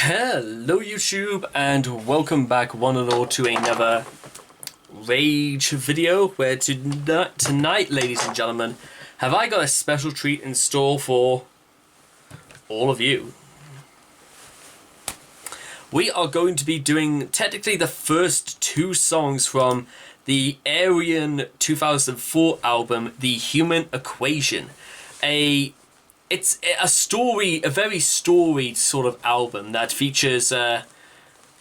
Hello YouTube and welcome back one and all to another Rage video where tonight, ladies and gentlemen, have I got a special treat in store for all of you. We are going to be doing technically the first two songs from the Ayreon 2004 album, The Human Equation. It's a very storied sort of album that features, I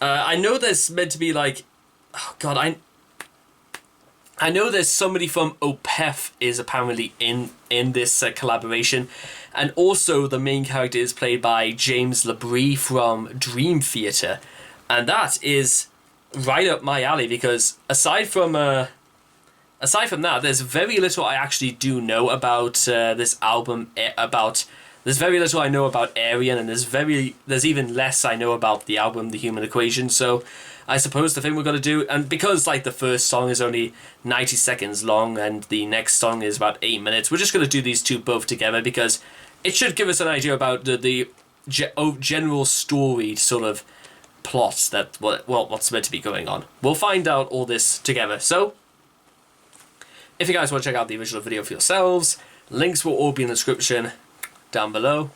know there's meant to be like, oh god, I know there's somebody from Opeth is apparently in this collaboration, and also the main character is played by James LaBrie from Dream Theater, and that is right up my alley because aside from that, there's very little I actually do know about this album. There's very little I know about Ayreon, and there's even less I know about the album, The Human Equation. So I suppose the thing we're gonna do, and because like the first song is only 90 seconds long and the next song is about 8 minutes, we're just gonna do these two both together because it should give us an idea about the general story sort of plot that what's meant to be going on. We'll find out all this together. So if you guys want to check out the original video for yourselves, links will all be in the description down below.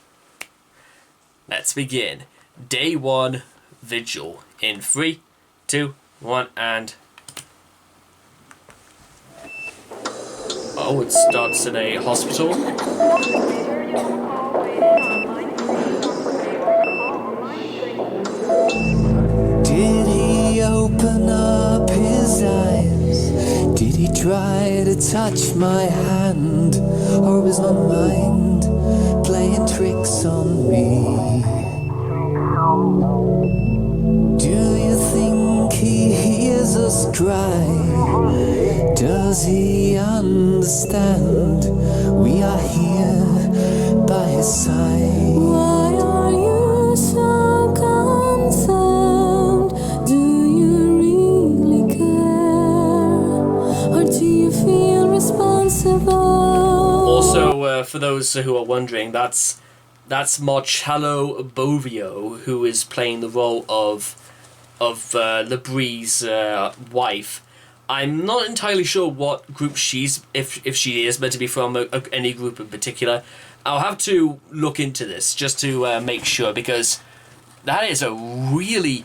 Let's begin. Day 1, Vigil. In 3, 2, 1, and... Oh, it starts in a hospital. Did he open up his eyes? Did he try to touch my hand? Or was my mind playing tricks on me? Do you think he hears us cry? Does he understand? We are here by his side. Why are you so concerned? Do you really care? Or do you feel responsible? Also, for those who are wondering, that's Marcello Bovio, who is playing the role of LaBrie's wife. I'm not entirely sure what group if she is meant to be from any group in particular. I'll have to look into this just to make sure, because that is a really...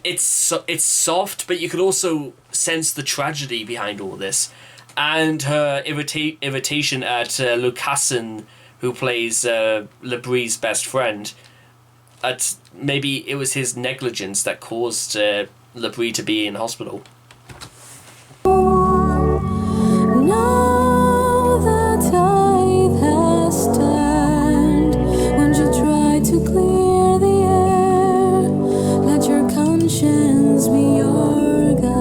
It's soft, but you could also sense the tragedy behind all this. And her irritation at Lucassen, who plays LaBrie's best friend. Maybe it was his negligence that caused LaBrie to be in hospital. Now the tide has turned, won't you try to clear the air? Let your conscience be your guide.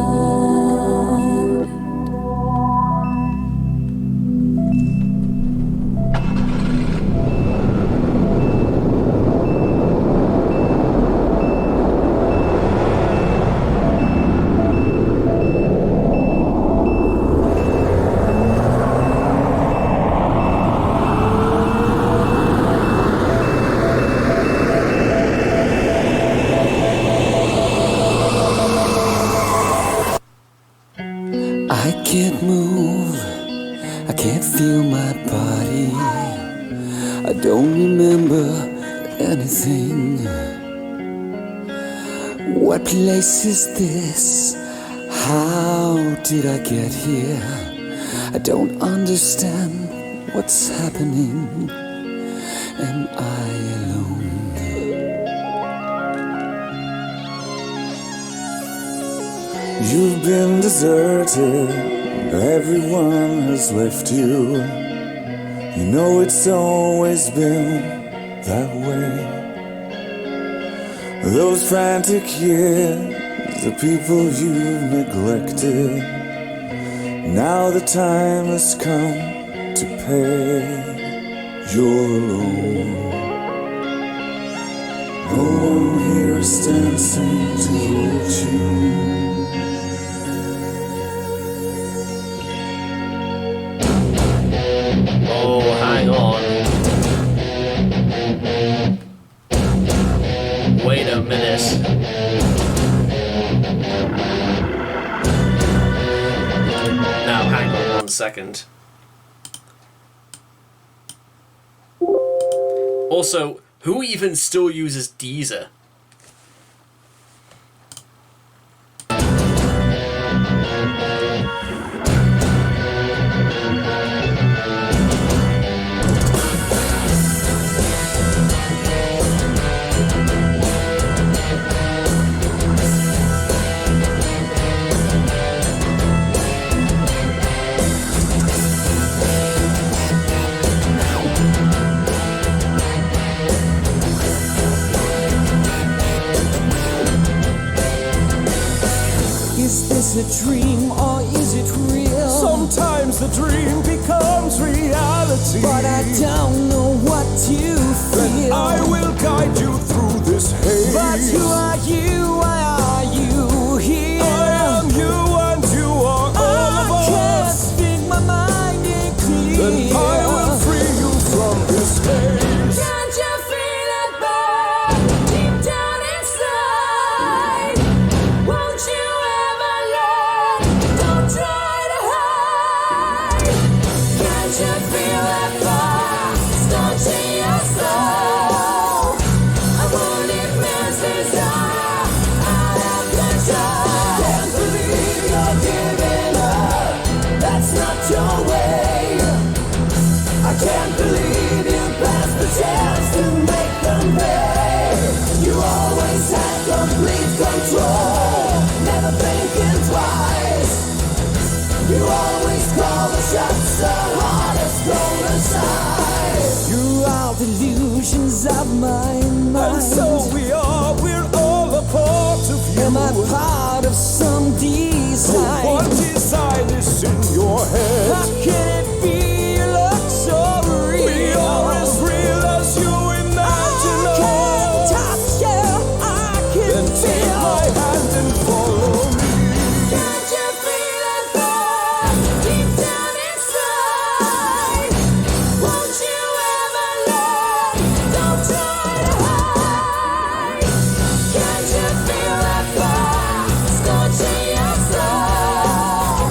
I can't move, I can't feel my body. I don't remember anything. What place is this? How did I get here? I don't understand what's happening. Am I alone? You've been deserted, everyone has left you. You know it's always been that way. Those frantic years, the people you've neglected, now the time has come to pay. You're alone. No one here is dancing to hold you. Oh, hang on. Wait a minute. Now, hang on 1 second. Also, who even still uses Deezer? Is this a dream or is it real? Sometimes the dream becomes reality, but I don't know what to feel. Then I will guide you through this haze. But who are you? Why are you here? I am you and you are all of us. I can't speak, my mind ain't clear. Then I will free you from this haze. Can't you feel it burn deep down inside? Won't you ever learn? Don't try to hide. Can't you feel it burn scorching your soul? A wounded man's desire out of control. Can't believe you're giving up. That's not your way. I can't believe you passed the chance to make them pay. You always had complete control, never thinking twice. You always call the shots, the hardest thrown aside. You are delusions of my mind. And so we're all a part of you. Am I part of some design? What design is in your head? How can it be? You look so real. We are as real as you imagine. I can touch you, I can then feel. Take my hand and follow me. Can't you feel it burn deep down inside? Won't you ever learn? Don't try to hide. Can't you feel it burn scorching your soul?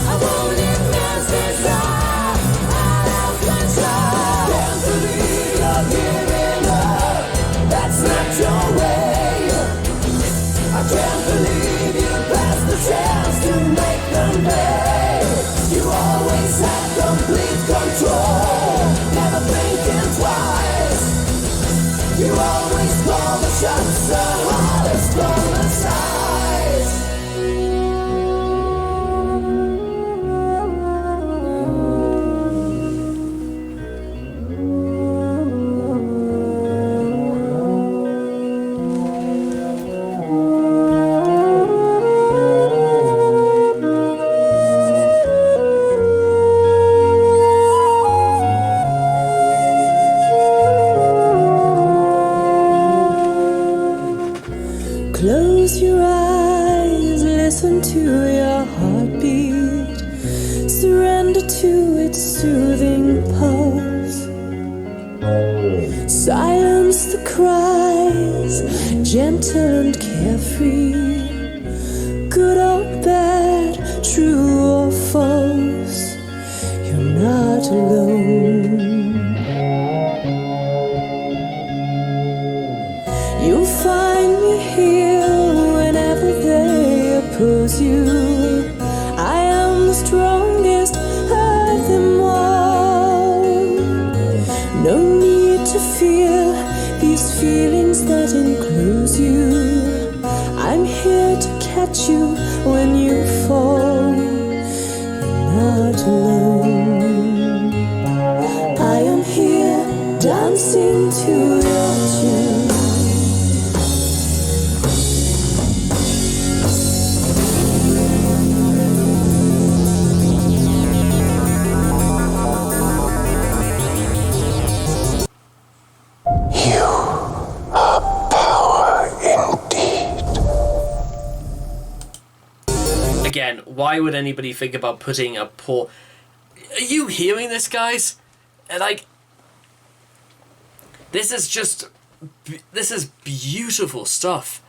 A wounded man's desire out of control. Can't believe you're giving up. That's not your way. I can't believe you passed the chance to make them pay. You always had complete control, never thinking twice. You always call the shots, the hardest from the sides. Close your eyes, listen to your heartbeat. Surrender to its soothing pulse. Silence the cries, gentle and carefree. Good or bad, true or false, you're not alone. You'll find me here whenever they oppose you. I am the strongest of them all. No need to fear these feelings that enclose you. I'm here to catch you when you fall. You're not alone. I am here dancing to your tune. Again, why would anybody think about putting a poor... Are you hearing this, guys? Like, this is just this is beautiful stuff.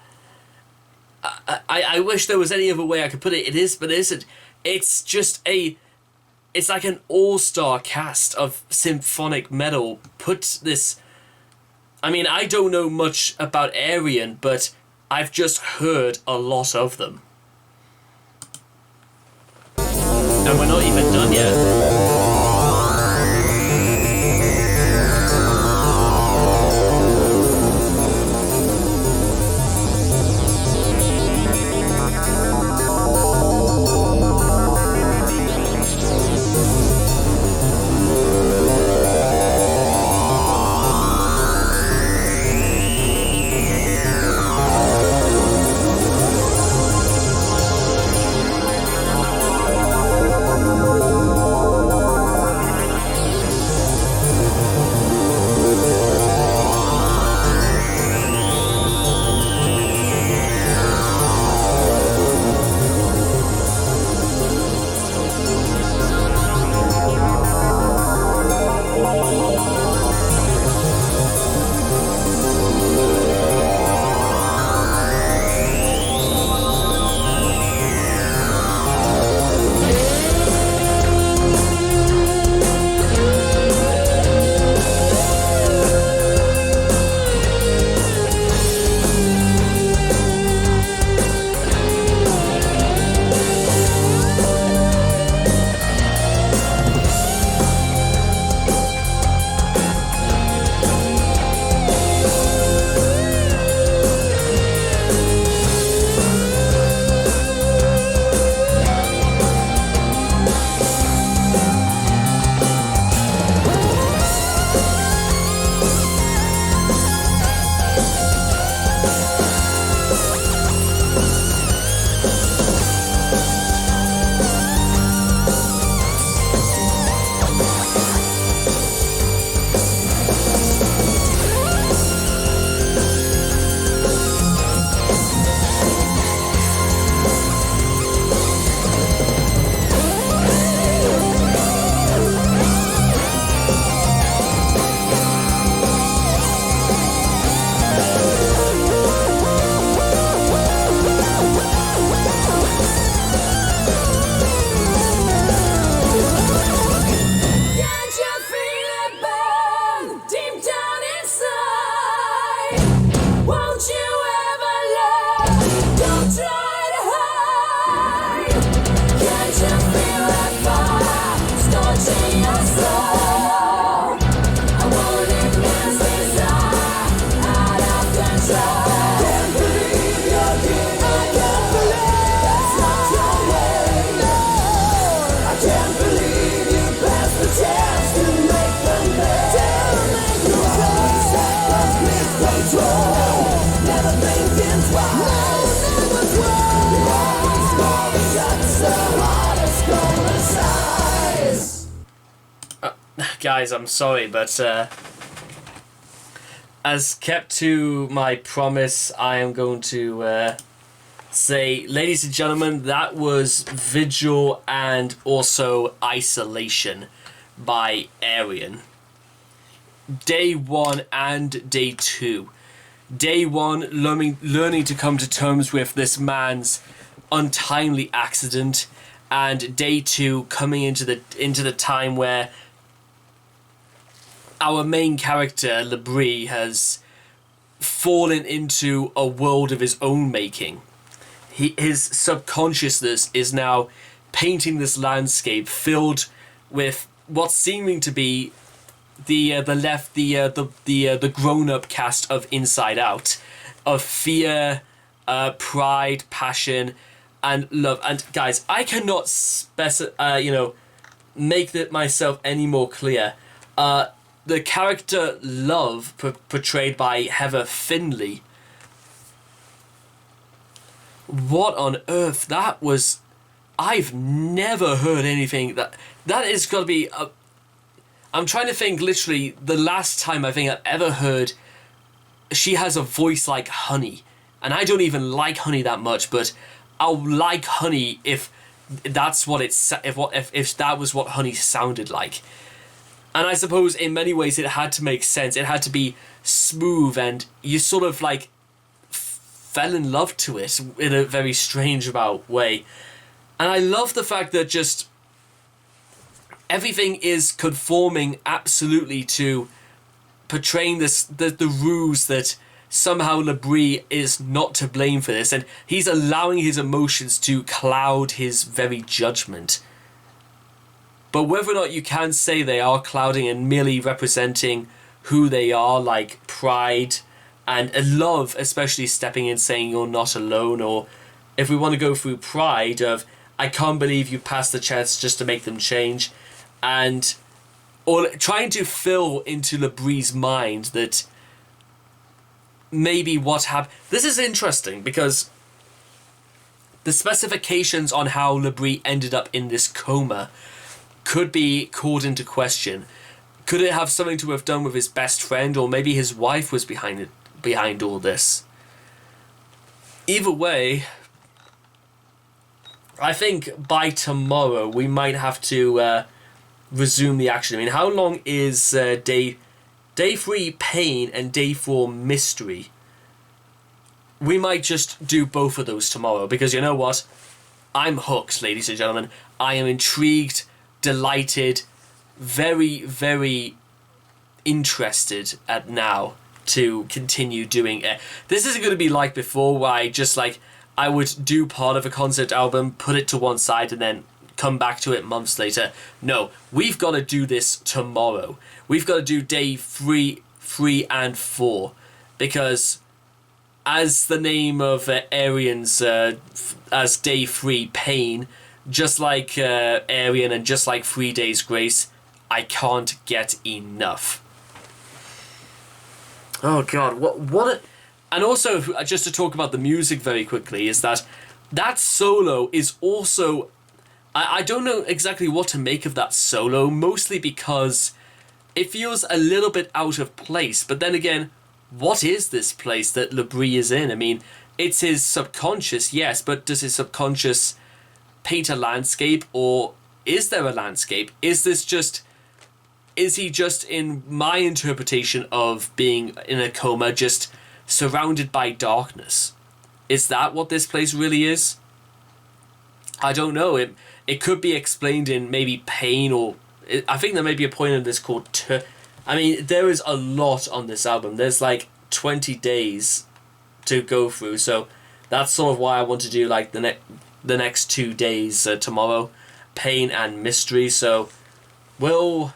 I wish there was any other way I could put it. It is, but it isn't. It's just it's like an all-star cast of symphonic metal. Put this... I mean, I don't know much about Ayreon, but I've just heard a lot of them. And we're not even done yet. Guys, I'm sorry, but as kept to my promise, I am going to say, ladies and gentlemen, that was Vigil and also Isolation by Ayreon. Day 1 and Day 2. Day 1, learning to come to terms with this man's untimely accident, and Day 2 coming into the time where our main character, Labrie, has fallen into a world of his own making. His subconsciousness is now painting this landscape filled with what's seeming to be the grown-up cast of Inside Out, of fear, pride, passion, and love. And guys, I cannot make that myself any more clear. The character Love, portrayed by Heather Finley. What on earth? That was... I've never heard anything that is got to be... I'm trying to think literally the last time I think I've ever heard she has a voice like Honey. And I don't even like Honey that much, but I'll like Honey if that's what if that was what Honey sounded like. And I suppose in many ways it had to make sense. It had to be smooth, and you sort of like fell in love to it in a very strange about way. And I love the fact that just everything is conforming absolutely to portraying this the ruse that somehow Labrie is not to blame for this, and he's allowing his emotions to cloud his very judgment. But whether or not you can say they are clouding and merely representing who they are, like pride and a love, especially stepping in saying you're not alone, or if we want to go through pride of I can't believe you passed the chance just to make them change, and or trying to fill into Labrie's mind that maybe what happened. This is interesting because the specifications on how Labrie ended up in this coma could be called into question. Could it have something to have done with his best friend, or maybe his wife was behind all this? Either way, I think by tomorrow we might have to resume the action. I mean, how long is day 3 pain and day 4 mystery? We might just do both of those tomorrow, because you know what? I'm hooked, ladies and gentlemen. I am intrigued, delighted, very, very interested at now to continue doing it. This isn't going to be like before, where I would do part of a concept album, put it to one side, and then come back to it months later. No, we've got to do this tomorrow. We've got to do day 3, and 4, because as the name of Ayreon's, as day 3 pain, just like Ayreon and just like 3 Days Grace, I can't get enough. Oh god, what and also, just to talk about the music very quickly, is that solo is also, I don't know exactly what to make of that solo, mostly because it feels a little bit out of place. But then again, what is this place that Labrie is in? I mean, it's his subconscious, yes, but does his subconscious paint a landscape, or is there a landscape? Is he just, in my interpretation of being in a coma, just surrounded by darkness? Is that what this place really is? I don't know. It could be explained in maybe pain, or I think there may be a point in this called I mean, there is a lot on this album. There's like 20 days to go through, so that's sort of why I want to do like the next 2 days tomorrow, pain and mystery. So we'll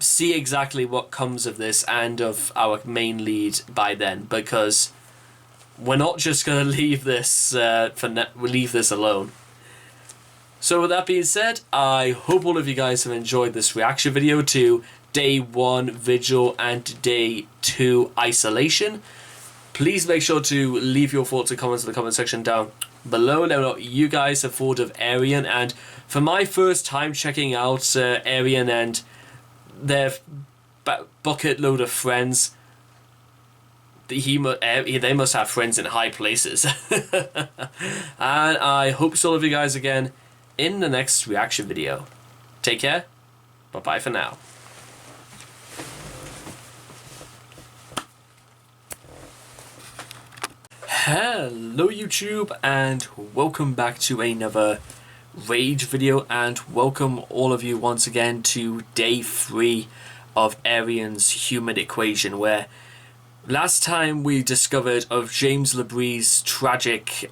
see exactly what comes of this and of our main lead by then, because we're not just going to leave this leave this alone. So with that being said, I hope all of you guys have enjoyed this reaction video to day 1 Vigil and day 2 Isolation. Please make sure to leave your thoughts and comments in the comment section down below. Let me know what you guys have thought of Ayreon, and for my first time checking out Ayreon and their bucket load of friends, they must have friends in high places. And I hope to see all of you guys again in the next reaction video. Take care. Bye bye for now. Hello YouTube, and welcome back to another Rage video, and welcome all of you once again to day 3 of Ayreon's Human Equation, where last time we discovered of James Labrie's tragic,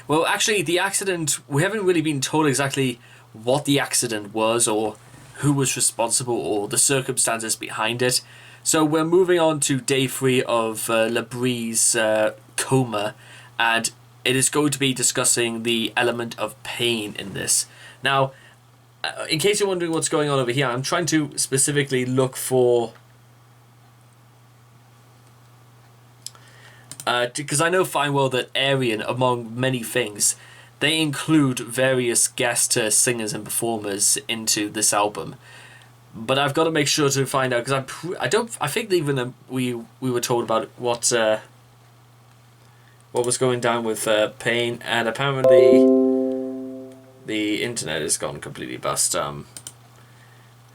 well actually the accident, we haven't really been told exactly what the accident was or who was responsible or the circumstances behind it. So we're moving on to day 3 of Labrie's coma, and it is going to be discussing the element of pain in this. Now, in case you're wondering what's going on over here, I'm trying to specifically look for, because I know fine well that Ayreon, among many things, they include various guest singers and performers into this album. But I've got to make sure to find out, because I think even we were told about what was going down with pain, and apparently the internet has gone completely bust.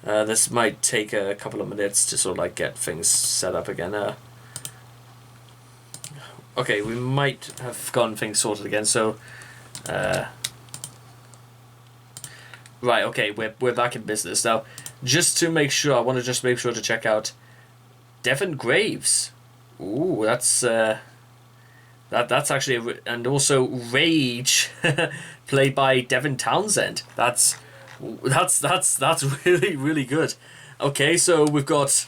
This might take a couple of minutes to sort of like get things set up again. Okay, we might have gotten things sorted again. So, right. Okay, we're back in business now. Just to make sure, I want to just make sure to check out Devon Graves. Ooh, that's that's actually and also Rage, played by Devin Townsend. That's really really good. Okay, so we've got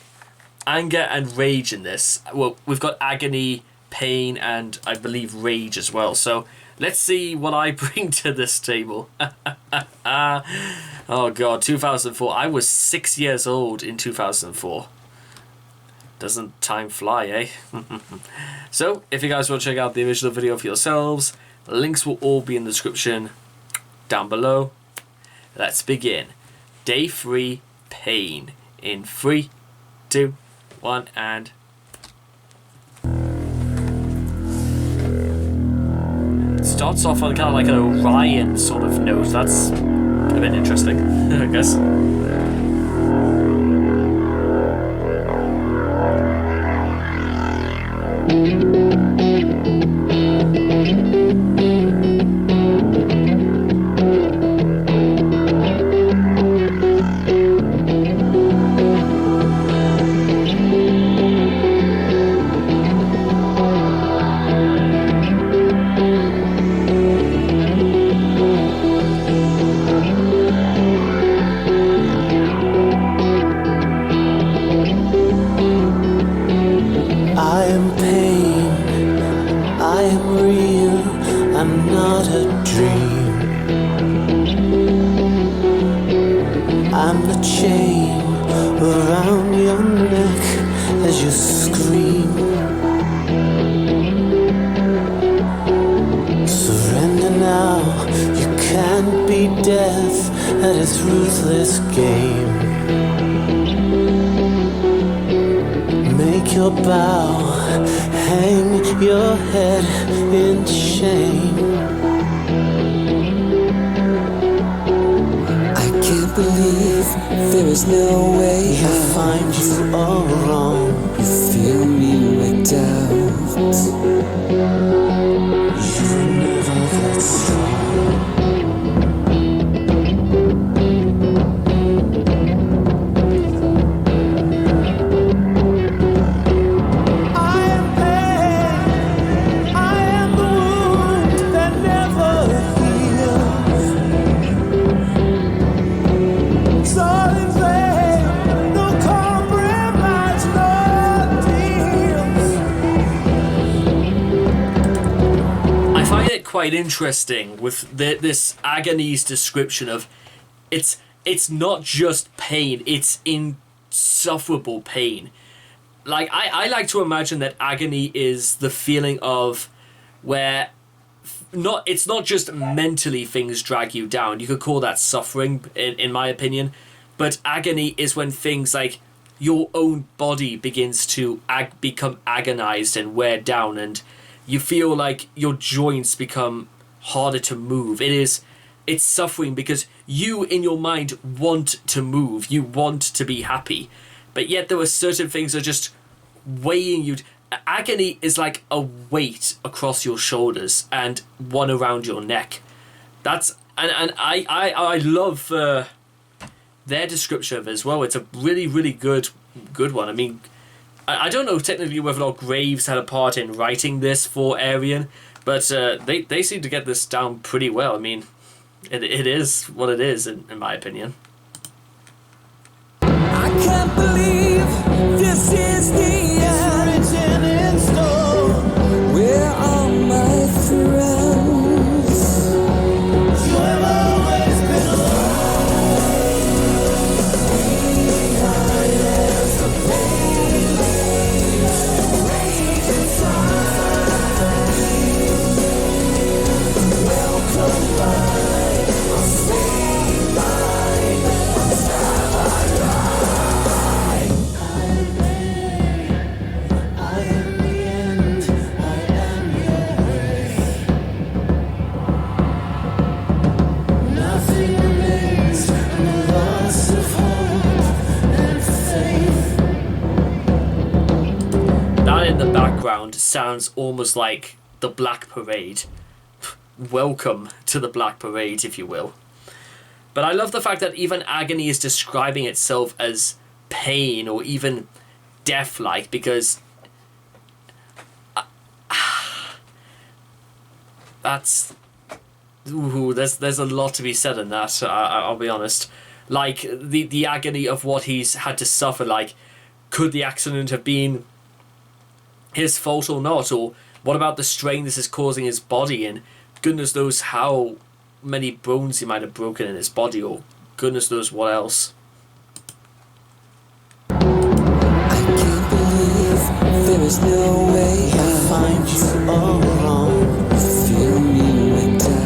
anger and rage in this. Well, we've got agony, pain, and I believe rage as well. So let's see what I bring to this table. Oh god, 2004. I was 6 years old in 2004. Doesn't time fly, eh? So, if you guys want to check out the original video for yourselves, links will all be in the description down below. Let's begin. Day 3, Pain. In 3, 2, 1, and... starts off on kind of like an Orion sort of note. That's a bit interesting, I guess. I am pain, I am real, I'm not a dream. I'm the chain around your neck as you scream. Surrender now, you can't beat death at its ruthless game. Make your bow, hang your head in shame. I can't believe there is no way You out. find you all wrong. You fill me with doubt. You're never that strong. I am pain. I am the wound that never heals. It's all in vain. No compromise, no deals. I find it quite interesting with this agony's description of it's not just pain, it's insufferable pain. Like I like to imagine that agony is the feeling of where it's not just mentally things drag you down. You could call that suffering in my opinion, but agony is when things like your own body begins to become agonized and wear down, and you feel like your joints become harder to move. It's suffering because you in your mind want to move, you want to be happy, but yet there are certain things that are just weighing you. Agony is like a weight across your shoulders and one around your neck. That's and I love their description of it as well. It's a really really good one. I mean, I don't know technically whether or not Graves had a part in writing this for Ayreon, but they seem to get this down pretty well. I mean, it is what it is in my opinion. I can't believe this is the end. Written in stone. Where are my friends? You have always been sounds almost like the Black Parade. Welcome to the Black Parade, if you will. But I love the fact that even agony is describing itself as pain or even death-like, because there's a lot to be said in that. I'll be honest. Like the agony of what he's had to suffer. Like, could the accident have been his fault or not? Or what about the strain this is causing his body? And goodness knows how many bones he might have broken in his body, or goodness knows what else. I can't believe there is no way I'll find you all wrong. Feel me right down.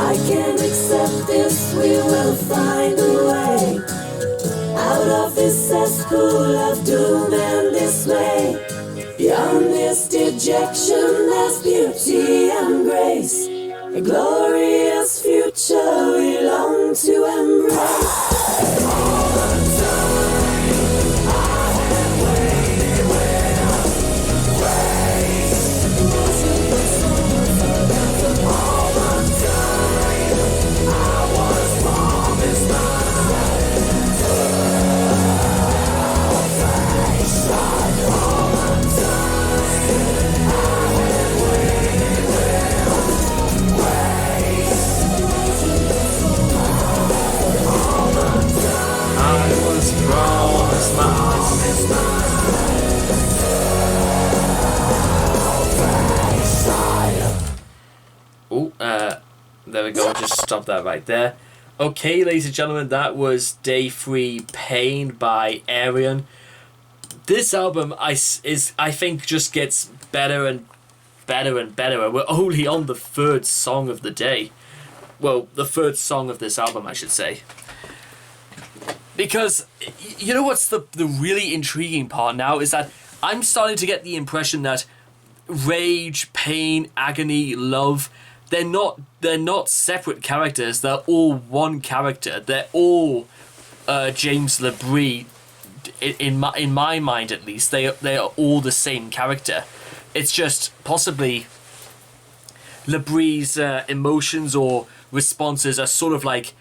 I can't accept this, we will find a way out of this cesspool of doom and dismay. Beyond this dejection, there's beauty and grace, a glorious future we long to embrace. All the time, I have waited with grace. All the time, I was promised There we go, just stop that right there. Okay, ladies and gentlemen, that was Day 3 Pain by Ayreon. This album, I think, just gets better and better and better, and we're only on the third song of the day. Well, the third song of this album, I should say. Because, you know what's the really intriguing part now, is that I'm starting to get the impression that rage, pain, agony, love, they're not separate characters. They're all one character. They're all James LaBrie. In my mind, at least, they are all the same character. It's just possibly LaBrie's emotions or responses are sort of like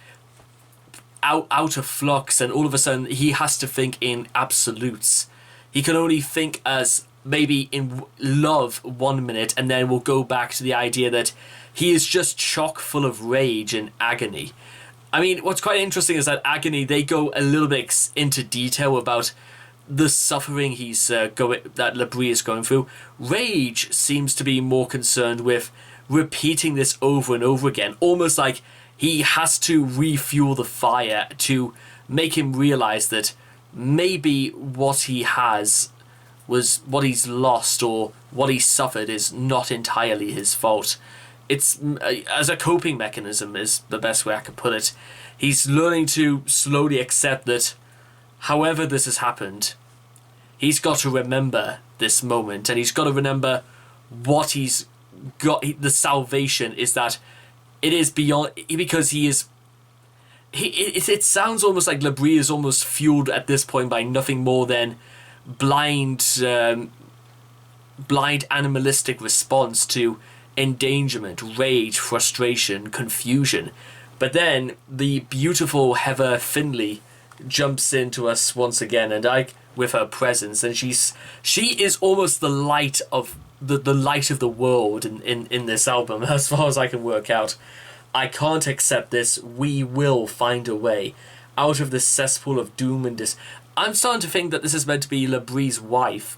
out of flux, and all of a sudden he has to think in absolutes. He can only think as maybe in love 1 minute, and then we'll go back to the idea that he is just chock full of rage and agony. I mean, what's quite interesting is that agony, they go a little bit into detail about the suffering that LaBrie is going through. Rage seems to be more concerned with repeating this over and over again, almost like he has to refuel the fire to make him realize that maybe what he has was what he's lost, or what he suffered is not entirely his fault. It's as a coping mechanism is the best way I could put it. He's learning to slowly accept that however this has happened, he's got to remember this moment, and he's got to remember what he's got. The salvation is that it is beyond, because he is. It sounds almost like LaBrie is almost fueled at this point by nothing more than blind animalistic response to endangerment, rage, frustration, confusion. But then the beautiful Heather Finley jumps into us once again, and with her presence, and she is almost the light of the light of the world in this album, as far as I can work out. I can't accept this. We will find a way out of this cesspool of doom and I'm starting to think that this is meant to be Labrie's wife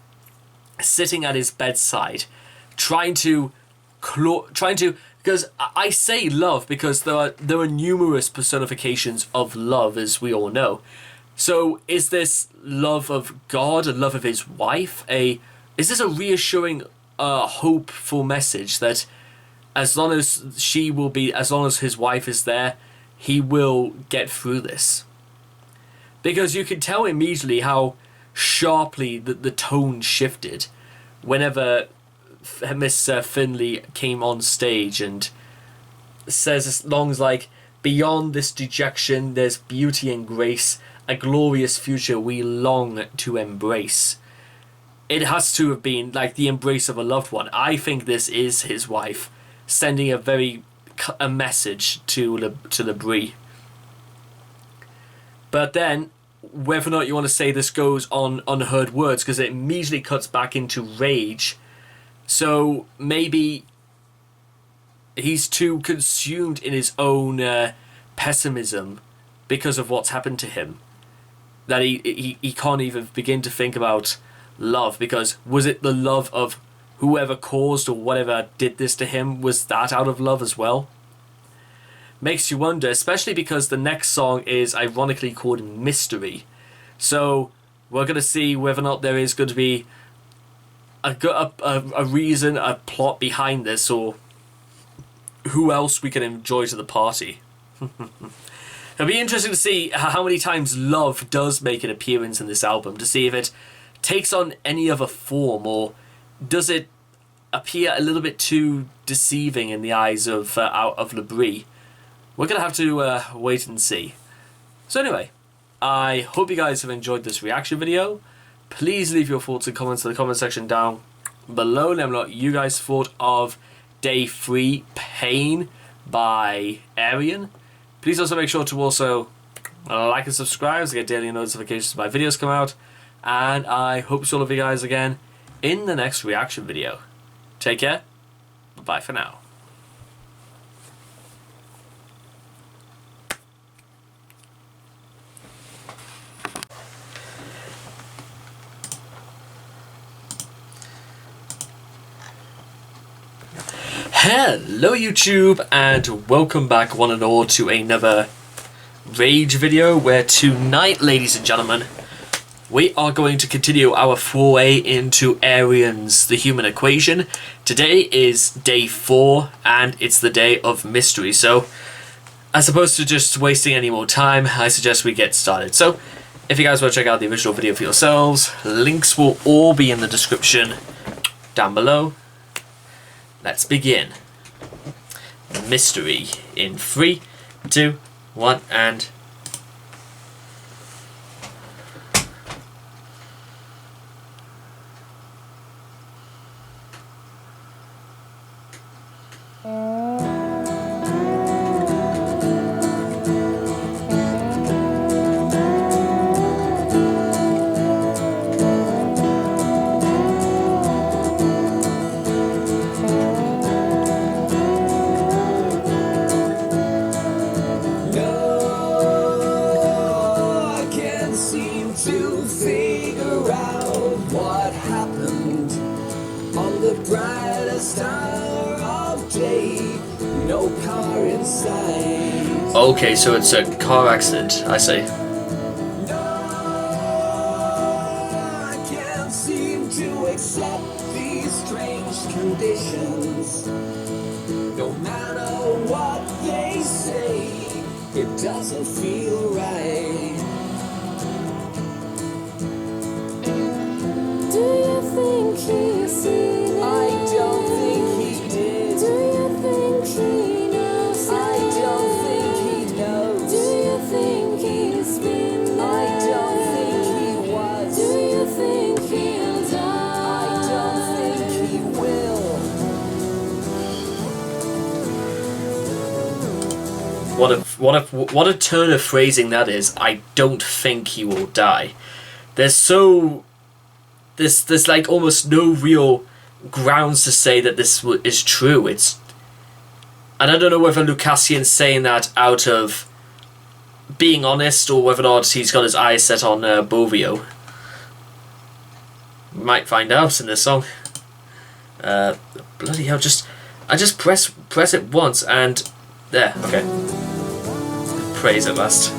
sitting at his bedside, trying to, because I say love because there are numerous personifications of love, as we all know. So is this love of God, a love of his wife? Is this a reassuring, hopeful message that as long as his wife is there, he will get through this? Because you can tell immediately how sharply the tone shifted whenever Miss Finley came on stage and says songs like, beyond this dejection there's beauty and grace, a glorious future we long to embrace. It has to have been like the embrace of a loved one. I think this is his wife sending a message to Labrie. But then, whether or not you want to say this goes on unheard words, because it immediately cuts back into rage. So maybe he's too consumed in his own pessimism because of what's happened to him that he can't even begin to think about love. Because was it the love of whoever caused or whatever did this to him? Was that out of love as well? Makes you wonder, especially because the next song is ironically called Mystery. So we're going to see whether or not there is going to be a reason, a plot behind this, or who else we can enjoy to the party. It'll be interesting to see how many times love does make an appearance in this album, to see if it takes on any other form, or does it appear a little bit too deceiving in the eyes of Labrie. We're going to have to wait and see. So anyway, I hope you guys have enjoyed this reaction video. Please leave your thoughts and comments in the comment section down below. Let me know what you guys thought of Day 3 Pain by Ayreon. Please also make sure to also like and subscribe to get daily notifications when my videos come out. And I hope to see all of you guys again in the next reaction video. Take care. Bye for now. Hello YouTube, and welcome back one and all to another Rage video, where tonight, ladies and gentlemen, we are going to continue our foray into Ayreon's The Human Equation. Today is day 4, and it's the day of mystery. So, as opposed to just wasting any more time, I suggest we get started. So, if you guys want to check out the original video for yourselves, links will all be in the description down below. Let's begin. Mystery in 3, 2, 1, and... Okay, so it's a car accident, I see. I can't seem to accept these strange conditions. No matter what they say, it doesn't feel right. Do you think he's seen it? I don't think he did. Do you think he knows it? I don't think he knows. Do you think he's been there? I don't think he was. Do you think he'll die? I don't think he will. What a turn of phrasing that is. I don't think he will die. There's like almost no real grounds to say that this is true. And I don't know whether Lucassian's saying that out of being honest or whether or not he's got his eyes set on Bovio. We might find out in this song. Bloody hell! I just press it once and there. Okay. Praise at last.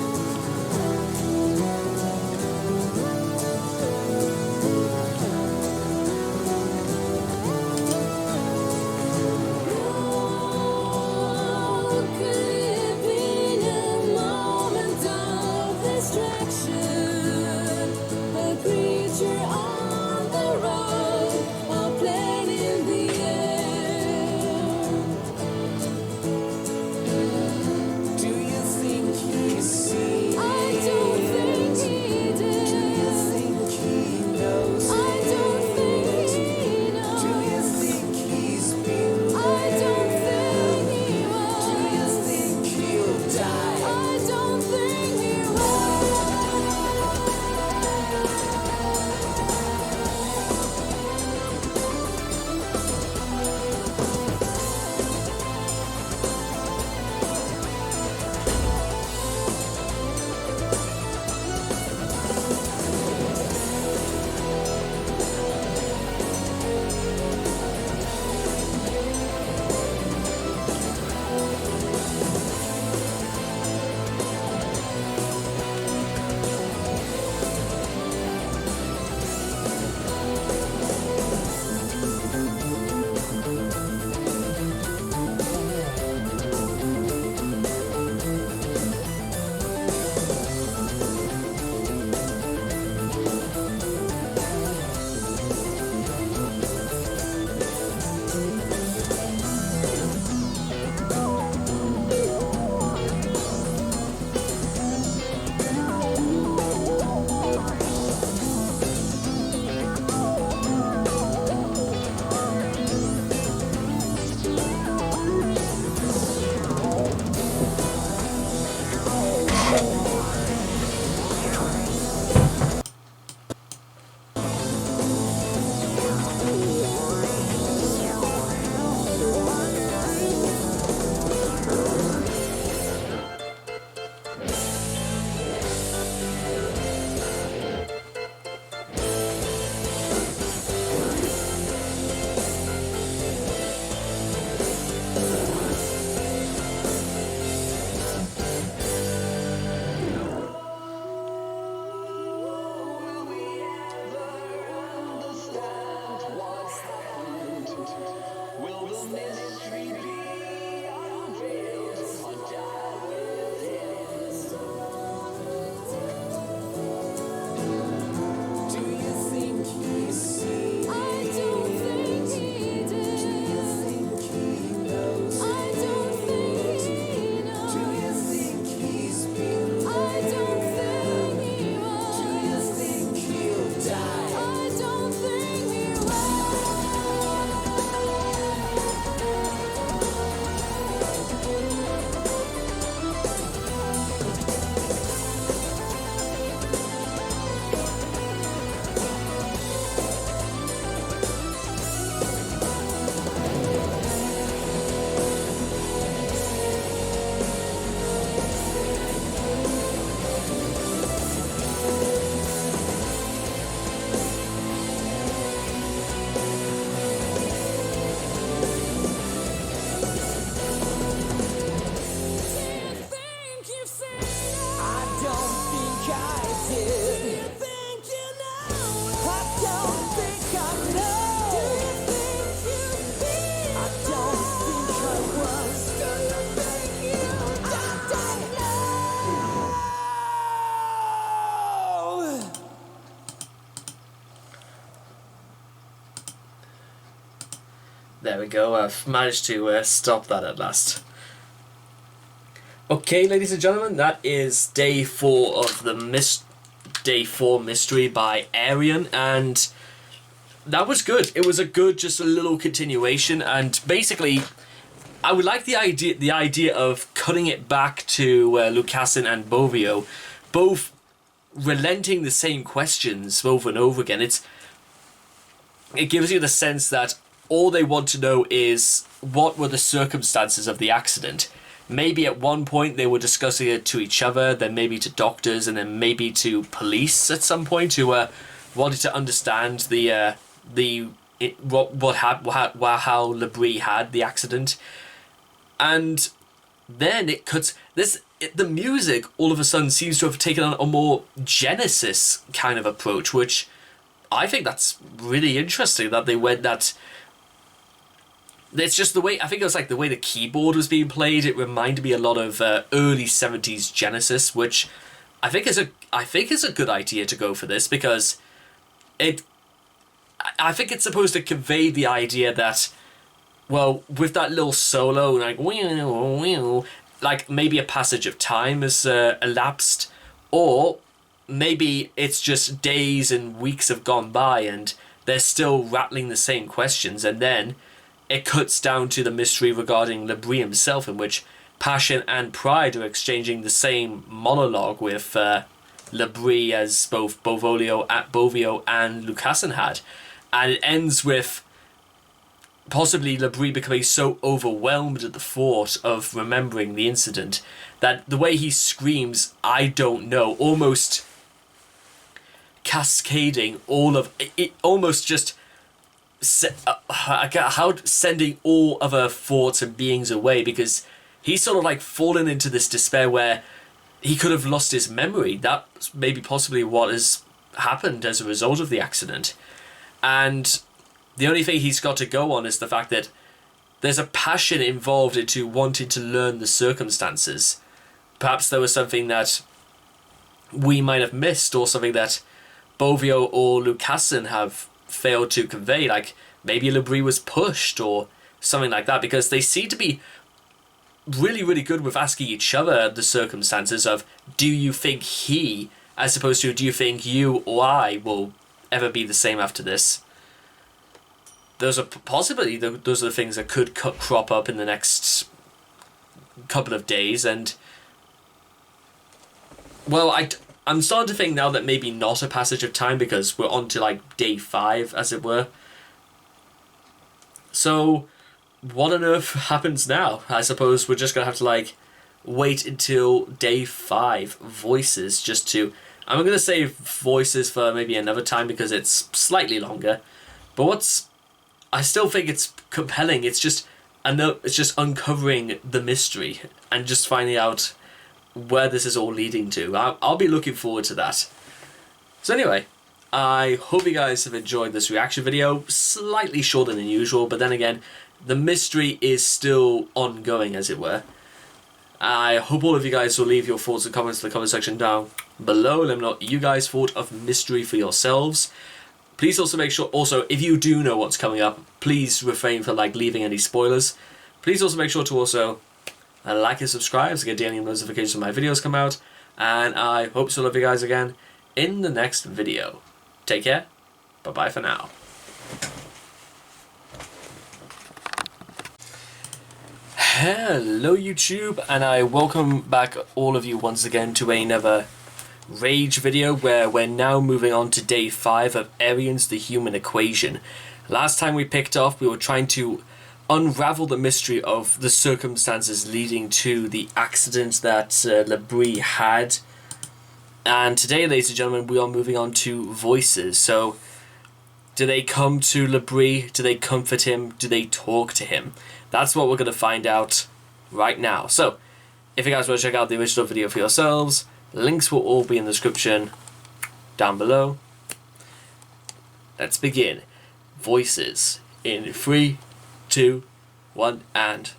There we go, I've managed to stop that at last. Okay, ladies and gentlemen, that is day 4 of the Day 4 mystery by Ayreon, and that was good. It was a good, just a little continuation, and basically, I would like the idea of cutting it back to Lucassen and Bovio, both relenting the same questions over and over again. It gives you the sense that all they want to know is what were the circumstances of the accident. Maybe at one point they were discussing it to each other, then maybe to doctors, and then maybe to police at some point who wanted to understand how Labrie had the accident. And then it cuts the music all of a sudden seems to have taken on a more Genesis kind of approach, which I think that's really interesting that they went that. It's just the way, I think it was like the way the keyboard was being played. It reminded me a lot of early 70s Genesis, which I think is a good idea to go for this, because I think it's supposed to convey the idea that, well, with that little solo, like maybe a passage of time has elapsed, or maybe it's just days and weeks have gone by and they're still rattling the same questions, and then it cuts down to the mystery regarding Labrie himself, in which Passion and Pride are exchanging the same monologue with Labrie as both Bovio and Lucassen had. And it ends with possibly Labrie becoming so overwhelmed at the thought of remembering the incident that the way he screams, "I don't know," almost cascading all of it, almost just sending all other thoughts and beings away, because he's sort of like fallen into this despair where he could have lost his memory. That's maybe possibly what has happened as a result of the accident. And the only thing he's got to go on is the fact that there's a passion involved into wanting to learn the circumstances. Perhaps there was something that we might have missed, or something that Bovio or Lucassen have failed to convey, like maybe Labrie was pushed or something like that, because they seem to be really, really good with asking each other the circumstances of, do you think he, as opposed to, do you think you or I will ever be the same after this? Those are possibly those are the things that could crop up in the next couple of days, and well, I'm starting to think now that maybe not a passage of time, because we're on to like day 5, as it were. So what on earth happens now? I suppose we're just gonna have to like wait until day 5, Voices, just to, I'm gonna save Voices for maybe another time because it's slightly longer, but I still think it's compelling. It's just uncovering the mystery and just finding out where this is all leading to. I'll be looking forward to that. So anyway, I hope you guys have enjoyed this reaction video. Slightly shorter than usual, but then again, the mystery is still ongoing, as it were. I hope all of you guys will leave your thoughts and comments in the comment section down below. Let me know what you guys thought of mystery for yourselves. Please also make sure, if you do know what's coming up, please refrain from like leaving any spoilers. Please also make sure to also like and subscribe to get daily notifications when my videos come out. And I hope to love you guys again in the next video. Take care. Bye-bye for now. Hello YouTube, and I welcome back all of you once again to another Rage video, where we're now moving on to day 5 of Ayreon's The Human Equation. Last time we picked off, we were trying to unravel the mystery of the circumstances leading to the accident that Labrie had. And today, ladies and gentlemen, we are moving on to Voices. So, do they come to Labrie? Do they comfort him? Do they talk to him? That's what we're going to find out right now. So, if you guys want to check out the original video for yourselves, links will all be in the description down below. Let's begin. Voices in 3, 2, 1, and...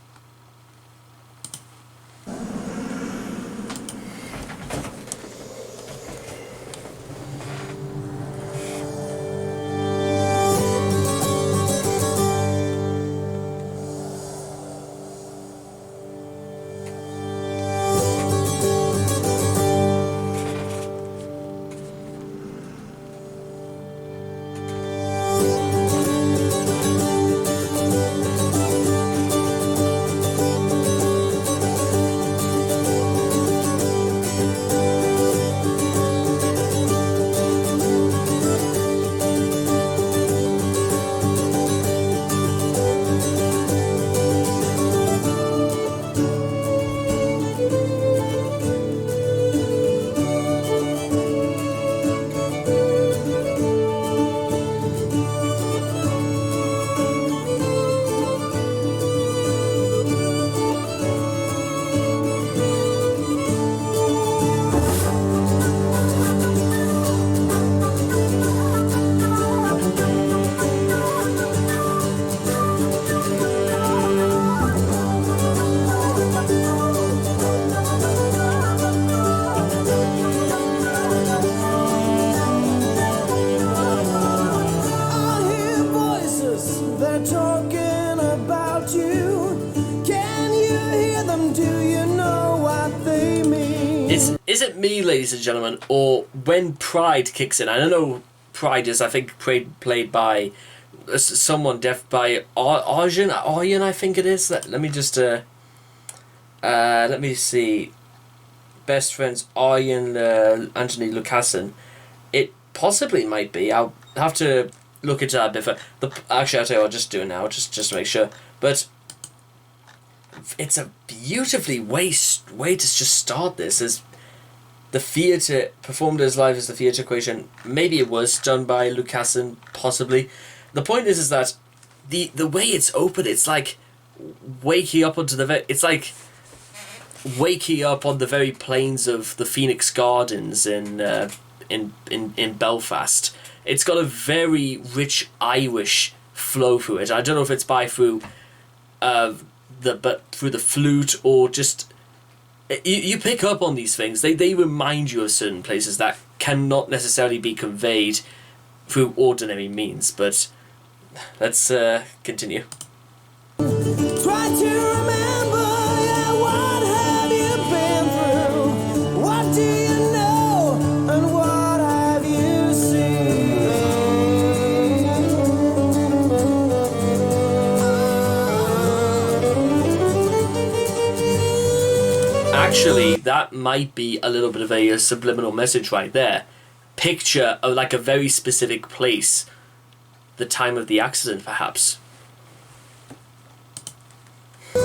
do you know what they mean? Is it me, ladies and gentlemen, or when Pride kicks in? I don't know. Pride is, I think, played by someone deaf by Ayreon, I think it is. Let me just let me see. Best friends Ayreon, Anthony Lucassen. It possibly might be. I'll have to look into that a bit. Actually, I'll tell you, I'll just do it now, just to make sure. But it's a beautifully way to just start this. As the theatre performed as live as the theatre equation. Maybe it was done by Lucassen, possibly. The point is that the way it's open, it's like waking up onto it's like waking up on the very plains of the Phoenix Gardens in Belfast. It's got a very rich Irish flow through it. I don't know if it's through the flute or just you pick up on these things. They remind you of certain places that cannot necessarily be conveyed through ordinary means. But let's continue. Try to remember, yeah, what have you been through? What do you know, and what have you seen? Actually, that might be a little bit of a subliminal message right there. Picture of like a very specific place, the time of the accident, perhaps. I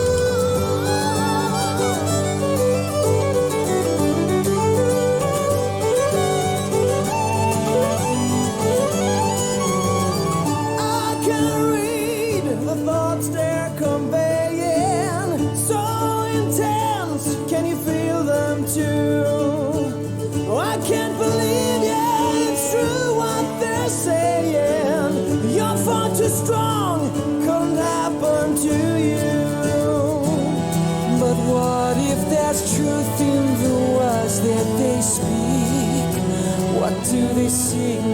can read the thoughts they're conveying, so intense. Can you feel them too? I can't believe, yeah, it's true what they're saying. You're far too strong, couldn't happen to you. But what if there's truth in the words that they speak? What do they sing?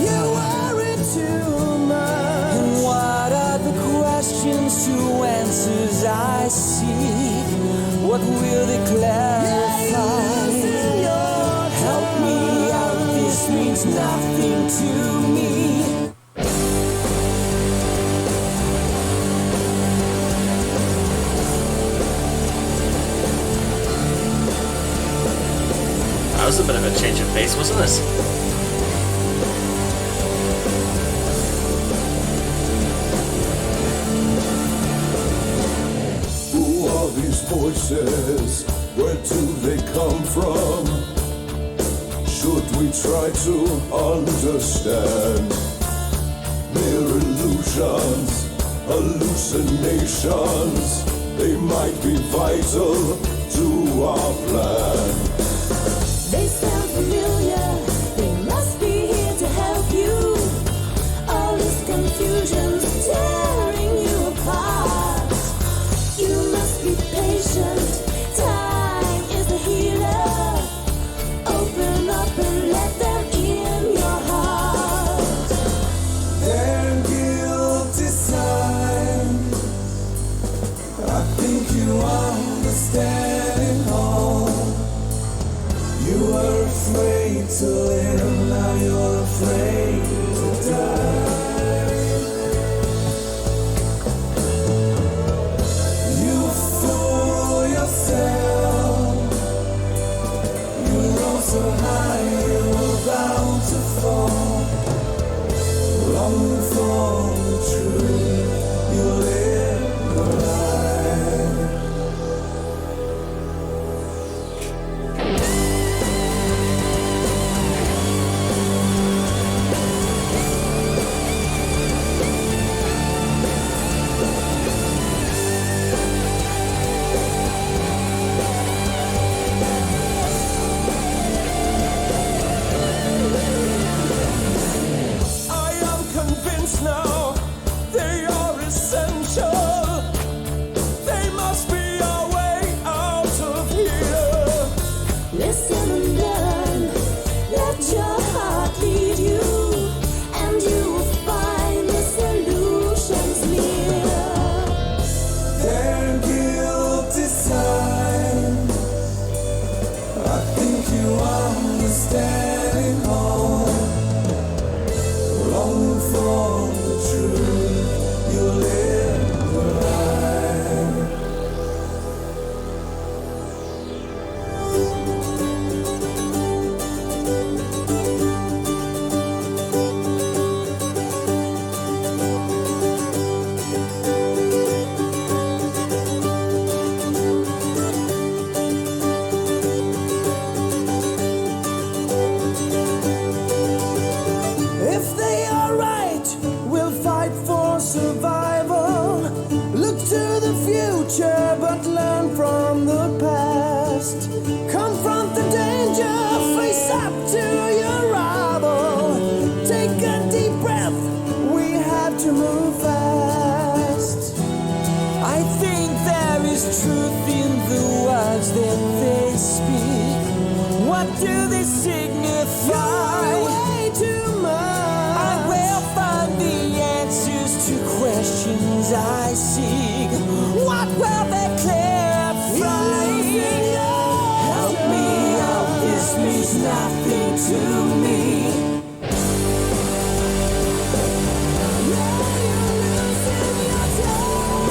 You worry too much. And what are the questions to answers I seek? What will they clarify? Help me out, this means nothing to me. That was a bit of a change of pace, wasn't it? Who are these voices? Where do they come from? Should we try to understand? Mere illusions, hallucinations, they might be vital to our plan. They sound familiar, they must be here to help you. All this confusion's tearing you apart. You must be patient, time is the healer. Open up and let them in your heart. Their guilty sign. I think you understand it all. You were afraid to live, now you're afraid to die. You fool yourself. You rose so high, you were bound to fall. Long for the truth, you live the lie. standing home, longing for the truth. You live the life. If they are right, we'll fight for survival. Look to the future, but learn from the past. Confront the danger, face up to your rival. Take a deep breath, we have to move fast. I think there is truth in the words that they speak. What do they signify? Way too much. I will find the answers to questions I seek. What will they clarify? Help me out, this means nothing to me. Yeah, you're losing your time.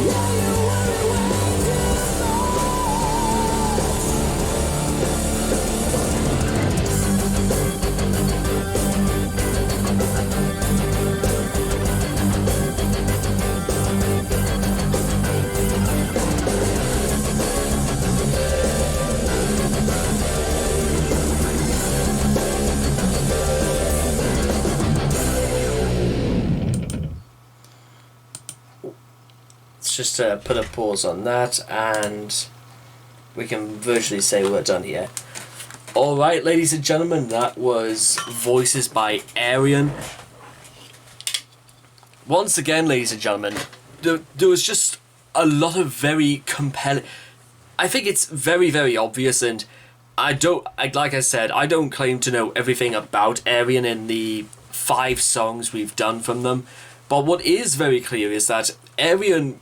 Yeah, you worry way too much. Let's just put a pause on that, and we can virtually say we're done here. Alright, ladies and gentlemen, that was Voices by Ayreon. Once again, ladies and gentlemen, there was just a lot of very compelling... I think it's very, very obvious, and like I said, I don't claim to know everything about Ayreon in the 5 songs we've done from them, but what is very clear is that Ayreon,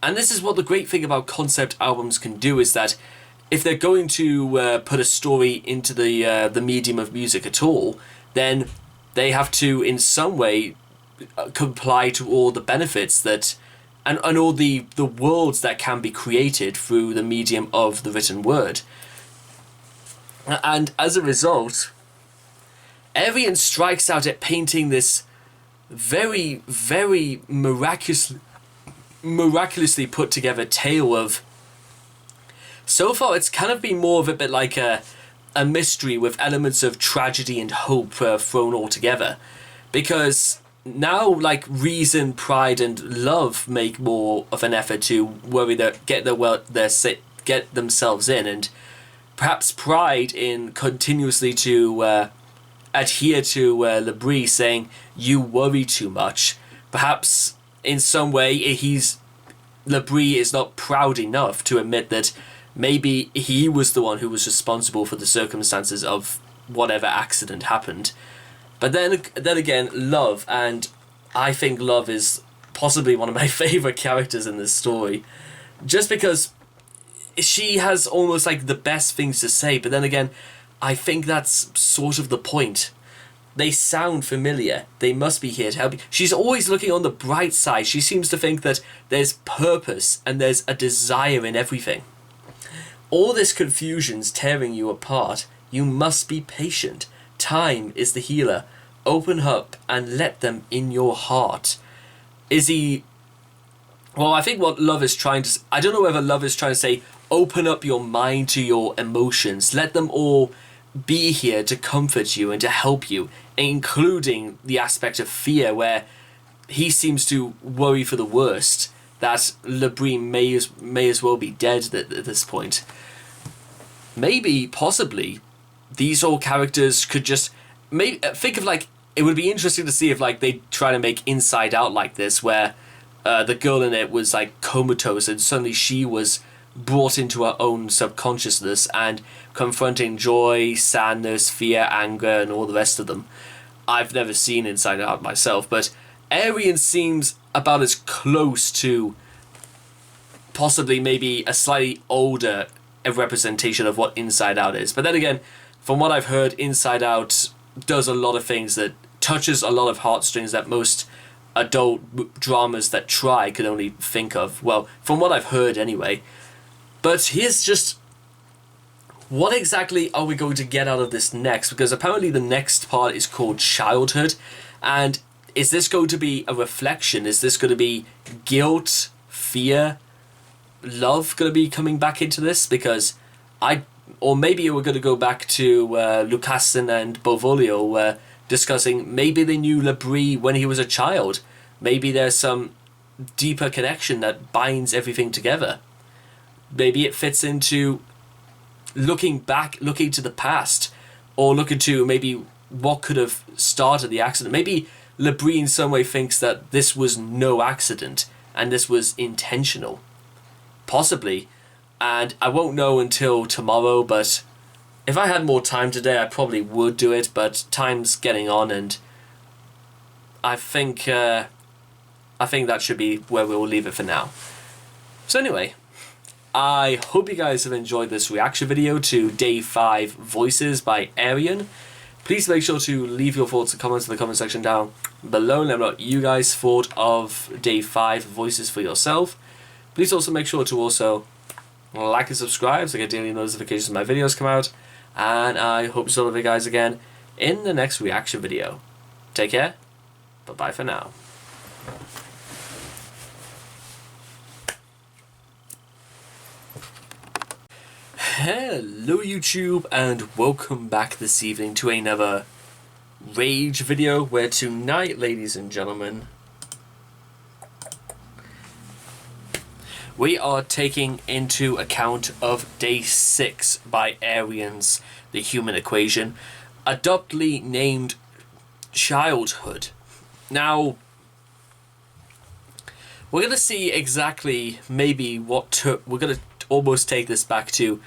and this is what the great thing about concept albums can do, is that if they're going to put a story into the medium of music at all, then they have to in some way comply to all the benefits that and all the worlds that can be created through the medium of the written word. And as a result, Ayreon strikes out at painting this very, very miraculously put together tale of... So far, it's kind of been more of a bit like a mystery with elements of tragedy and hope thrown all together. Because now, like, reason, pride, and love make more of an effort to worry that get themselves in, and perhaps pride in continuously to adhere to Labrie, saying you worry too much. Perhaps in some way Labrie is not proud enough to admit that maybe he was the one who was responsible for the circumstances of whatever accident happened. But then again, Love, and I think Love is possibly one of my favourite characters in this story, just because she has almost like the best things to say, but then again, I think that's sort of the point. They sound familiar. They must be here to help you. She's always looking on the bright side. She seems to think that there's purpose and there's a desire in everything. All this confusion's tearing you apart. You must be patient. Time is the healer. Open up and let them in your heart. Well, I think what Love is trying to... I don't know whether Love is trying to say, open up your mind to your emotions. Let them all be here to comfort you and to help you, including the aspect of fear, where he seems to worry for the worst, that Labrie may as well be dead at this point. Maybe, possibly, these all characters could just... think of, like... It would be interesting to see if, like, they try to make Inside Out like this, where the girl in it was, like, comatose, and suddenly she was brought into her own subconsciousness and confronting joy, sadness, fear, anger, and all the rest of them. I've never seen Inside Out myself, but Ayreon seems about as close to possibly maybe a slightly older representation of what Inside Out is. But then again, from what I've heard, Inside Out does a lot of things that touches a lot of heartstrings that most adult dramas that try could only think of. Well, from what I've heard anyway. But here's just, what exactly are we going to get out of this next? Because apparently the next part is called Childhood. And is this going to be a reflection? Is this going to be guilt, fear, love going to be coming back into this? Because or maybe we're going to go back to Lucassen and Bovolio discussing maybe they knew Labrie when he was a child. Maybe there's some deeper connection that binds everything together. Maybe it fits into looking back, looking to the past, or looking to maybe what could have started the accident. Maybe Labrie in some way thinks that this was no accident and this was intentional. Possibly. And I won't know until tomorrow, but if I had more time today, I probably would do it, but time's getting on, and I think that should be where we'll leave it for now. So anyway, I hope you guys have enjoyed this reaction video to Day 5 Voices by Ayreon. Please make sure to leave your thoughts and comments in the comment section down below. Let me know what you guys thought of Day 5 Voices for yourself. Please also make sure to also like and subscribe so you get daily notifications when my videos come out. And I hope to see all of you guys again in the next reaction video. Take care. Bye-bye for now. Hello YouTube, and welcome back this evening to another Rage video, where tonight, ladies and gentlemen, we are taking into account of Day 6 by Ayreon's The Human Equation, adoptly named Childhood. Now, we're going to see exactly maybe what took... We're going to almost take this back to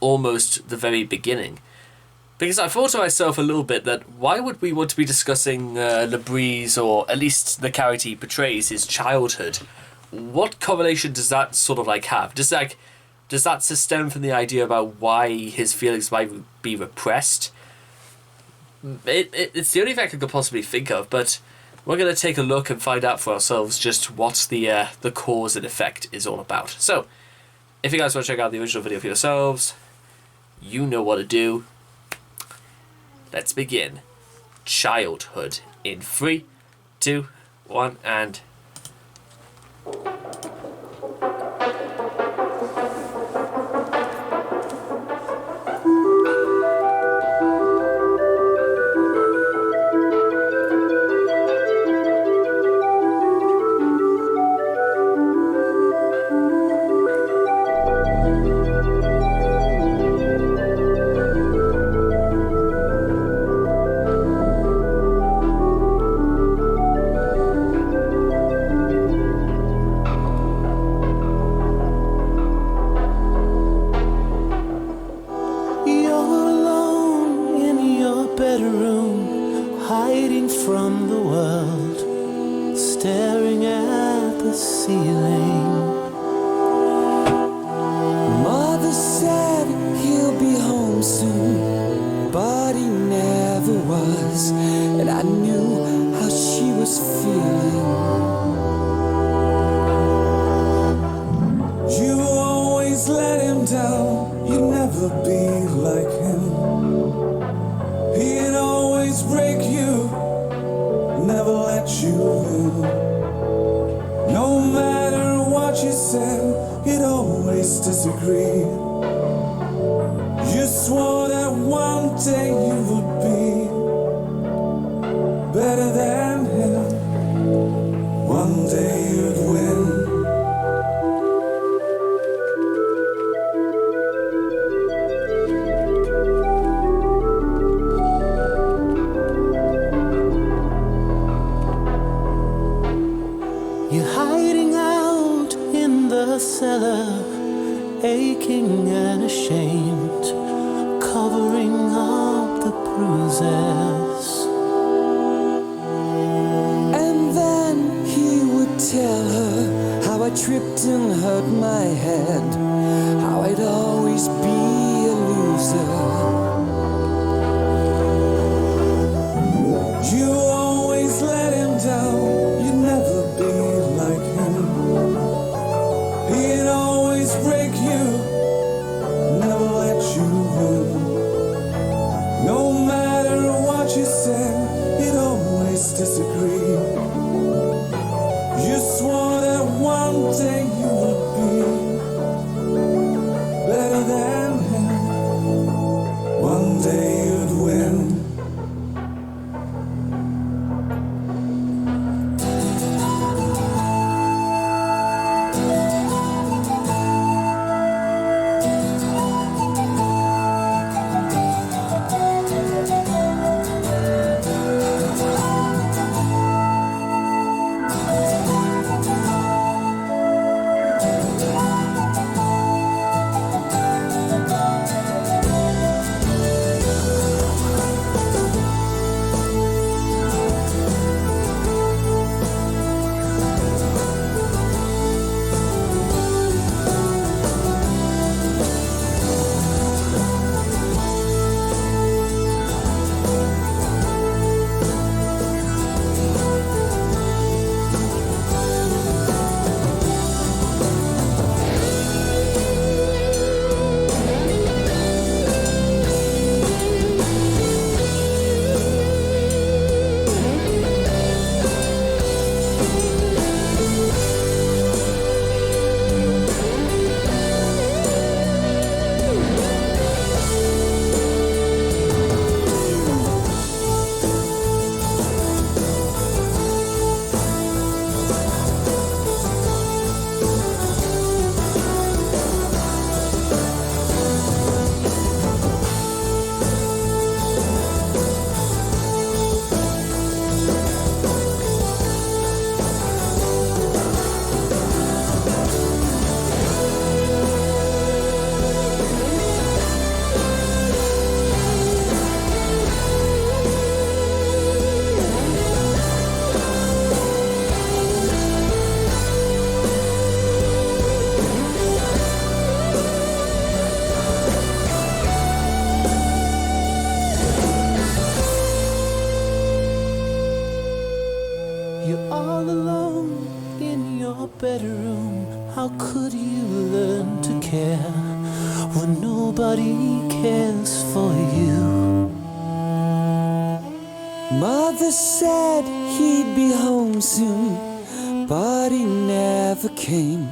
almost the very beginning. Because I thought to myself a little bit that why would we want to be discussing Labrie's, or at least the character he portrays, his childhood? What correlation does that sort of like have? Does that stem from the idea about why his feelings might be repressed? It's the only thing I could possibly think of, but we're going to take a look and find out for ourselves just what the cause and effect is all about. So, if you guys want to check out the original video for yourselves, you know what to do. Let's begin. Childhood in 3, 2, 1, and... hiding from the world, staring at the ceiling. Mother said he'll be home soon, but he never was, and I knew how she was feeling. You always let him down, you'd never be like him. He'd always break you, never let you in. No matter what you said, he'd always disagree. You swore that one day you would be better than him. One day you'd win. You're hiding out in the cellar, aching and ashamed, covering up the bruises. And then he would tell her how I tripped and hurt my head, how I'd always be a loser. You always let him down, you'd never be like him. He'd always break you, never let you win. No matter what you said, he'd always disagree. You swore that one day you would be better than him. One day you'd win. You're all alone in your bedroom. How could you learn to care when nobody cares for you? Mother said he'd be home soon, but he never came.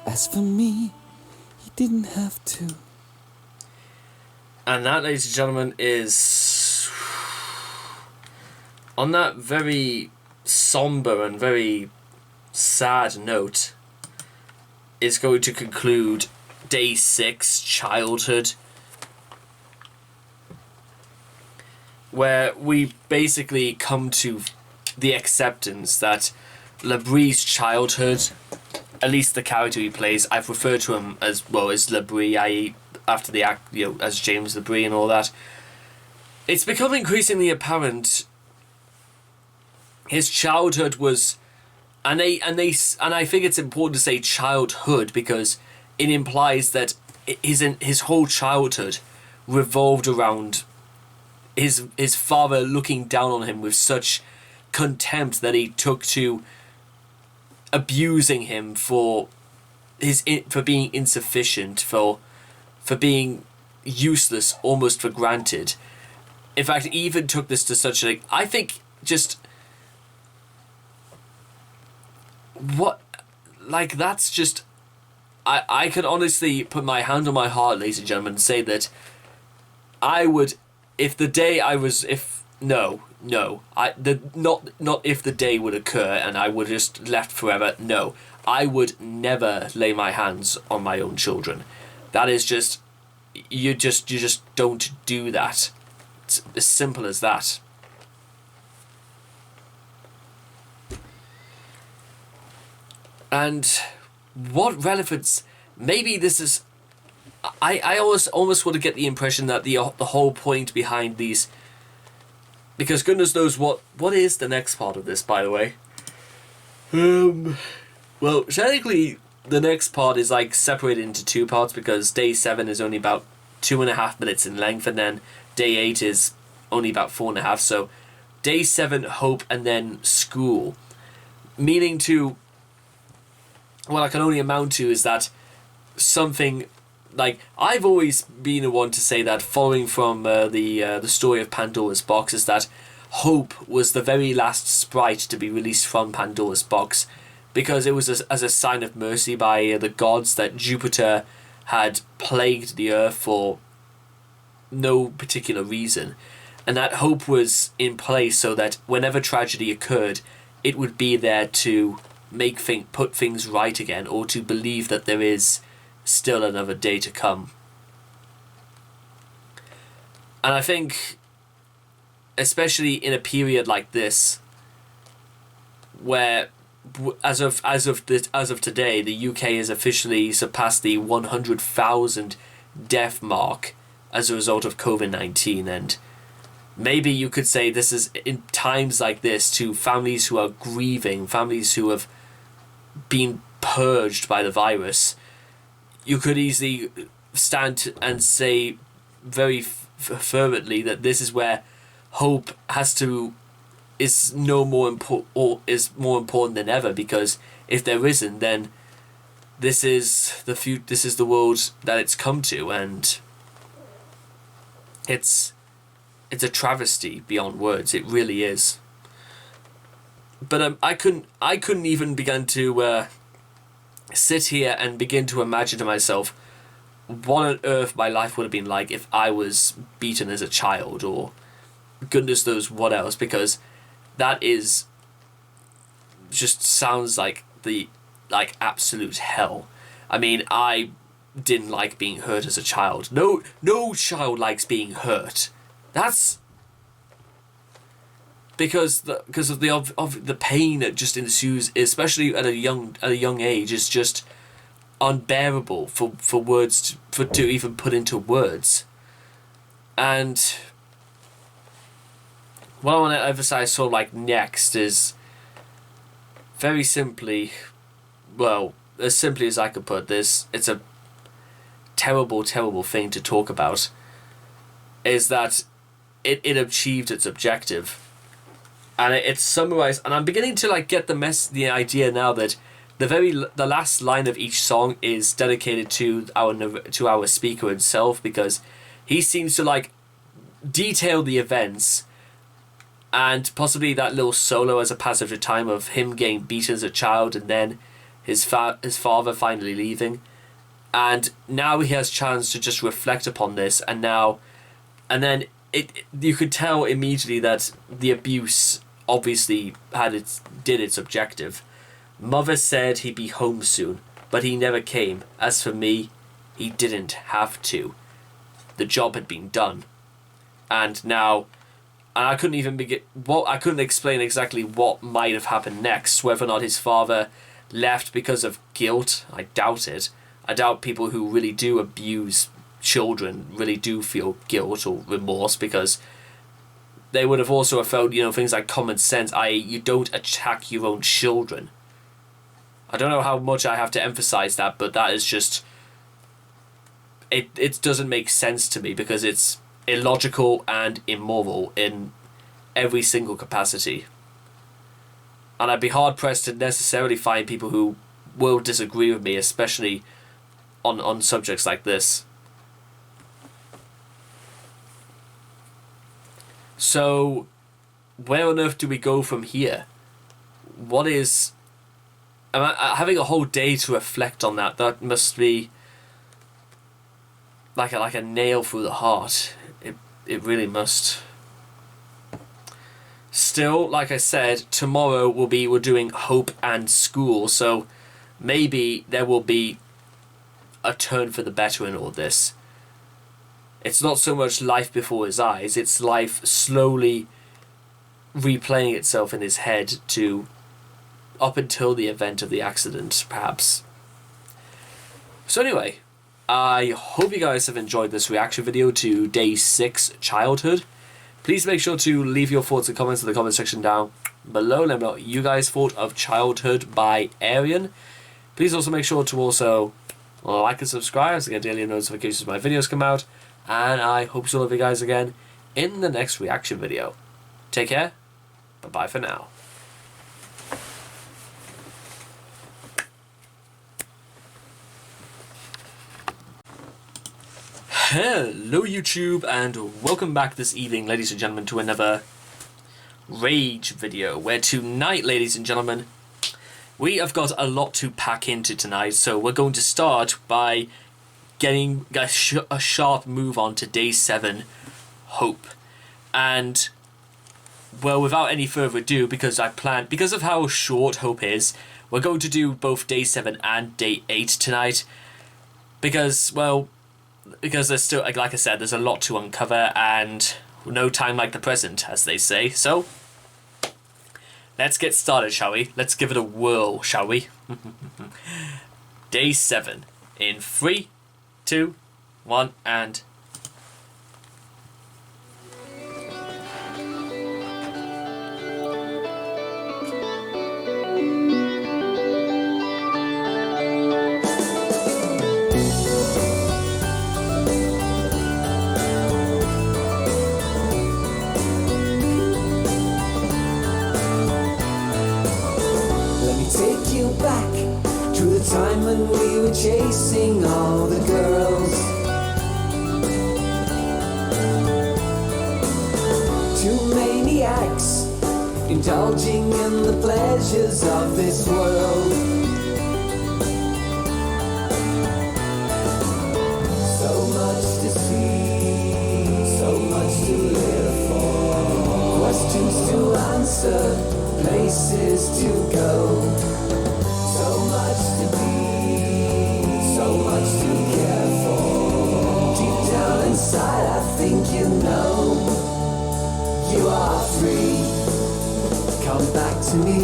As for me, he didn't have to. And that, ladies and gentlemen, is on that very somber and very sad note, is going to conclude Day 6, Childhood, where we basically come to the acceptance that Labrie's childhood, at least the character he plays, I've referred to him as, well, as Labrie, i.e. after the act, you know, as James Labrie and all that. It's become increasingly apparent his childhood was, and I think it's important to say childhood because it implies that his whole childhood revolved around his father looking down on him with such contempt that he took to abusing him for being insufficient, for being useless, almost for granted. In fact, he even took this to such a, I think, just what, like, that's just, I could honestly put my hand on my heart, ladies and gentlemen, and say that I would, if the day I was, if, not if the day would occur and I would just left forever, no, I would never lay my hands on my own children. That is just, you just don't do that. It's as simple as that. And what relevance, maybe this is, I almost want to get the impression that the whole point behind these, because goodness knows what is the next part of this, by the way. Well, technically, the next part is like separated into two parts because day 7 is only about 2.5 minutes in length, and then day 8 is only about 4.5. So, day 7, hope, and then school. Meaning to, what I can only amount to is that something, like, I've always been the one to say that, following from the story of Pandora's Box, is that Hope was the very last sprite to be released from Pandora's Box, because it was as a sign of mercy by the gods that Jupiter had plagued the earth for no particular reason, and that Hope was in place so that whenever tragedy occurred, it would be there to put things right again, or to believe that there is still another day to come. And I think, especially in a period like this, where as of today, the UK has officially surpassed the 100,000 death mark as a result of COVID-19, and maybe you could say this is in times like this to families who are grieving, families who have been purged by the virus. You could easily stand and say very fervently that this is where hope is more important than ever, because if there isn't, then this is the world that it's come to, and it's a travesty beyond words. It really is. But I couldn't even begin to sit here and begin to imagine to myself what on earth my life would have been like if I was beaten as a child, or goodness knows what else, because that is just sounds like absolute hell. I mean, I didn't like being hurt as a child. No child likes being hurt. That's because of the pain that just ensues, especially at a young age, is just unbearable for words to even put into words. And what I want to emphasize sort of like next is very simply, well, as simply as I could put this, it's a terrible thing to talk about, is that it achieved its objective. And it's summarized, and I'm beginning to like get the idea now that the last line of each song is dedicated to our speaker himself, because he seems to like detail the events, and possibly that little solo as a passage of time of him getting beaten as a child, and then his father finally leaving, and now he has chance to just reflect upon this, and then you could tell immediately that the abuse obviously did its objective. Mother said he'd be home soon, but he never came. As for me, he didn't have to. The job had been done. And now, I couldn't even I couldn't explain exactly what might have happened next, whether or not his father left because of guilt. I doubt it. I doubt people who really do abuse children really do feel guilt or remorse, because they would have also felt, things like common sense, i.e. you don't attack your own children. I don't know how much I have to emphasize that, but that is just, it doesn't make sense to me, because it's illogical and immoral in every single capacity. And I'd be hard pressed to necessarily find people who will disagree with me, especially on subjects like this. So, where on earth do we go from here? Having a whole day to reflect on that, that must be like a nail through the heart. It really must. Still, like I said, tomorrow we're doing hope and school, so maybe there will be a turn for the better in all this. It's not so much life before his eyes, it's life slowly replaying itself in his head up until the event of the accident, perhaps. So anyway, I hope you guys have enjoyed this reaction video to Day 6 Childhood. Please make sure to leave your thoughts and comments in the comment section down below. Let me know what you guys thought of Childhood by Ayreon. Please also make sure to also like and subscribe to get daily notifications when my videos come out. And I hope to love you guys again in the next reaction video. Take care. Bye-bye for now. Hello YouTube, and welcome back this evening, ladies and gentlemen, to another Rage video, where tonight, ladies and gentlemen, we have got a lot to pack into tonight. So we're going to start by getting a sharp move on to Day 7, Hope. And, well, without any further ado, because of how short Hope is, we're going to do both Day 7 and Day 8 tonight. Because there's still, like I said, there's a lot to uncover, and no time like the present, as they say. So, let's get started, shall we? Let's give it a whirl, shall we? Day 7. In 3, 2, 1, and... Take you back to the time when we were chasing all the girls. Two maniacs indulging in the pleasures of this world. So much to see, so much to live for, questions to answer, places to go. So much to be, so much to care for. Deep down inside I think you know you are free. Come back to me.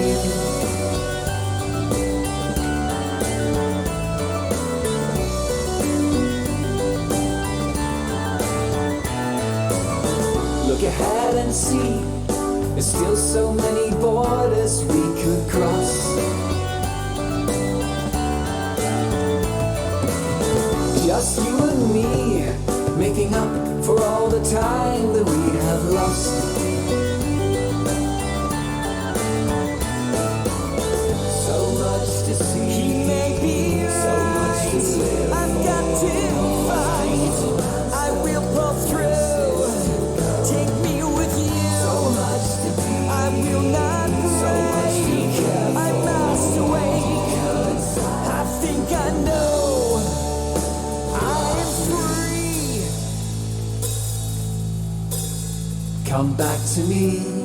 Look ahead and see, there's still so many borders we could cross. Just you and me, making up for all the time that we have lost. So much to see, he may be right. So much to live. I've got to fight, I will pull through. Take me with you. So much to be, I will not break. So much to care for. I must awake. I think I know I am free. Come back to me.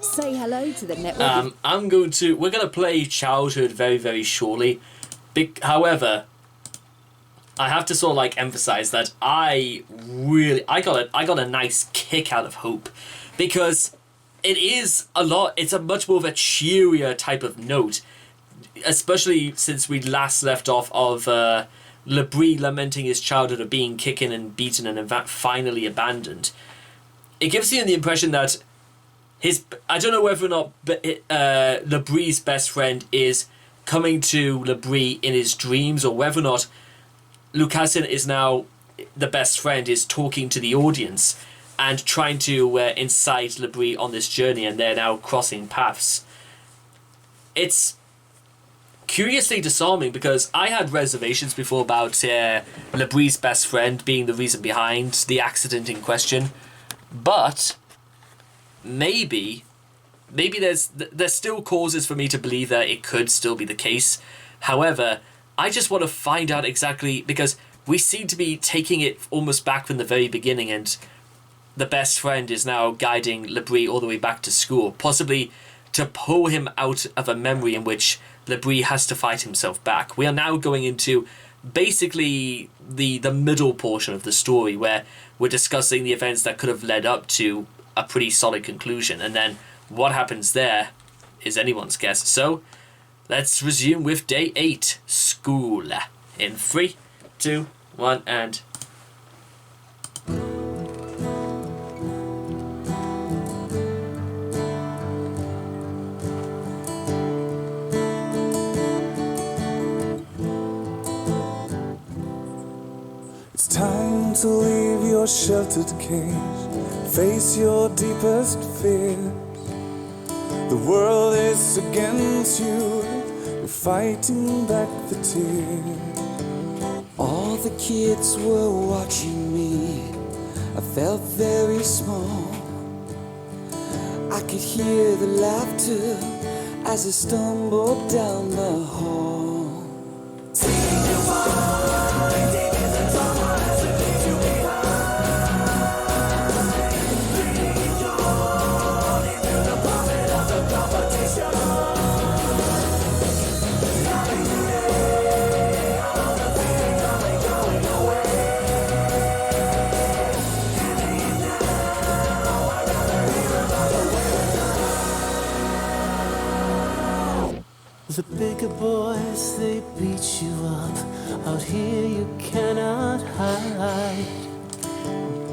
Say hello to the network. We're going to play Childhood very, very shortly. However, I have to sort of like emphasize that I got a nice kick out of Hope, because it's a much more of a cheerier type of note, especially since we last left off of Labrie lamenting his childhood of being kicked and beaten and in fact finally abandoned. It gives you the impression that I don't know whether or not Labrie's best friend is coming to Labrie in his dreams, or whether or not Lucassen is now the best friend, is talking to the audience and trying to incite Labrie on this journey, and they're now crossing paths. It's curiously disarming, because I had reservations before about Labrie's best friend being the reason behind the accident in question, but maybe maybe there's still causes for me to believe that it could still be the case. However, I just want to find out exactly, because we seem to be taking it almost back from the very beginning, and the best friend is now guiding Labrie all the way back to school, possibly to pull him out of a memory in which Labrie has to fight himself back. We are now going into basically the middle portion of the story, where we're discussing the events that could have led up to a pretty solid conclusion, and then what happens there is anyone's guess. So let's resume with day 8, school, in 3, 2, 1, and... It's time to leave your sheltered cage, face your deepest fears. The world is against you, you're fighting back the tears. All the kids were watching me. I felt very small. I could hear the laughter as I stumbled down the hall. The bigger boys, they beat you up. Out here you cannot hide.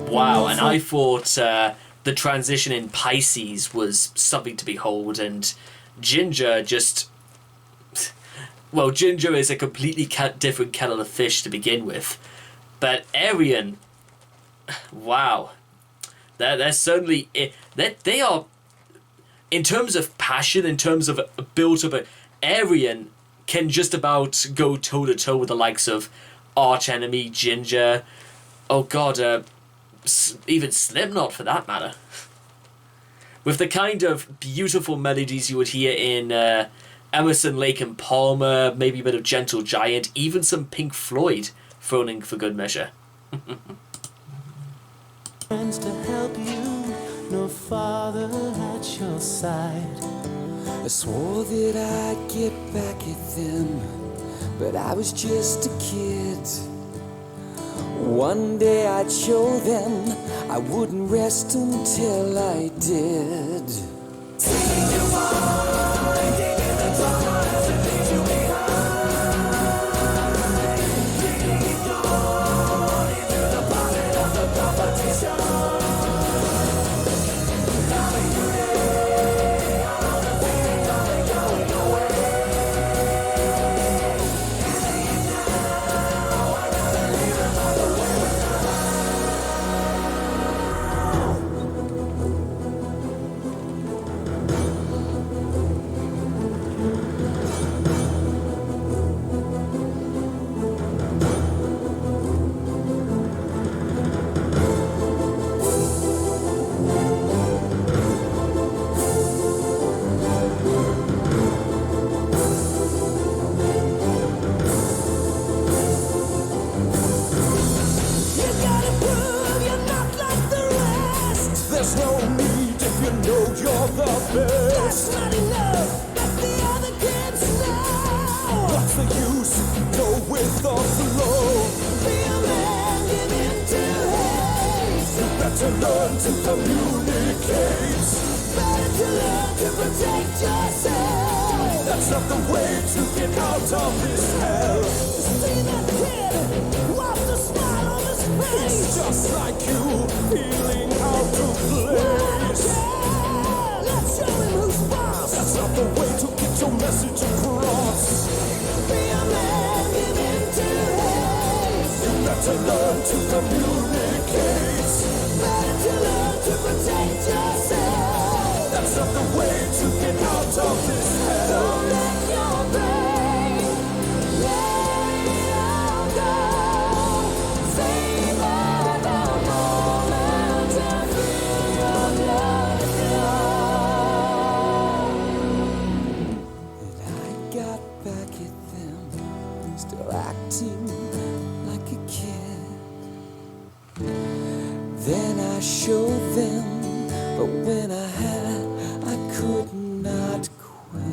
Wow, and I thought the transition in Pisces was something to behold, and Ginger just... Well, Ginger is a completely different kettle of fish to begin with. But Ayreon... Wow. They're certainly... They are... In terms of passion, in terms of a build-up... Ayreon can just about go toe-to-toe with the likes of Arch Enemy, Ginger... Oh god, even Slipknot for that matter. With the kind of beautiful melodies you would hear in Emerson, Lake and Palmer, maybe a bit of Gentle Giant, even some Pink Floyd thrown in for good measure. Friends to help you, no father at your side. I swore that I'd get back at them, but I was just a kid. One day I'd show them I wouldn't rest until I did. still acting like a kid. Then I showed them, but when I had, I could not quit.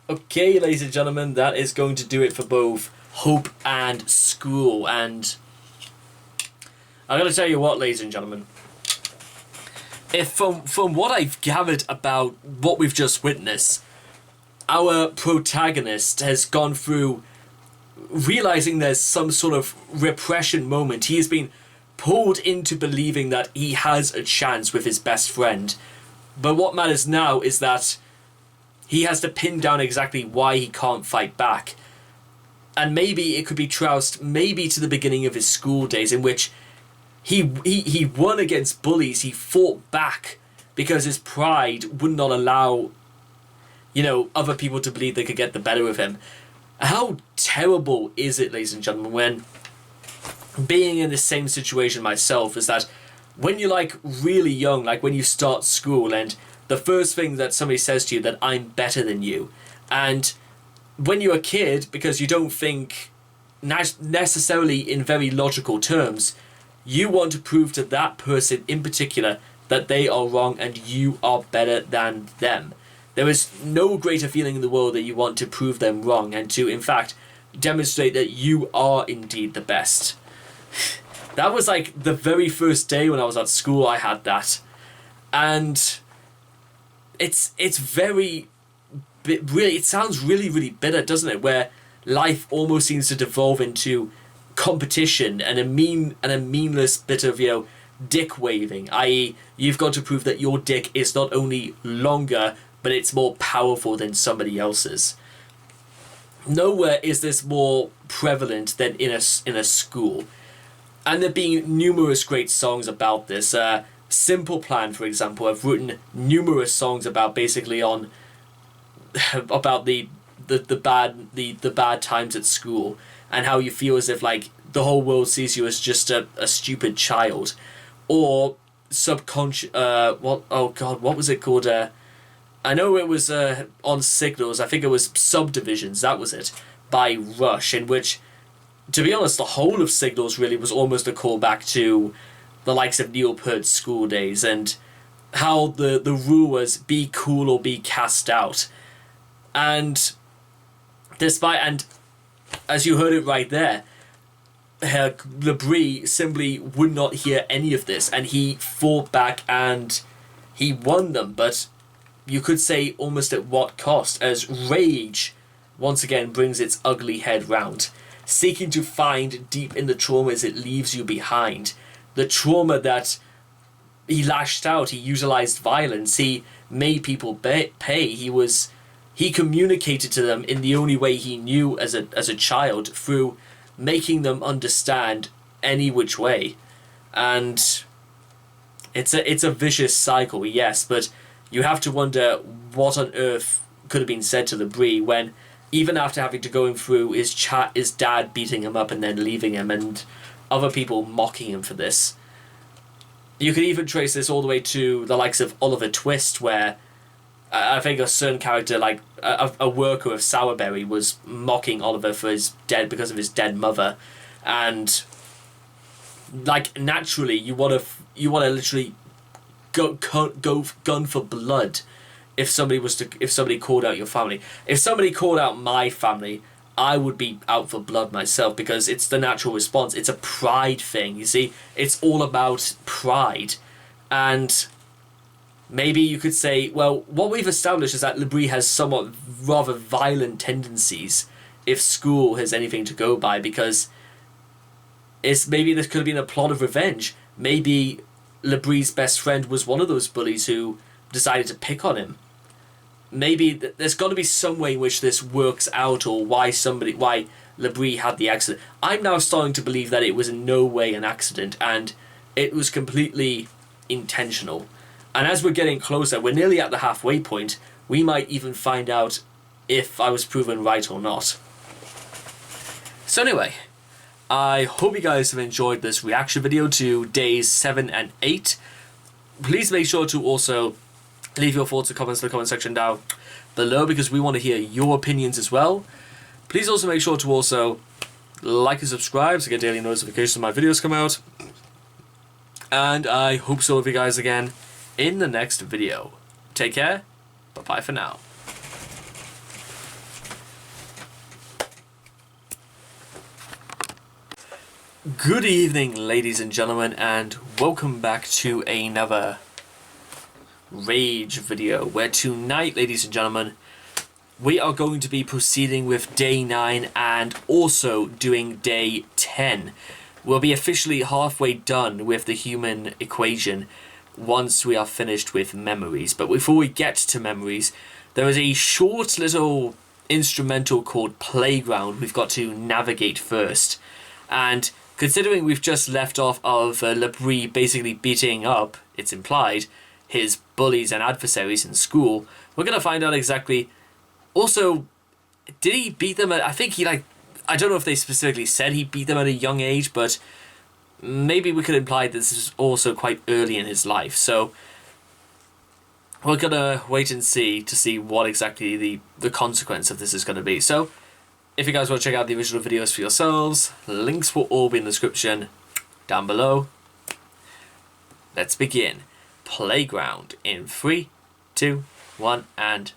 Okay, ladies and gentlemen, that is going to do it for both Hope and School. And I'm going to tell you what, ladies and gentlemen, if from what I've gathered about what we've just witnessed, our protagonist has gone through realizing there's some sort of repression moment. He has been pulled into believing that he has a chance with his best friend. But what matters now is that he has to pin down exactly why he can't fight back. And maybe it could be traced maybe to the beginning of his school days, in which he won against bullies. He fought back because his pride would not allow, other people to believe they could get the better of him. How terrible is it, ladies and gentlemen, when being in the same situation myself, is that when you're really young, like when you start school, and the first thing that somebody says to you that I'm better than you, and when you're a kid, because you don't think necessarily in very logical terms, you want to prove to that person in particular that they are wrong and you are better than them. There is no greater feeling in the world that you want to prove them wrong and to, in fact, demonstrate that you are indeed the best. That was the very first day when I was at school I had that. And it's very, really, it sounds really, really bitter, doesn't it? Where life almost seems to devolve into competition and a meaningless bit of, dick waving, i.e. you've got to prove that your dick is not only longer, but it's more powerful than somebody else's. Nowhere is this more prevalent than in a school. And there being numerous great songs about this. Simple Plan, for example, have written numerous songs about basically about the bad times at school, and how you feel as if the whole world sees you as just a stupid child. Or subconscious, what was it called? I know it was on Signals, I think it was Subdivisions, that was it, by Rush, in which, to be honest, the whole of Signals really was almost a callback to the likes of Neil Peart's school days, and how the rule was be cool or be cast out. And as you heard it right there, Labrie simply would not hear any of this, and he fought back and he won them, but you could say almost at what cost, as rage once again brings its ugly head round, seeking to find deep in the traumas it leaves you behind. The trauma that he lashed out, he utilized violence, he made people pay, he communicated to them in the only way he knew as a child, through making them understand any which way. And it's a vicious cycle, yes, but you have to wonder what on earth could have been said to Labrie when, even after having to go through his dad beating him up and then leaving him, and other people mocking him for this. You could even trace this all the way to the likes of Oliver Twist, where I think a certain character, a worker of Sourberry, was mocking Oliver for because of his dead mother, and naturally you want to literally go gun for blood if somebody called out your family. If somebody called out my family, I would be out for blood myself, because it's the natural response. It's a pride thing, you see. It's all about pride. And maybe you could say, well, what we've established is that Labrie has somewhat rather violent tendencies, if school has anything to go by, because maybe this could have been a plot of revenge. Maybe Labrie's best friend was one of those bullies who decided to pick on him. maybe there's got to be some way in which this works out, or why Labrie had the accident. I'm now starting to believe that it was in no way an accident, and it was completely intentional. And as we're getting closer, we're nearly at the halfway point, we might even find out if I was proven right or not. So anyway, I hope you guys have enjoyed this reaction video to days 7 and 8. Please make sure to also leave your thoughts and comments in the comment section down below, because we want to hear your opinions as well. Please also make sure to also like and subscribe to get daily notifications when my videos come out. And I hope so with you guys again in the next video. Take care. Bye-bye for now. Good evening, ladies and gentlemen, and welcome back to another Rage video, where tonight, ladies and gentlemen, we are going to be proceeding with day 9 and also doing day 10. We'll be officially halfway done with the human equation once we are finished with memories. But before we get to memories, there is a short little instrumental called Playground we've got to navigate first. And considering we've just left off of Labrie basically beating up, it's implied, his bullies and adversaries in school, we're going to find out exactly. Also, did he beat them at, I think he I don't know if they specifically said he beat them at a young age, but maybe we could imply this is also quite early in his life. So we're going to wait and see to see what exactly the consequence of this is going to be. So if you guys want to check out the original videos for yourselves, links will all be in the description down below. Let's begin. Playground in 3, 2, 1, and...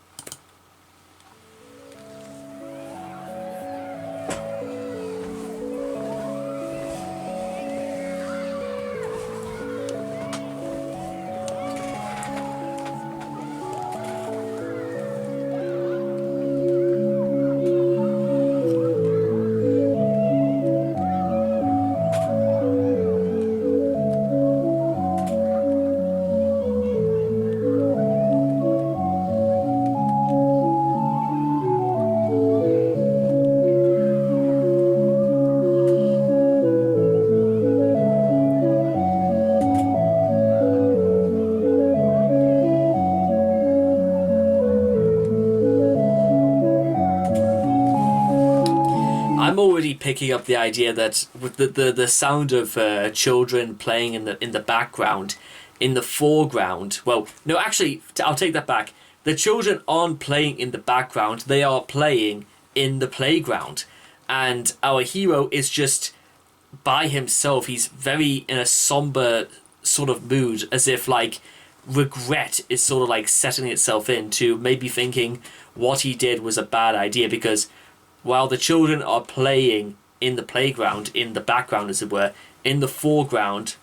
I'm already picking up the idea that with the sound of children playing in the background, in the foreground. Well, no, actually, I'll take that back. The children aren't playing in the background; they are playing in the playground, and our hero is just by himself. He's very in a somber sort of mood, as if like regret is sort of like settling itself into maybe thinking what he did was a bad idea, because while the children are playing in the playground, in the background as it were, in the foreground,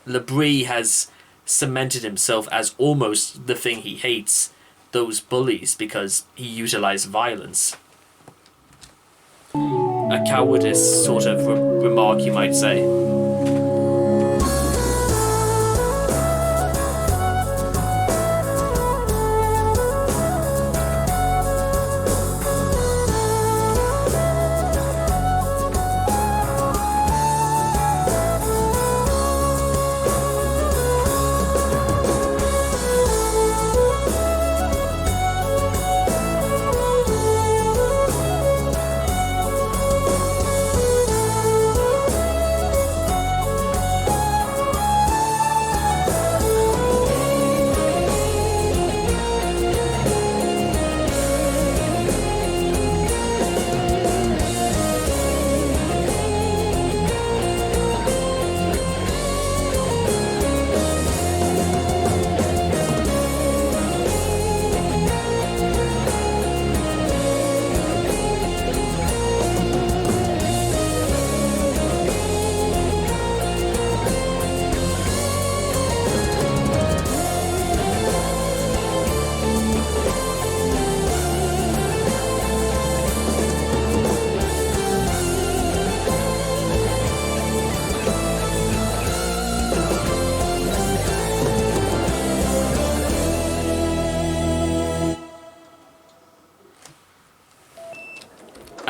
Labrie has cemented himself as almost the thing he hates, those bullies, because he utilized violence. A cowardice sort of remark, you might say.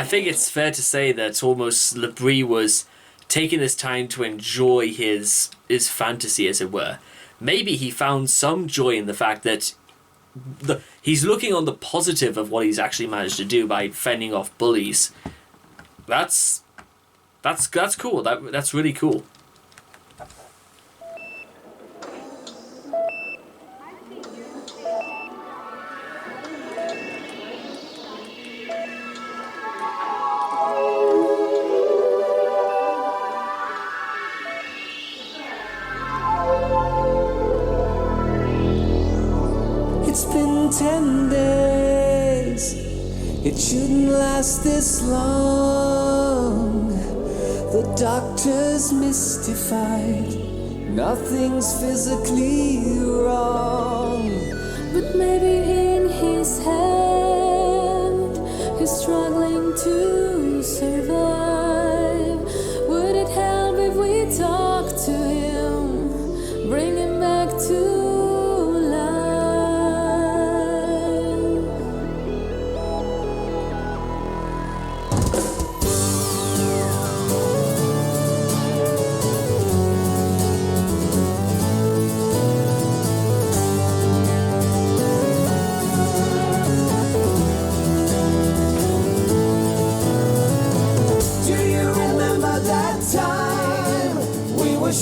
think it's fair to say that almost Labrie was taking this time to enjoy his fantasy, as it were. Maybe he found some joy in the fact that he's looking on the positive of what he's actually managed to do by fending off bullies. That's cool. That's really cool. It's been 10 days. It shouldn't last this long. The doctor's mystified. Nothing's physically wrong. But maybe in his head, he's struggling to survive. Would it help if we talk to him, bring him back to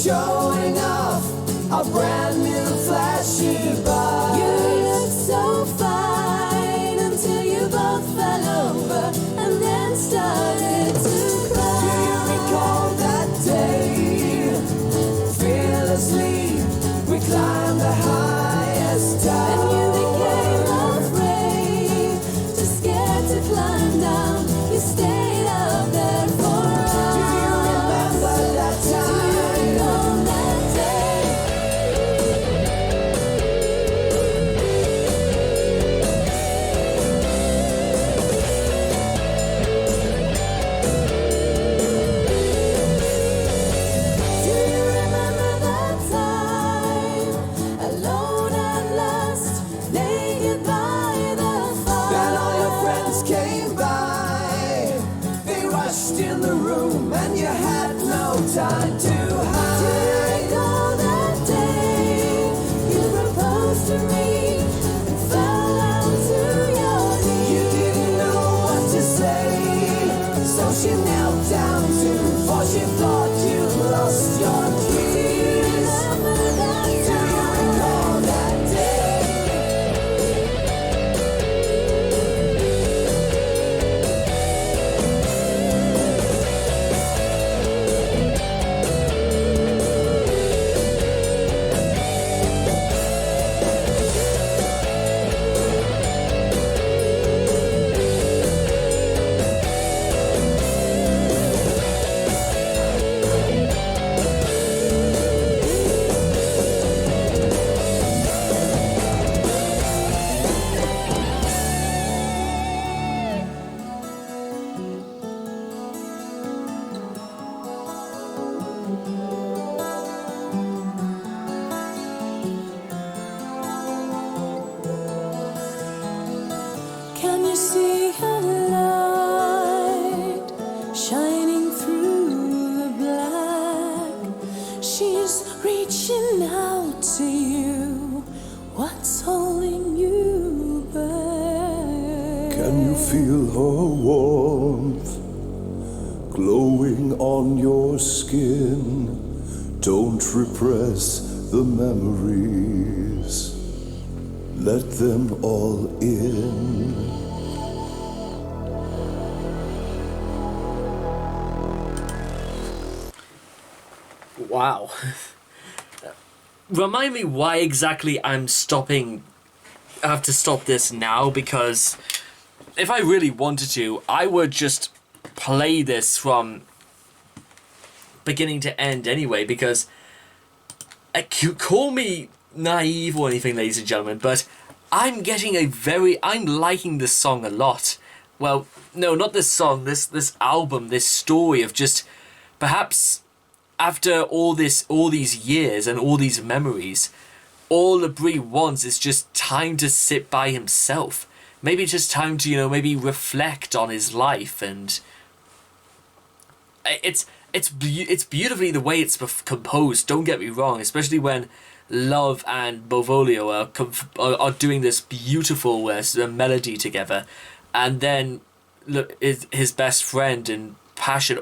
showing off a brand new flashy bike. You looked so fine until you both fell over and then started to cry. Do you recall that day? Fearlessly we climbed the highest tower. And you became afraid, too scared to climb down. You stayed up there for hours. Do you remember that time? In the room and you had no time to hide. Do you recall that day you proposed to me and fell down to your knees? You didn't know what to say, so she knelt down too, for she thought you lost your keys. Do you remember that Do you recall that day? Can you see her light shining through the black? She's reaching out to you. What's holding you back? Can you feel her warmth glowing on your skin? Don't repress the memories. Let them all in. Wow. Remind me why exactly I'm stopping. I have to stop this now, because if I really wanted to, I would just play this from beginning to end anyway, because call me naive or anything, ladies and gentlemen, but I'm liking this song a lot. Well, no, not this song, this album, this story of just perhaps after all these years and all these memories, all Labrie wants is just time to sit by himself, maybe it's just time to, you know, maybe reflect on his life. And it's beautifully the way it's composed, don't get me wrong, especially when Love and Bovolio are doing this beautiful melody together, and then look, his best friend and passion,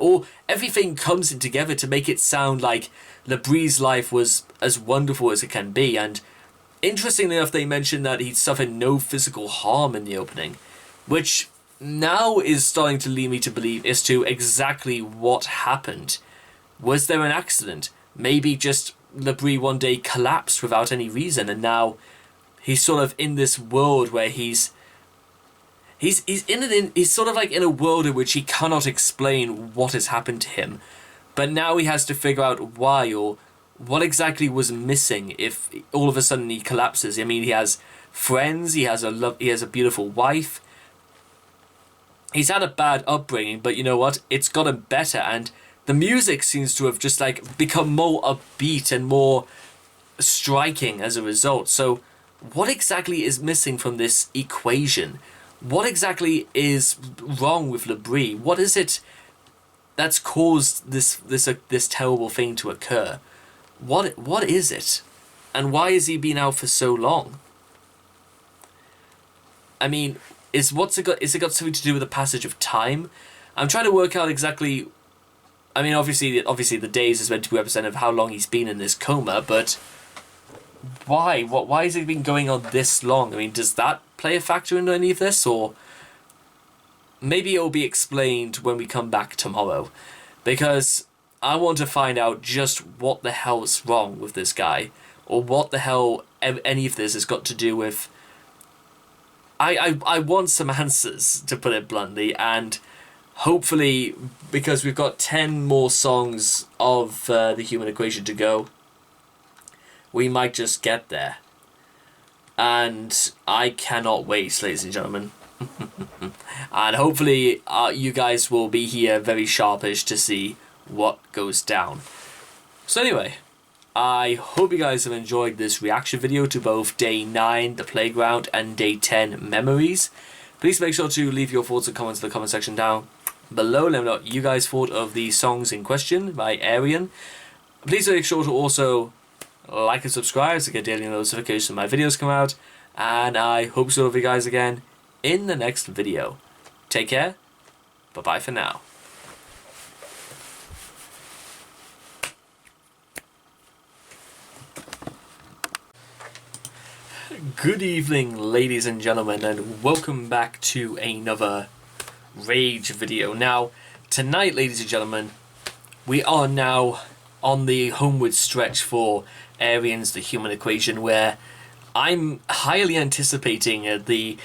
everything comes in together to make it sound like Labrie's life was as wonderful as it can be. And interestingly enough, they mentioned that he suffered no physical harm in the opening, which now is starting to lead me to believe as to exactly what happened. Was there an accident? Maybe just Labrie one day collapsed without any reason, and now he's sort of in this world where he's sort of like in a world in which he cannot explain what has happened to him, but now he has to figure out why, or what exactly was missing if all of a sudden he collapses. I mean, he has friends, he has a beautiful wife. He's had a bad upbringing, but you know what? It's gotten better, and the music seems to have just like become more upbeat and more striking as a result. So what exactly is missing from this equation? What exactly is wrong with Labrie? What is it that's caused this terrible thing to occur? What is it? And why has he been out for so long? I mean, is it got something to do with the passage of time? I'm trying to work out exactly. I mean, obviously the days is meant to be representative of how long he's been in this coma, but why? Why has it been going on this long? I mean, does that play a factor into any of this, or maybe it'll be explained when we come back tomorrow, because I want to find out just what the hell is wrong with this guy, or what the hell any of this has got to do with. I want some answers, to put it bluntly, and hopefully, because we've got 10 more songs of the Human Equation to go, we might just get there. And I cannot wait, ladies and gentlemen. And hopefully you guys will be here very sharpish to see what goes down. So anyway, I hope you guys have enjoyed this reaction video to both Day 9, The Playground, and Day 10, Memories. Please make sure to leave your thoughts and comments in the comment section down below. Let me know what you guys thought of the songs in question by Ayreon. Please make sure to also like and subscribe to get daily notifications when my videos come out. And I hope to see you guys again in the next video. Take care. Bye-bye for now. Good evening, ladies and gentlemen, and welcome back to another Rage video. Now, tonight, ladies and gentlemen, we are now on the homeward stretch for Ayreon's The Human Equation, where I'm highly anticipating the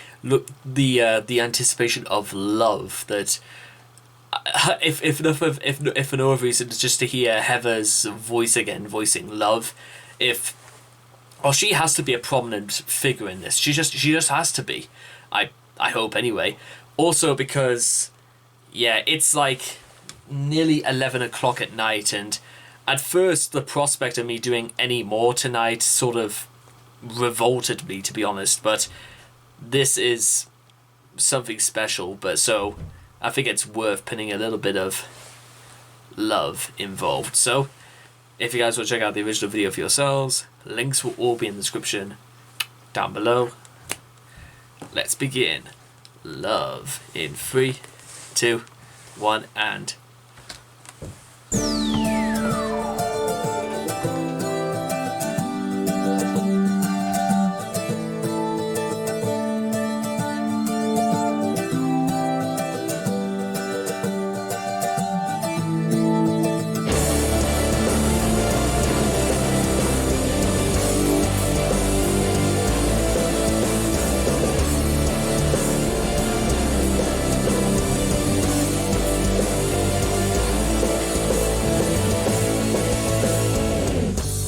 anticipation of love. That if for no other reason, just to hear Heather's voice again, voicing love. Well, she has to be a prominent figure in this. She just has to be. I hope anyway. Also because, yeah, it's like nearly 11 o'clock at night, and at first the prospect of me doing any more tonight sort of revolted me, to be honest. But this is something special, but so I think it's worth putting a little bit of love involved. So if you guys want to check out the original video for yourselves, links will all be in the description down below. Let's begin. Love in 3, 2, 1, and...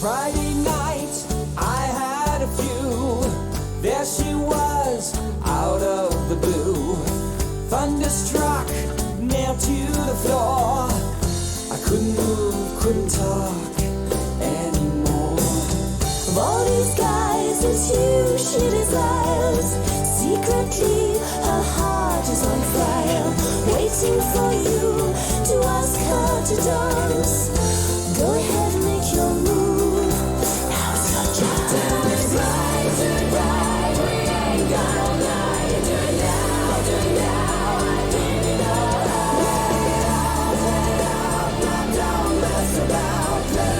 Friday night, I had a few. There she was, out of the blue. Thunderstruck, nailed to the floor. I couldn't move, couldn't talk anymore. Of all these guys Yes, it's you she desires. Secretly, her heart is on fire, waiting for you to ask her to dance. Go ahead and make your move. Now's your chance. Do it right, we ain't got all night. Do it now, I think you know how. Let it out, now don't mess about. Let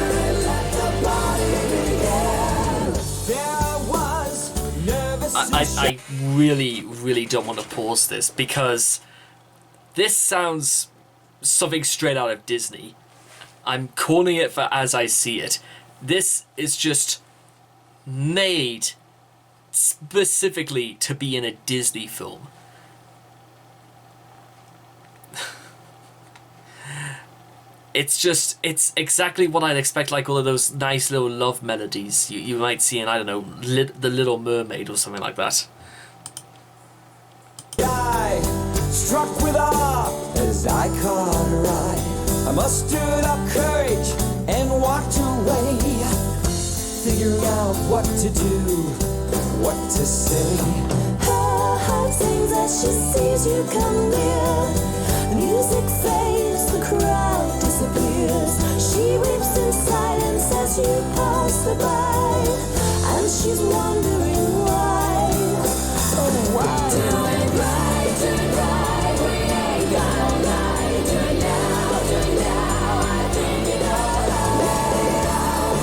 her in, let the party begin. There was nervous I really don't want to pause this because this sounds something straight out of Disney. I'm calling it for as I see it. This is just made specifically to be in a Disney film. It's exactly what I'd expect, like all of those nice little love melodies you might see in, I don't know, The Little Mermaid or something like that. I struck with awe as I caught her eye. I mustered up courage and walked away, figuring out what to do, what to say. Her heart sings as she sees you come near. The music fades, the crowd disappears. She weeps in silence as you pass her by, and she's wondering why. Oh, why? Do it right, we ain't got all night. Do it now, I think you know how. Let it out,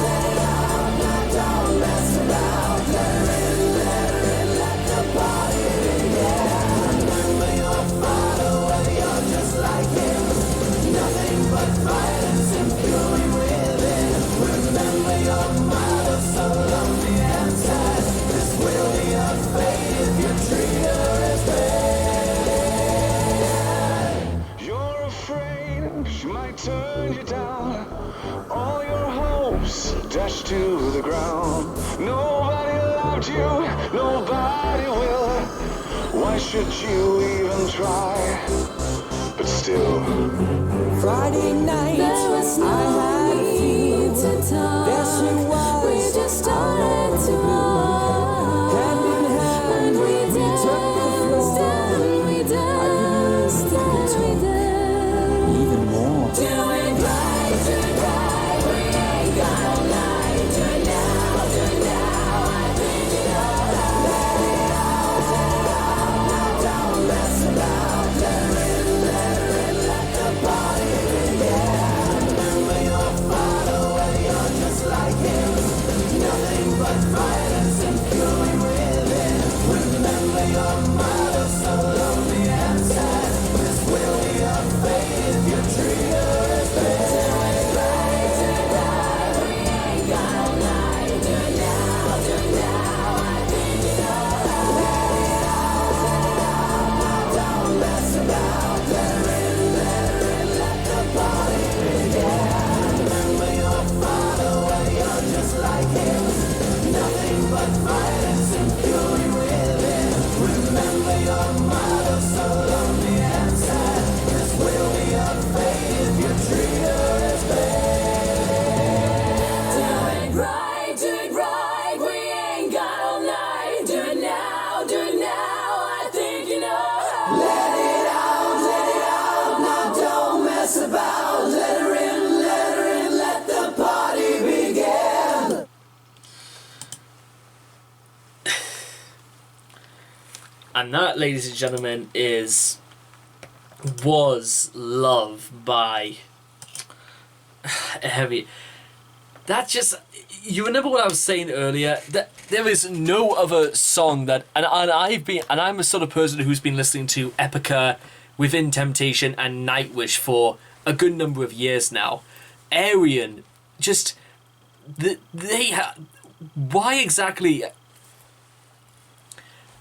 now don't mess around. Let her in, let the party begin. Remember your father, well, you're just like him. Nothing but violence and fury within. Remember your mother, so lonely and sad. This will be your fate if you treat her as bad. You're afraid she might turn you down. All your hopes dashed to the ground. Nobody loved you, nobody will. Why should you even try? But still, Friday night, There was I no had a need feeling. to talk. There she was, We just started to walk. hand in hand. And we took the danced, floor. and we danced, and we danced. Even more. Do it right, we ain't got all night. Do it now, I think you know how. Let it out, now don't mess about. Let her in, let the party begin. Remember your father, well, you're just like him. Nothing but violence and fury within. Remember your mother, so lonely and sad. This will be your fate if you treat her as bad. Do it right, we ain't got all night. Do it now, I think you know how. Let it out, now don't mess about. Let her in, let the party begin. Remember your father, well, you're just like him. Nothing but violence and fury within. Remember your mother, so lonely and sad. This will be your fate if you treat her as bad. Do it right, we ain't got all night. Do it now, I think you know how. Let it out, now don't mess about. Let her in, let the party begin. And that, ladies and gentlemen, was Love by Heavy. That just, you remember what I was saying earlier? That there is no other song that, and I'm a sort of person who's been listening to Epica, Within Temptation, and Nightwish for a good number of years now. Ayreon, just why exactly?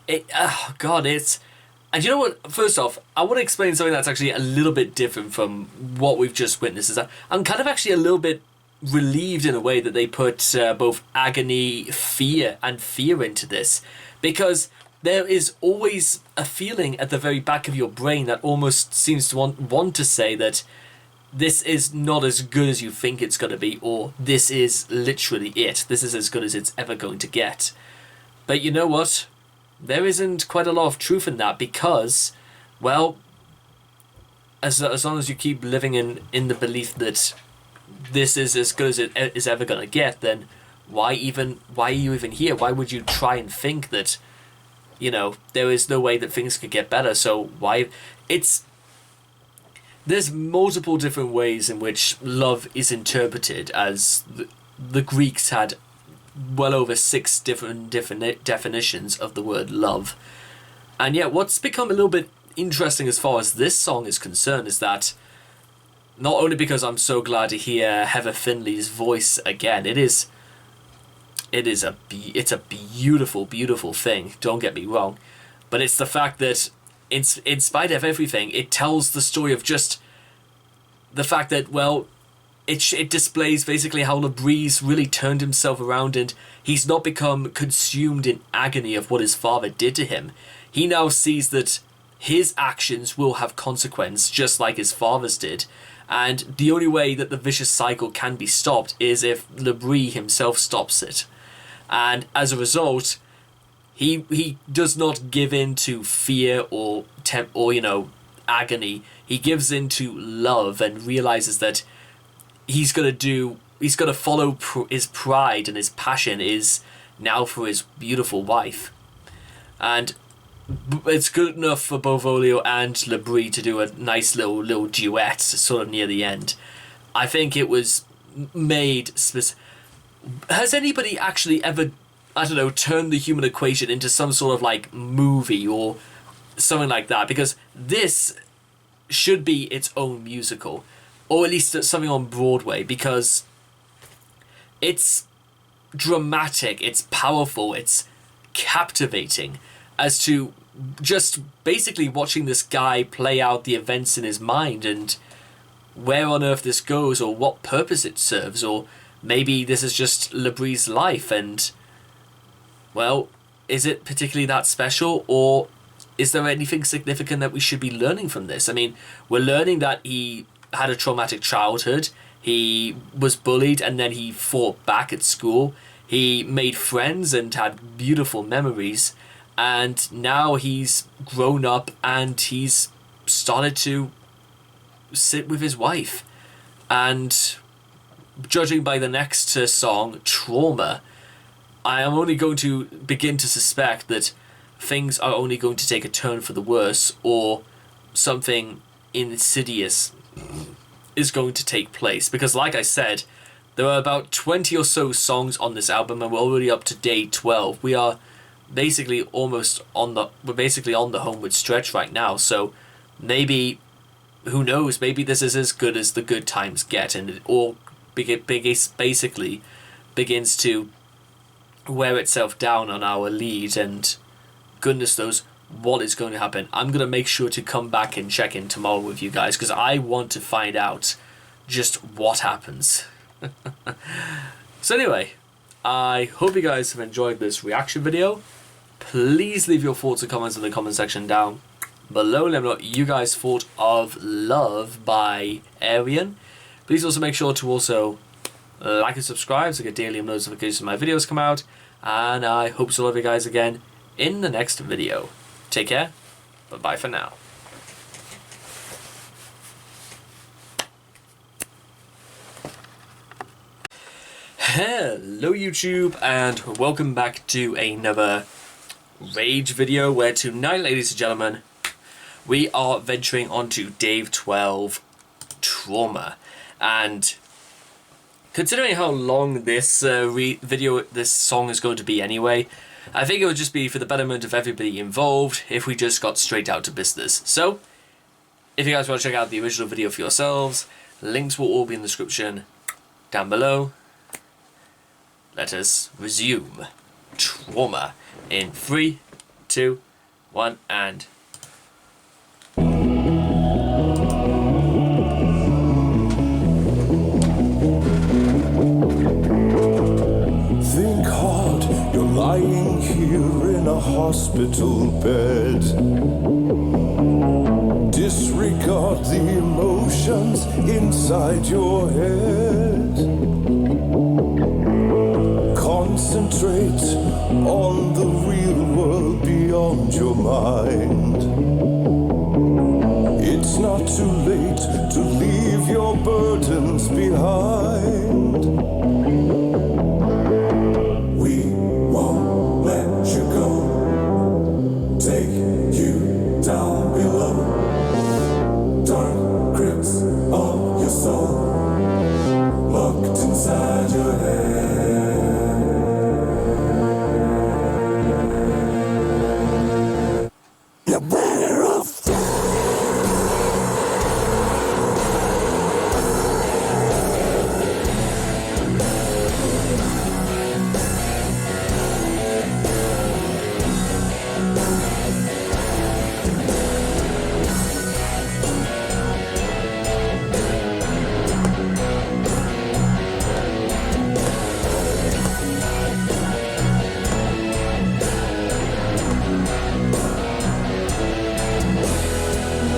And you know what? First off, I want to explain something that's actually a little bit different from what we've just witnessed. Is that I'm kind of actually a little bit relieved in a way that they put both agony, fear into this, because there is always a feeling at the very back of your brain that almost seems to want to say that this is not as good as you think it's going to be, or this is literally it. This is as good as it's ever going to get. But you know what? There isn't quite a lot of truth in that because, well, as long as you keep living in the belief that this is as good as it is ever going to get, then why are you even here? Why would you try and think that, you know, there is no way that things could get better? So why? There's multiple different ways in which love is interpreted, as the Greeks had well over 6 different definitions of the word love. And yet what's become a little bit interesting as far as this song is concerned is that, not only because I'm so glad to hear Heather Finley's voice again, it's a beautiful, beautiful thing, don't get me wrong, but it's the fact that in spite of everything, it tells the story of just the fact that, well, it displays basically how LeBreeze really turned himself around, and he's not become consumed in agony of what his father did to him. He now sees that his actions will have consequence, just like his father's did, and the only way that the vicious cycle can be stopped is if LeBreeze himself stops it. And as a result, he does not give in to fear or agony. He gives in to love and realizes that he's got to follow his pride, and his passion is now for his beautiful wife. And it's good enough for both Olio and LeBreeze to do a nice little duet sort of near the end. I think it was made Has anybody actually ever, I don't know, turned the Human Equation into some sort of like movie or something like that? Because this should be its own musical, or at least something on Broadway, because it's dramatic, it's powerful, it's captivating as to just basically watching this guy play out the events in his mind and where on earth this goes, or what purpose it serves, or maybe this is just LeBreeze's life, and, well, is it particularly that special, or is there anything significant that we should be learning from this? I mean, we're learning that he had a traumatic childhood, he was bullied, and then he fought back at school, he made friends and had beautiful memories, and now he's grown up and he's started to sit with his wife. And judging by the next song, Trauma, I am only going to begin to suspect that things are only going to take a turn for the worse, or something insidious is going to take place. Because like I said, there are about 20 or so songs on this album, and we're already up to day 12. We are basically on the homeward stretch right now, so maybe, who knows, maybe this is as good as the good times get, and it all basically begins to wear itself down on our lead, and goodness knows what is going to happen. I'm going to make sure to come back and check in tomorrow with you guys, because I want to find out just what happens. So anyway, I hope you guys have enjoyed this reaction video. Please leave your thoughts and comments in the comment section down below. Let me know what you guys thought of Love by Ayreon. Please also make sure to like and subscribe so you get daily notifications when my videos come out. And I hope to love you guys again in the next video. Take care. Bye-bye for now. Hello YouTube, and welcome back to another Rage video, where tonight, ladies and gentlemen, we are venturing onto Day 12, Trauma. And considering how long this this song is going to be anyway, I think it would just be for the betterment of everybody involved if we just got straight out to business. So, if you guys want to check out the original video for yourselves, links will all be in the description down below. Let us resume Trauma in 3, 2, 1, and... Think hard, you're lying lying here in a hospital bed. Disregard the emotions inside your head. Concentrate on the real world beyond your mind. It's not too late to leave your burdens behind. We won't let you go. Take you down below. Dark crypts of your soul, locked inside your head. You're better off dead.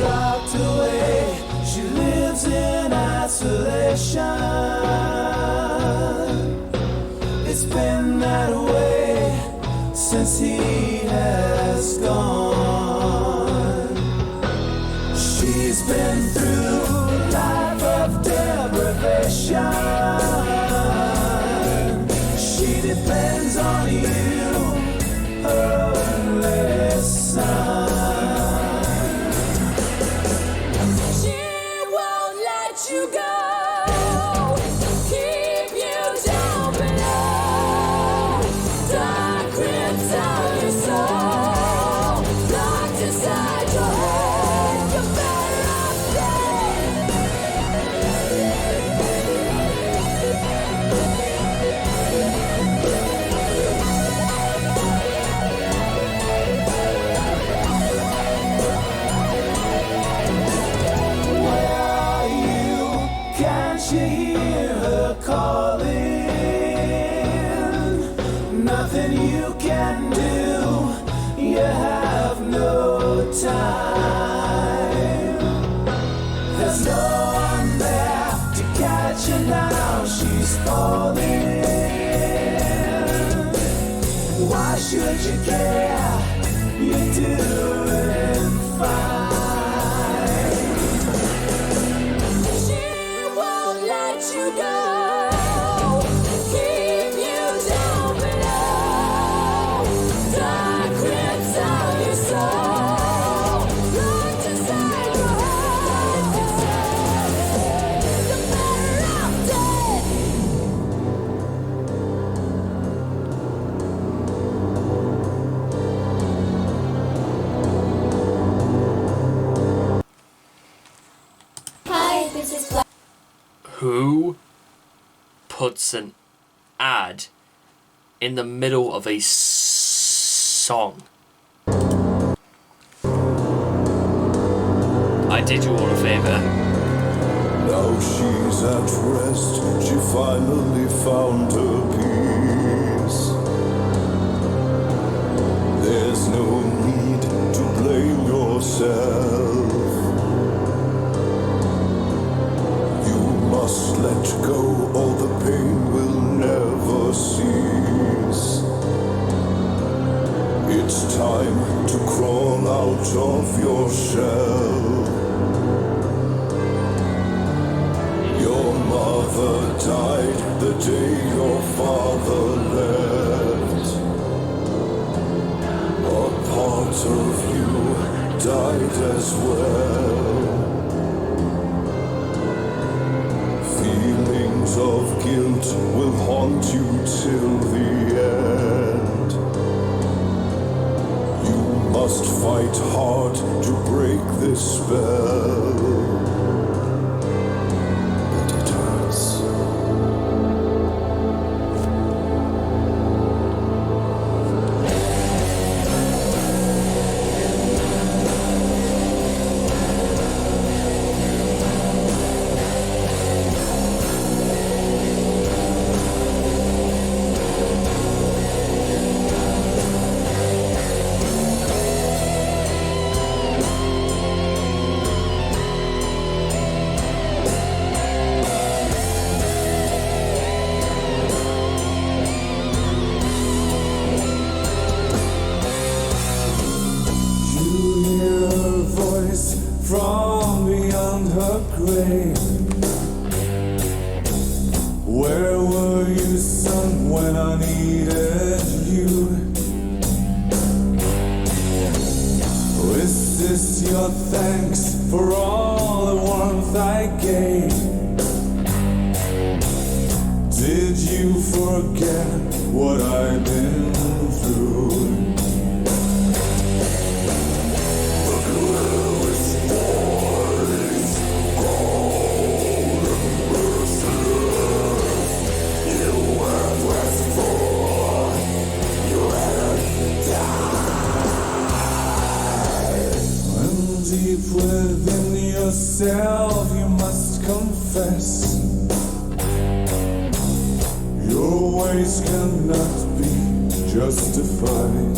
Locked away, she lives in isolation. It's been that way since he has gone. She's been through a life of deprivation. She depends on you, her only son. She won't let you go. Keep you down below. Dark crypts of your soul, locked inside your head. You're better off dead. Where are you? Can't you hear her calling? Nothing you can do. You have no time. There's no one there to catch her now. She's falling. Why should you care? You're doing fine. She won't let you go. Keep you down below. Dark crypts of your soul, locked inside your head. You're better off dead. Hi, this is Black. Who puts an ad in the middle of a song? I did you all a favor. Now she's at rest, she finally found her peace. There's no need to blame yourself. You must let go, or the pain will never cease. It's time to crawl out of your shell. Your mother died the day your father left. A part of you died as well. Feelings of guilt will haunt you till the end. You must fight hard to break this spell. But it hurts. day. Where were you, son, when I needed you? Is this your thanks for all the warmth I gave? Did you forget what I've been through? Deep within yourself, you must confess your ways cannot be justified.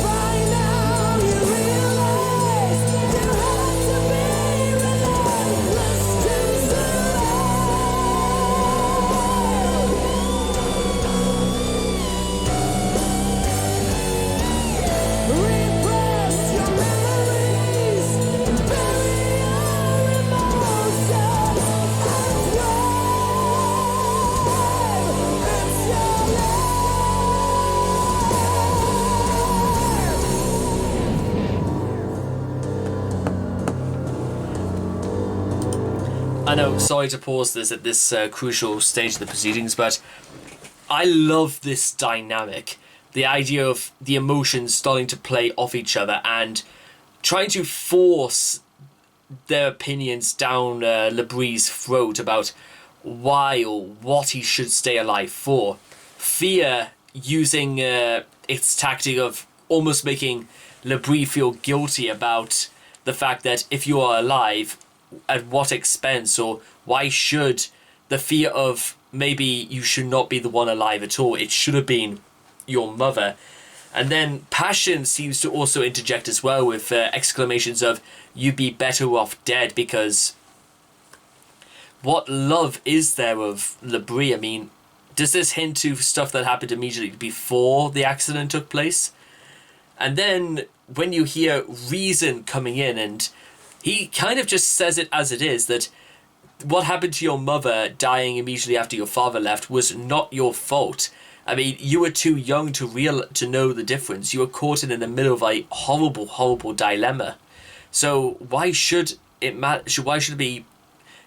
By now you realize you have to be relentless to survive. Repress your memories, bury your emotions, and thrive. It's your life. I know, sorry to pause this at this crucial stage of the proceedings, but I love this dynamic. The idea of the emotions starting to play off each other and trying to force their opinions down Labrí's throat about why or what he should stay alive for. Fear using its tactic of almost making Labrí feel guilty about the fact that if you are alive, at what expense, or why should the fear of maybe you should not be the one alive at all, it should have been your mother. And then passion seems to also interject as well with exclamations of you'd be better off dead, because what love is there of Labrí? I mean, does this hint to stuff that happened immediately before the accident took place? And then when you hear reason coming in, and he kind of just says it as it is, that what happened to your mother dying immediately after your father left was not your fault. I mean, you were too young to know the difference. You were caught in the middle of a horrible, horrible dilemma. So why should it matter? Why should it be?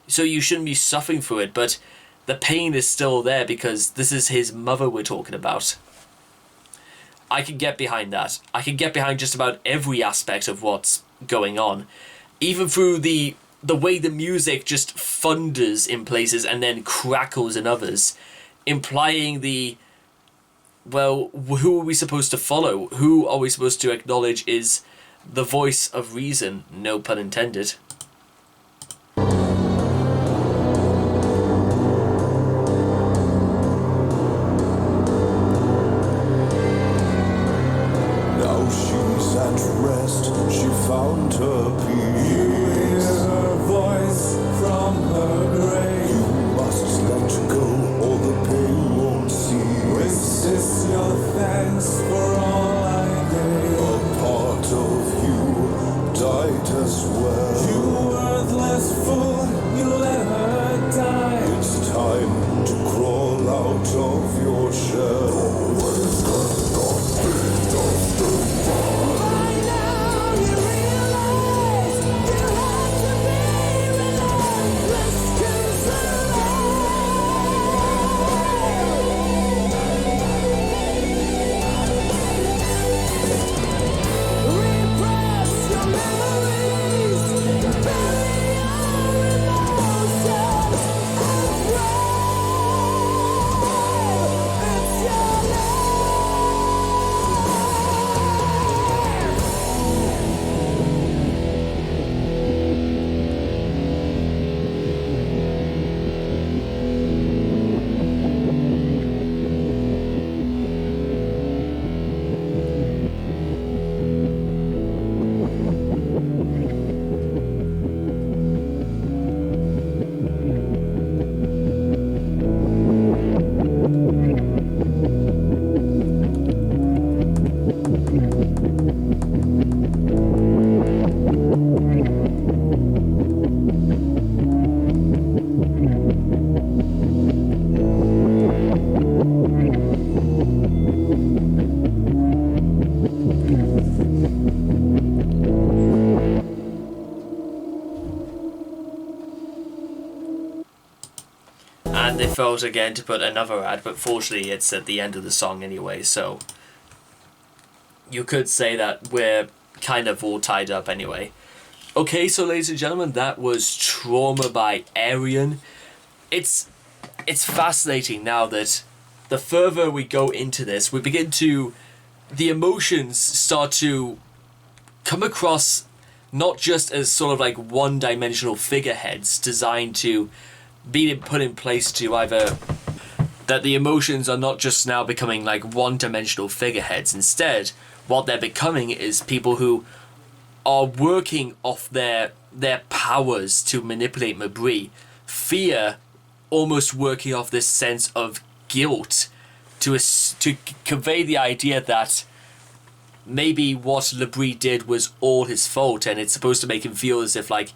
So you shouldn't be suffering through it, but the pain is still there because this is his mother we're talking about. I can get behind that. I can get behind just about every aspect of what's going on. Even through the way the music just thunders in places and then crackles in others, implying well, who are we supposed to follow? Who are we supposed to acknowledge is the voice of reason? No pun intended. Now she's at rest, she found her peace. You hear her voice from her grave. You must let go, or the pain won't cease. Is this your thanks for all I gave? A part of you died as well. You worthless fool, you let her die. It's time to crawl out of your shell. By now you realize you have to be relentless to survive. Repress your memories, bury your emotions, and thrive. It's your life. And they felt again to put another ad, but fortunately it's at the end of the song anyway, so you could say that we're kind of all tied up anyway. Okay, so ladies and gentlemen, that was Trauma by Ayreon. It's fascinating now that the further we go into this, we begin to... the emotions start to come across not just as sort of like one-dimensional figureheads designed to be put in place to either... that the emotions are not just now becoming like one-dimensional figureheads. Instead, what they're becoming is people who are working off their powers to manipulate Labrie. Fear almost working off this sense of guilt to convey the idea that maybe what Labrie did was all his fault, and it's supposed to make him feel as if like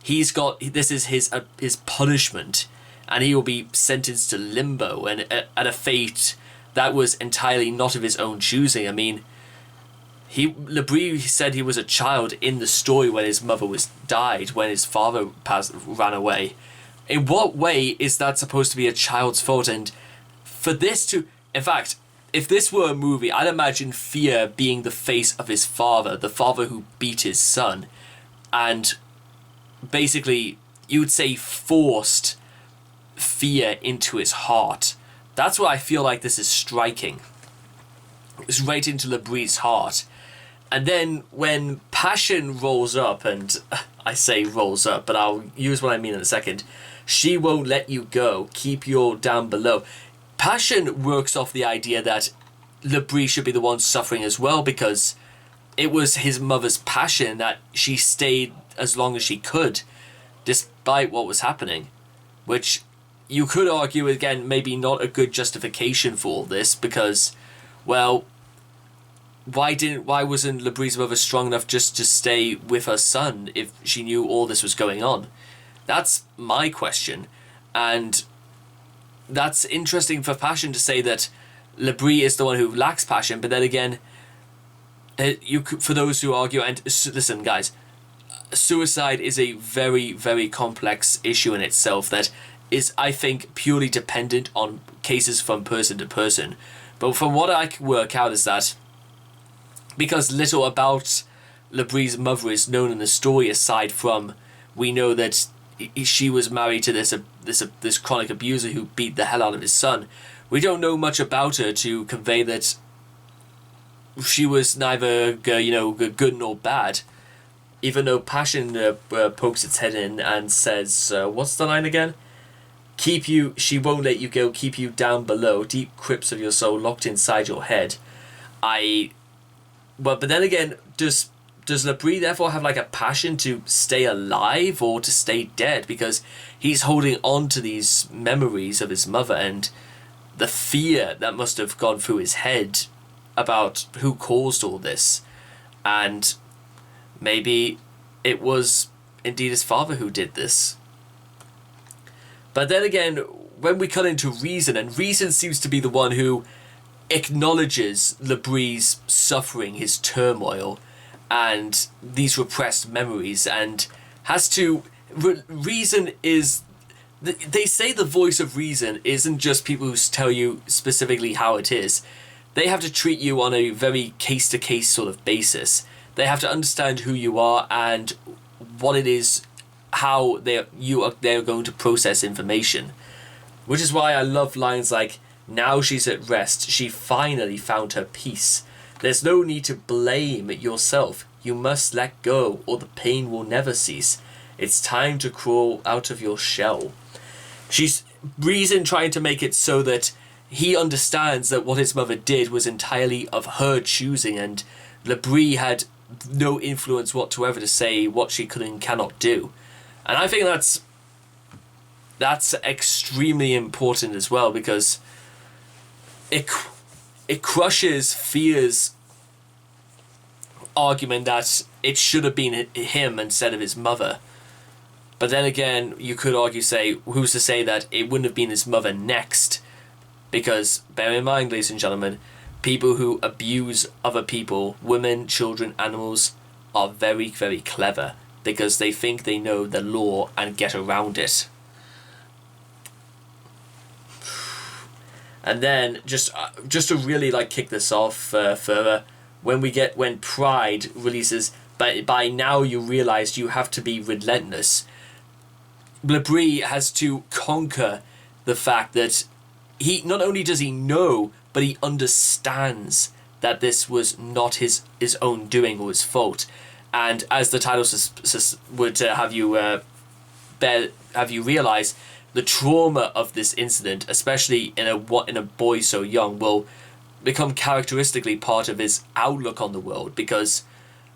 this is his punishment, and he will be sentenced to limbo and at a fate that was entirely not of his own choosing. I mean, Labrie said he was a child in the story when his mother died, when his father ran away. In what way is that supposed to be a child's fault? And for this to... in fact, if this were a movie, I'd imagine Fear being the face of his father, the father who beat his son, and basically, you would say forced fear into his heart. That's what I feel like this is striking. It's right into Labrie's heart. And then when passion rolls up, and I say rolls up, but I'll use what I mean in a second. She won't let you go. Keep your down below. Passion works off the idea that Labrie should be the one suffering as well, because it was his mother's passion that she stayed as long as she could, despite what was happening. Which you could argue, again, maybe not a good justification for all this, because, well, why wasn't Labrie's mother strong enough just to stay with her son if she knew all this was going on? That's my question. And that's interesting for Passion to say that Labrie is the one who lacks passion, but then again, for those who argue, and listen guys, suicide is a very, very complex issue in itself that is, I think, purely dependent on cases from person to person. But from what I can work out is that because little about Labrie's mother is known in the story, aside from we know that she was married to this chronic abuser who beat the hell out of his son, we don't know much about her to convey that she was neither good nor bad. Even though Passion pokes its head in and says, what's the line again? She won't let you go, keep you down below, deep crypts of your soul locked inside your head. But then again, does Labrie therefore have like a passion to stay alive or to stay dead? Because he's holding on to these memories of his mother and the fear that must have gone through his head about who caused all this. And maybe it was indeed his father who did this. But then again, when we cut into Reason, and Reason seems to be the one who acknowledges Labrie's suffering, his turmoil, and these repressed memories, and has to... Reason is... They say the voice of reason isn't just people who tell you specifically how it is. They have to treat you on a very case-to-case sort of basis. They have to understand who you are and what it is, how they're going to process information. Which is why I love lines like, now she's at rest, she finally found her peace. There's no need to blame yourself. You must let go or the pain will never cease. It's time to crawl out of your shell. She's Reason trying to make it so that he understands that what his mother did was entirely of her choosing, and Labrie had no influence whatsoever to say what she could and cannot do. And I think that's extremely important as well, because it crushes Fear's argument that it should have been him instead of his mother. But then again, you could argue, say, who's to say that it wouldn't have been his mother next? Because, bear in mind, ladies and gentlemen, people who abuse other people, women, children, animals, are very, very clever because they think they know the law and get around it. And then, just to really like kick this off further, when Pride releases, but by now you realize you have to be relentless. Labrie has to conquer the fact that he not only does he know, but he understands that this was not his own doing or his fault. And as the title would have you realize, the trauma of this incident, especially in a boy so young, will become characteristically part of his outlook on the world. Because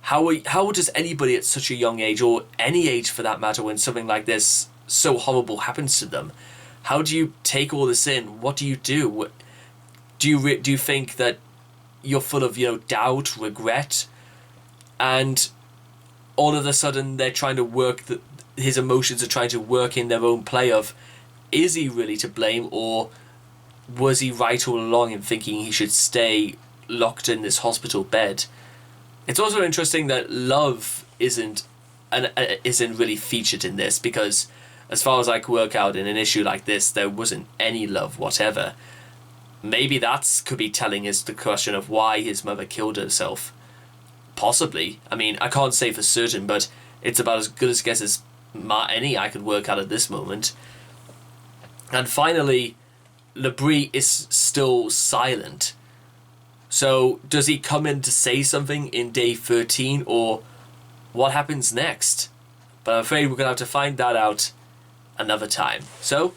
how does anybody at such a young age, or any age for that matter, when something like this so horrible happens to them, how do you take all this in? What do you do? Do you think that you're full of doubt, regret, and all of a sudden they're trying to work his emotions are trying to work in their own play of, is he really to blame, or was he right all along in thinking he should stay locked in this hospital bed? It's also interesting that love isn't really featured in this, because as far as I could work out, in an issue like this, there wasn't any love whatever. Maybe that could be telling as the question of why his mother killed herself. Possibly. I mean, I can't say for certain, but it's about as good a guess as any I could work out at this moment. And finally, Labrie is still silent. So, does he come in to say something in day 13, or what happens next? But I'm afraid we're going to have to find that out another time. So,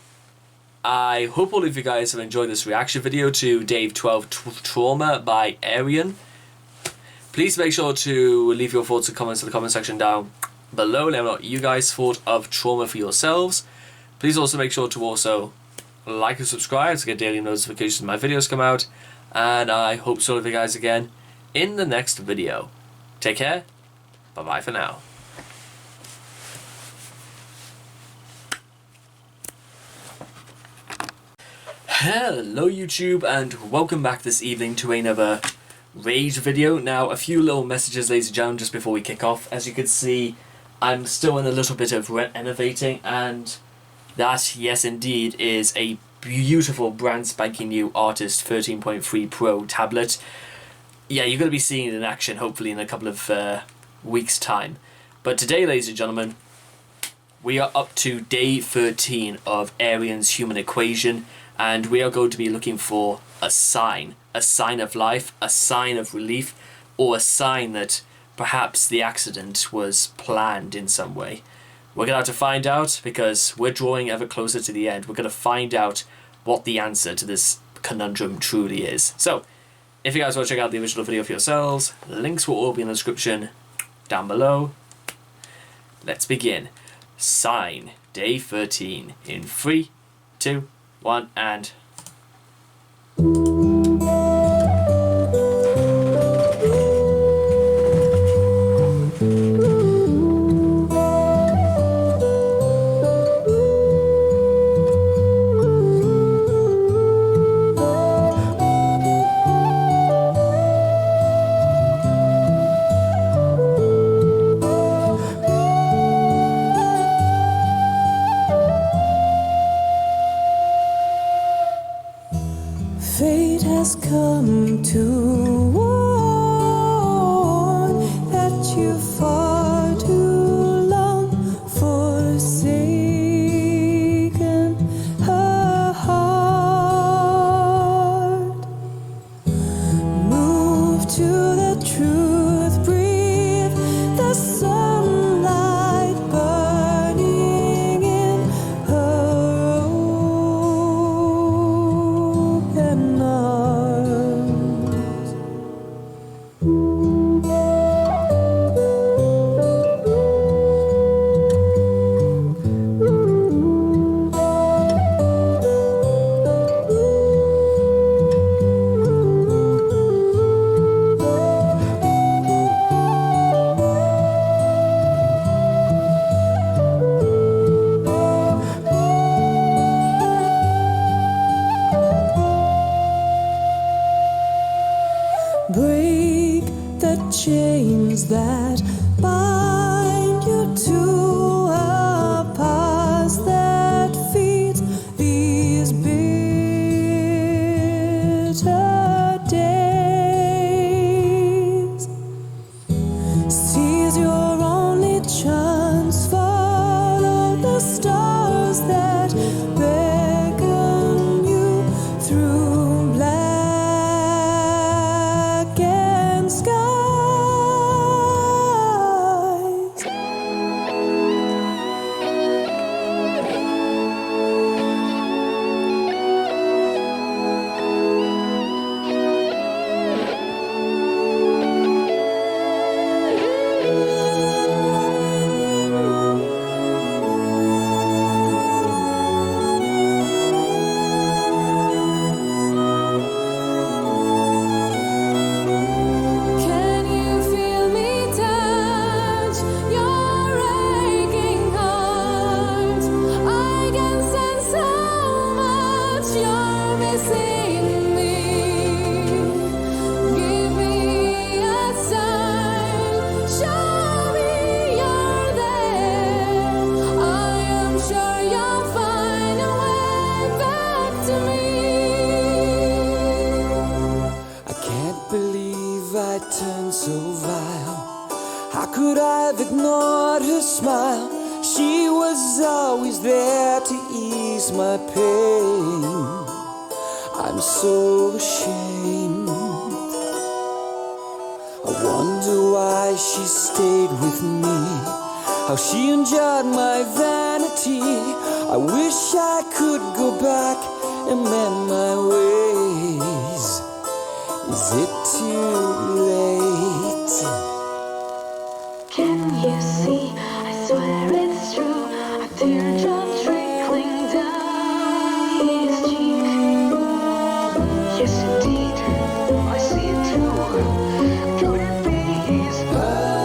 I hope all of you guys have enjoyed this reaction video to Dave 12 Trauma by Ayreon. Please make sure to leave your thoughts and comments in the comment section down below. Let me know what you guys thought of Trauma for yourselves. Please also make sure to also like and subscribe to get daily notifications when my videos come out. And I hope to see all of you guys again in the next video. Take care. Bye-bye for now. Hello YouTube, and welcome back this evening to another Rage video. Now, a few little messages, ladies and gentlemen, just before we kick off. As you can see, I'm still in a little bit of renovating, and that, yes indeed, is a beautiful brand spanking new Artist 13.3 Pro tablet. Yeah, you're going to be seeing it in action hopefully in a couple of weeks time. But today, ladies and gentlemen, we are up to day 13 of Ayreon's Human Equation, and we are going to be looking for a sign of life, a sign of relief, or a sign that perhaps the accident was planned in some way. We're going to have to find out, because we're drawing ever closer to the end. We're going to find out what the answer to this conundrum truly is. So, if you guys want to check out the original video for yourselves, links will all be in the description down below. Let's begin. Sign, day 13, in 3, 2, 1, and... Fate has come to warn that you far too long forsaken her heart. Move to the truth, breathe the sunlight burning in her open arms. break the chains that bind you to a past that feeds these bitter days. Seize your only chance, follow the stars that beckon you through blackened skies. Can you feel me touch your aching heart? I can sense how much you're missing me. Give me a sign, show me you're there. I am sure you'll find a way back to me. I can't believe I turned so vile. How could I have ignored her smile? She was always there to ease my pain. I'm so ashamed. I wonder why she stayed with me, how she endured my vanity. I wish I could go back and mend my ways. Is it too late? Can you see? I swear it's true. A teardrop trickling down his cheek. Yes, indeed, I see it too. Could it be his hurting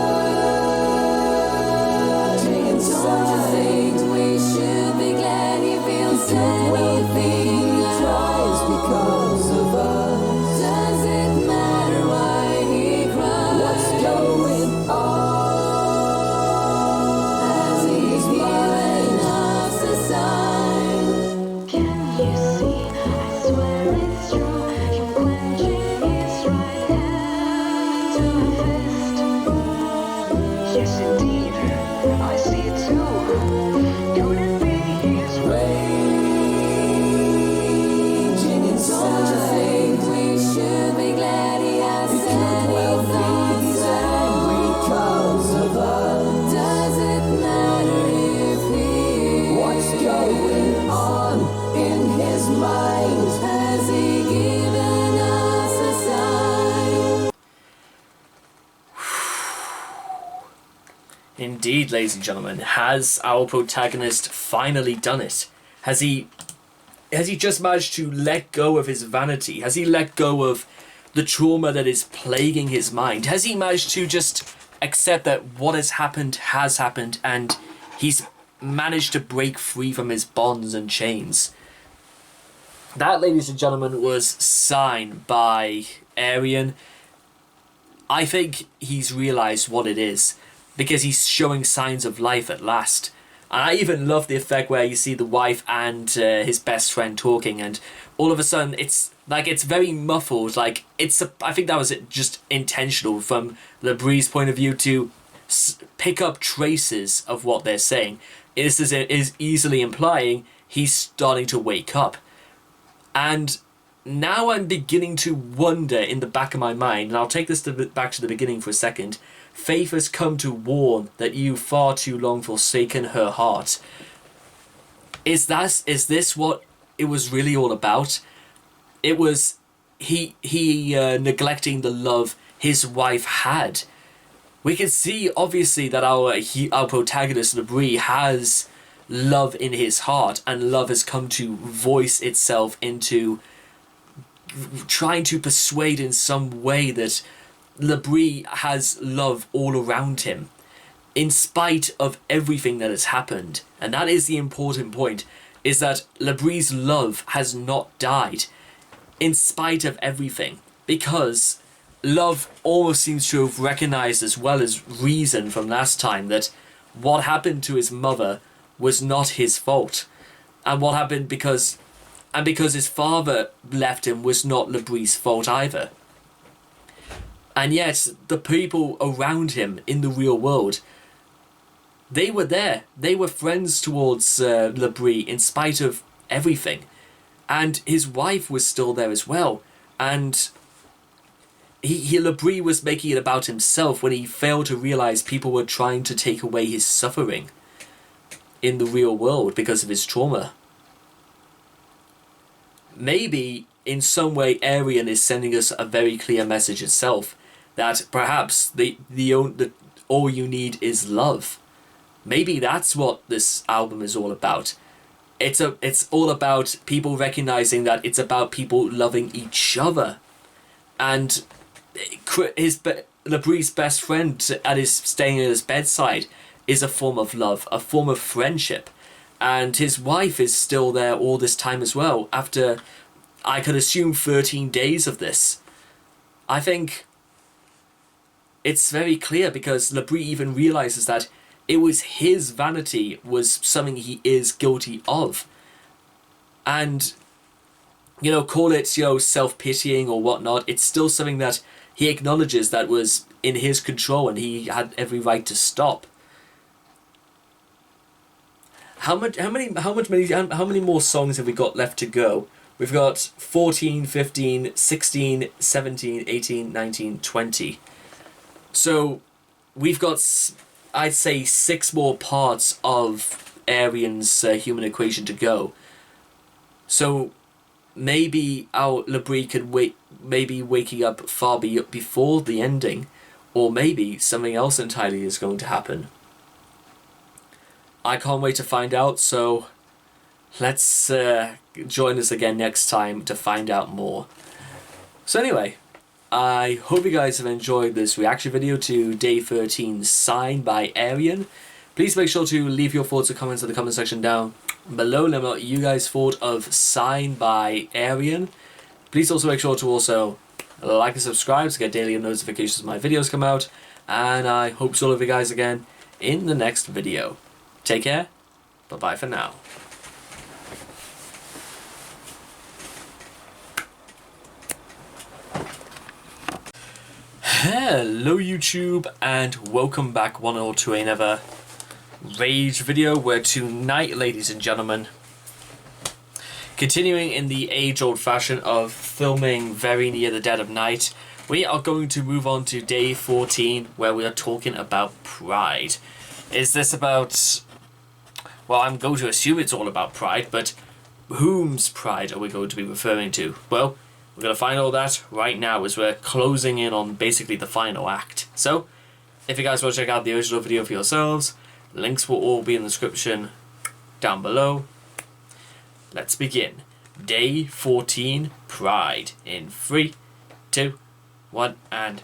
inside? Don't you think we should be glad he feels anything tries because of us? Does it matter why he cries? What's going on? Has he given us a sign? Can you see? I swear it's true. Him clenching his right hand to a fist. Yes, indeed, I see it too. Could it be his raging inside? Don't you think we should be glad he has any thoughts angry cause of us? Does it matter if he what's going on in his mind? Has he given us a sign? Indeed, ladies and gentlemen, has our protagonist finally done it? Has he just managed to let go of his vanity? Has he let go of the trauma that is plaguing his mind? Has he managed to just accept that what has happened, and he's managed to break free from his bonds and chains? That, ladies and gentlemen, was signed by Ayreon. I think he's realised what it is, because he's showing signs of life at last. And I even love the effect where you see the wife and his best friend talking, and all of a sudden it's very muffled. I think that was just intentional from Labrie's point of view to pick up traces of what they're saying. It is easily implying he's starting to wake up. And now I'm beginning to wonder in the back of my mind, and I'll take this back to the beginning for a second. Faith has come to warn that you far too long forsaken her heart. Is this what it was really all about? It was he neglecting the love his wife had. We can see obviously that our protagonist Labrie has love in his heart, and love has come to voice itself into trying to persuade in some way that Labrie has love all around him, in spite of everything that has happened. And that is the important point, is that Labrie's love has not died, in spite of everything. Because Love almost seems to have recognized, as well as reason from last time, that what happened to his mother was not his fault. And what happened because his father left him was not Labrie's fault either. And yet, the people around him in the real world, they were there. They were friends towards Labrie in spite of everything. And his wife was still there as well. And Labrie was making it about himself when he failed to realize people were trying to take away his suffering in the real world because of his trauma. Maybe in some way Ayreon is sending us a very clear message itself, that perhaps the all you need is love. Maybe that's what this album is all about. It's all about people recognizing that it's about people loving each other. And Labrie's best friend staying at his bedside is a form of love, a form of friendship. And his wife is still there all this time as well, after, I could assume, 13 days of this. I think it's very clear, because Labrie even realizes that it was his vanity was something he is guilty of. And, call it, self-pitying or whatnot, it's still something that he acknowledges that was in his control and he had every right to stop. How many more songs have we got left to go? We've got 14, 15, 16, 17, 18, 19, 20. So we've got, I'd say, 6 more parts of Ayreon's Human Equation to go. So maybe our Labrie could waking up far before the ending, or maybe something else entirely is going to happen. I can't wait to find out, so let's join us again next time to find out more. So anyway, I hope you guys have enjoyed this reaction video to Day 13's Sign by Ayreon. Please make sure to leave your thoughts and comments in the comment section down below. Let me know what you guys thought of Sign by Ayreon. Please also make sure to also like and subscribe to get daily notifications when my videos come out. And I hope to see all of you guys again in the next video. Take care. Bye-bye for now. Hello YouTube, and welcome back one or to another Rage video, where tonight, ladies and gentlemen, continuing in the age-old fashion of filming very near the dead of night, we are going to move on to Day 14, where we are talking about pride. Is this about... Well, I'm going to assume it's all about pride, but whom's pride are we going to be referring to? Well, we're going to find all that right now as we're closing in on basically the final act. So, if you guys want to check out the original video for yourselves, links will all be in the description down below. Let's begin. Day 14, Pride, in 3, 2, 1, and...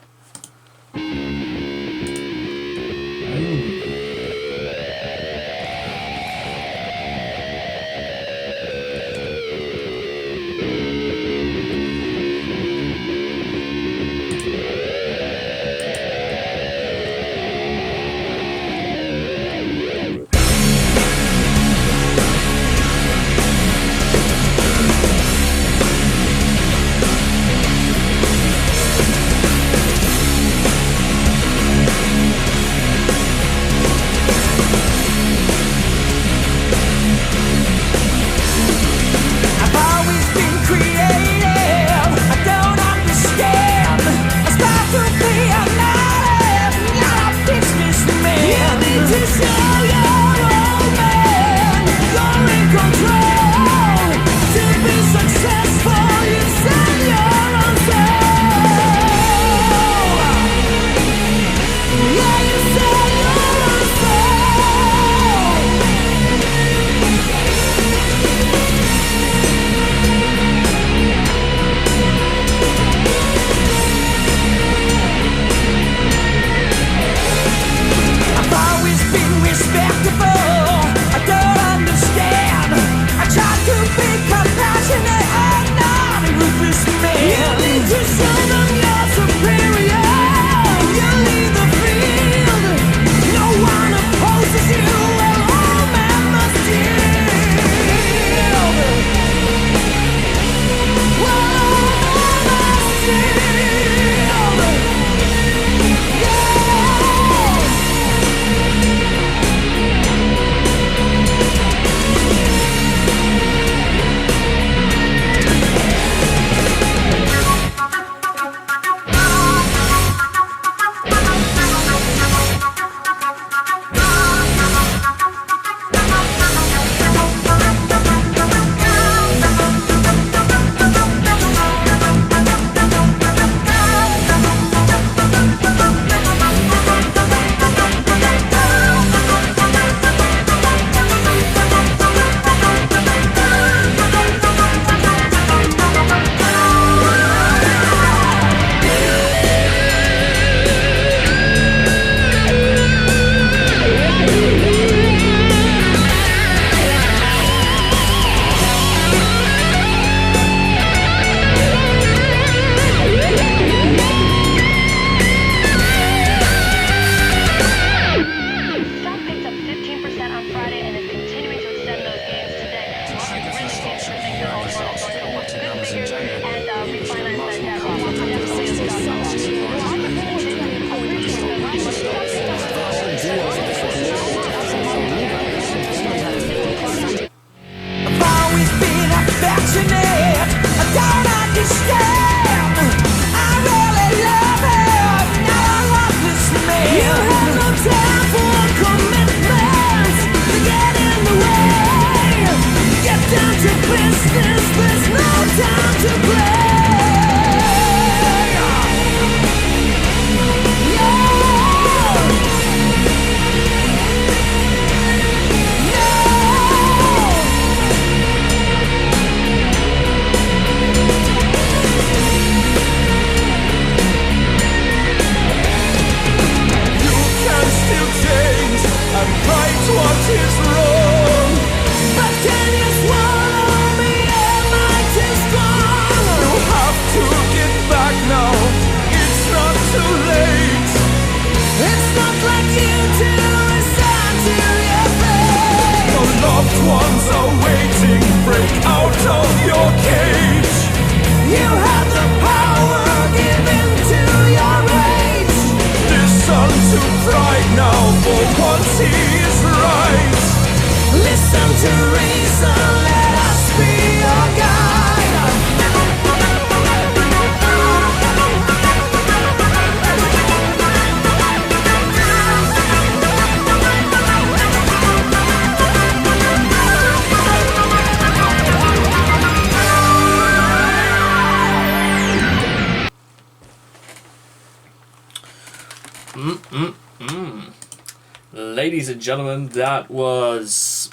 Ladies and gentlemen, that was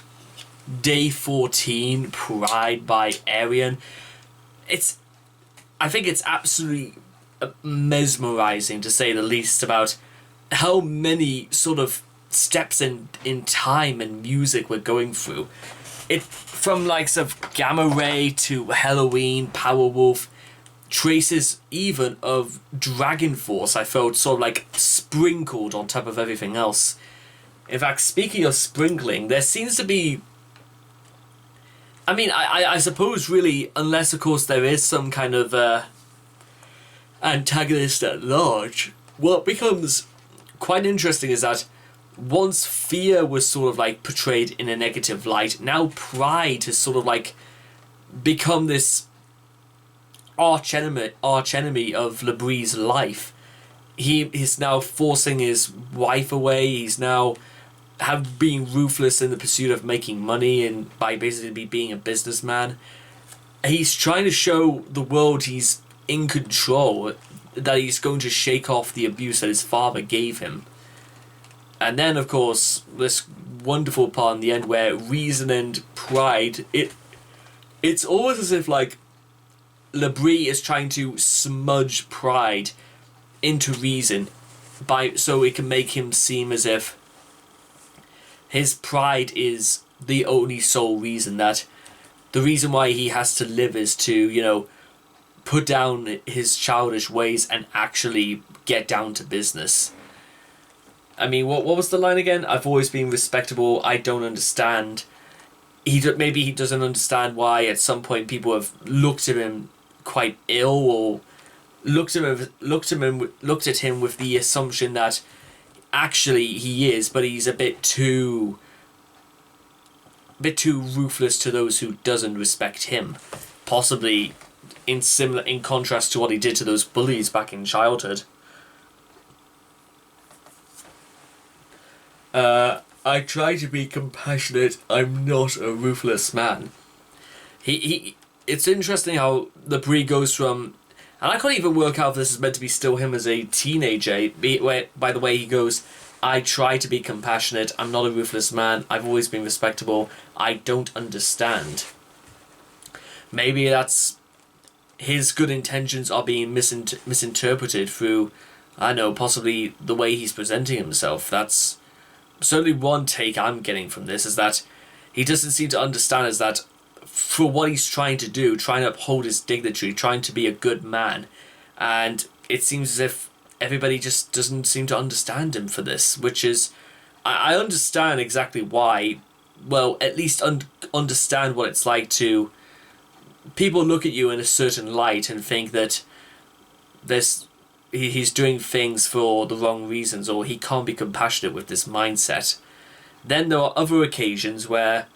Day 14, Pride by Ayreon. I think it's absolutely mesmerizing, to say the least, about how many sort of steps in time and music we're going through. It, from likes of Gamma Ray to Halloween, Powerwolf, traces even of Dragon Force, I felt sort of like sprinkled on top of everything else. In fact, speaking of sprinkling, there seems to be, I mean, I suppose really, unless of course there is some kind of antagonist at large, what becomes quite interesting is that once fear was sort of like portrayed in a negative light, now pride has sort of like become this arch enemy of Labrie's life. He is now forcing his wife away. He's now being ruthless in the pursuit of making money, and by basically being a businessman. He's trying to show the world he's in control, that he's going to shake off the abuse that his father gave him. And then, of course, this wonderful part in the end where reason and pride, it's almost as if like Labrie is trying to smudge pride into reason so it can make him seem as if his pride is the only sole reason, that the reason why he has to live is to, you know, put down his childish ways and actually get down to business. I mean, what was the line again? I've always been respectable. I don't understand. Maybe he doesn't understand why at some point people have looked at him quite ill, or looked at him with the assumption that actually he is, but he's a bit too ruthless to those who doesn't respect him. Possibly in contrast to what he did to those bullies back in childhood. I try to be compassionate. I'm not a ruthless man. It's interesting how Labrie goes from, and I can't even work out if this is meant to be still him as a teenager, by the way he goes, I try to be compassionate, I'm not a ruthless man, I've always been respectable, I don't understand. Maybe that's his good intentions are being misinterpreted through, I don't know, possibly the way he's presenting himself. That's certainly one take I'm getting from this, is that he doesn't seem to understand is that for what he's trying to do, trying to uphold his dignity, trying to be a good man, and it seems as if everybody just doesn't seem to understand him for this, which is, I understand exactly why, well, at least understand what it's like to, people look at you in a certain light and think that he's doing things for the wrong reasons, or he can't be compassionate with this mindset. Then there are other occasions where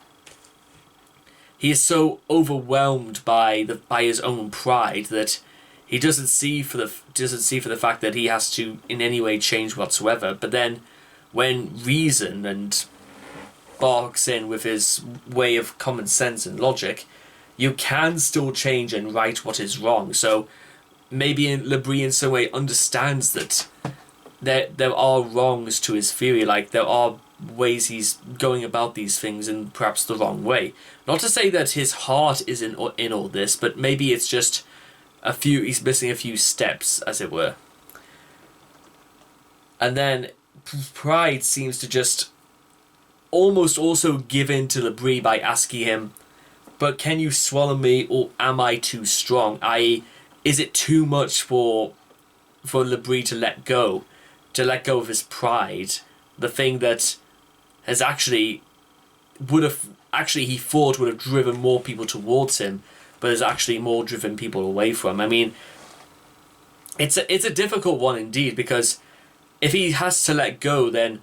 he is so overwhelmed by his own pride that he doesn't see for the fact that he has to in any way change whatsoever. But then, when reason and barks in with his way of common sense and logic, you can still change and right what is wrong. So maybe Labrie in some way understands that there are wrongs to his theory, like there are ways he's going about these things in perhaps the wrong way. Not to say that his heart is in all this, but maybe it's just he's missing a few steps, as it were. And then pride seems to just almost also give in to Labrie by asking him, but can you swallow me, or am I too strong? I.e., is it too much for Labrie to let go of his pride, the thing that has he thought would have driven more people towards him, but has actually more driven people away from him. I mean, it's a difficult one indeed, because if he has to let go, then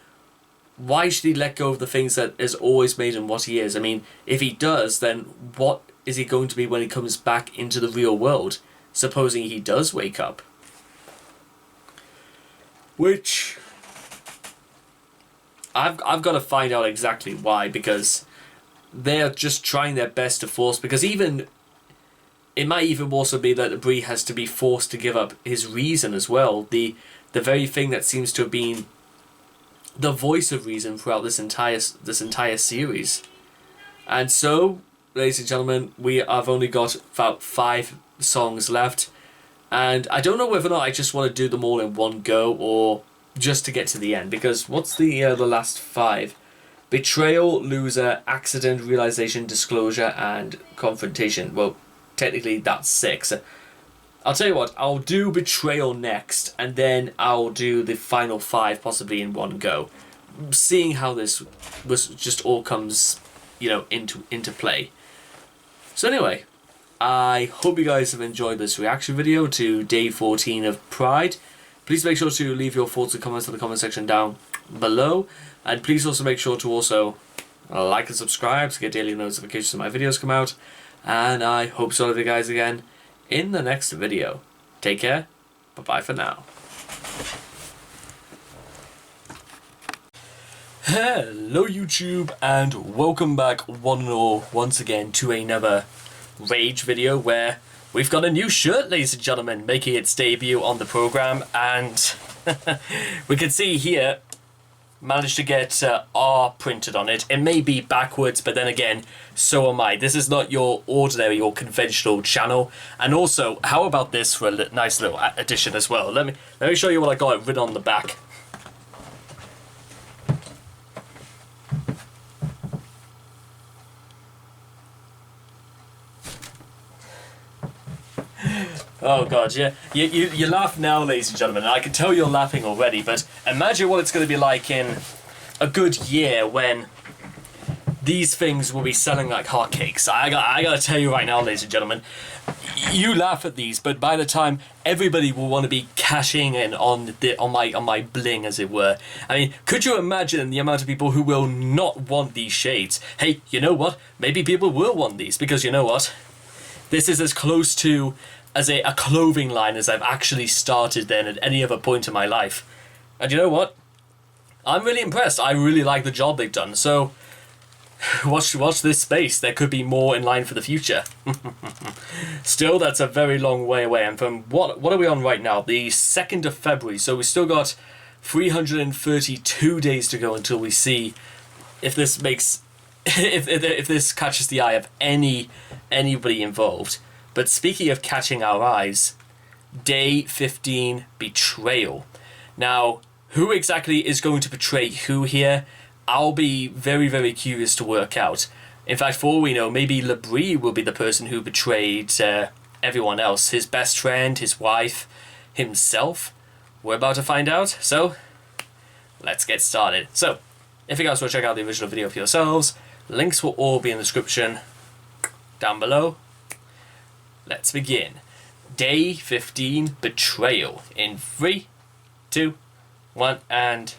why should he let go of the things that has always made him what he is? I mean, if he does, then what is he going to be when he comes back into the real world, supposing he does wake up? Which I've got to find out exactly why, because they're just trying their best to force, because even it might even also be that Labrie has to be forced to give up his reason as well. The the very thing that seems to have been the voice of reason throughout this entire series. And so, ladies and gentlemen, we have only got about 5 songs left, and I don't know whether or not I just want to do them all in one go or just to get to the end, because what's the last 5? Betrayal, Loser, Accident, Realization, Disclosure, and Confrontation. Well, technically that's 6. I'll tell you what, I'll do Betrayal next, and then I'll do the final 5 possibly in one go, seeing how this was just all comes, you know, into play. So anyway, I hope you guys have enjoyed this reaction video to day 14 of Pride. Please make sure to leave your thoughts and comments in the comment section down below, and please also make sure to also like and subscribe to get daily notifications when my videos come out. And I hope to see all of you guys again in the next video. Take care. Bye-bye for now. Hello YouTube, and welcome back one and all once again to another Rage video where we've got a new shirt, ladies and gentlemen, making its debut on the program. And we can see here, managed to get R printed on it. It may be backwards, but then again, so am I. This is not your ordinary or conventional channel. And also, how about this for a nice little addition as well? Let me show you what I got written on the back. Oh god, yeah. You laugh now, ladies and gentlemen, and I can tell you're laughing already, but imagine what it's going to be like in a good year when these things will be selling like hotcakes. I gotta tell you right now, ladies and gentlemen, you laugh at these, but by the time everybody will want to be cashing in on my bling, as it were. I mean, could you imagine the amount of people who will not want these shades? Hey, you know what? Maybe people will want these, because you know what? This is as close to as a clothing line as I've actually started then at any other point in my life. And you know what? I'm really impressed. I really like the job they've done. So watch this space. There could be more in line for the future. Still, that's a very long way away. And from what are we on right now? The 2nd of February. So we still got 332 days to go until we see if this makes if this catches the eye of anybody involved. But speaking of catching our eyes, day 15, Betrayal. Now, who exactly is going to betray who here? I'll be very, very curious to work out. In fact, for all we know, maybe Labrie will be the person who betrayed everyone else. His best friend, his wife, himself. We're about to find out, so let's get started. So, if you guys want to check out the original video for yourselves, links will all be in the description down below. Let's begin. Day 15, Betrayal. In 3, 2, 1, and...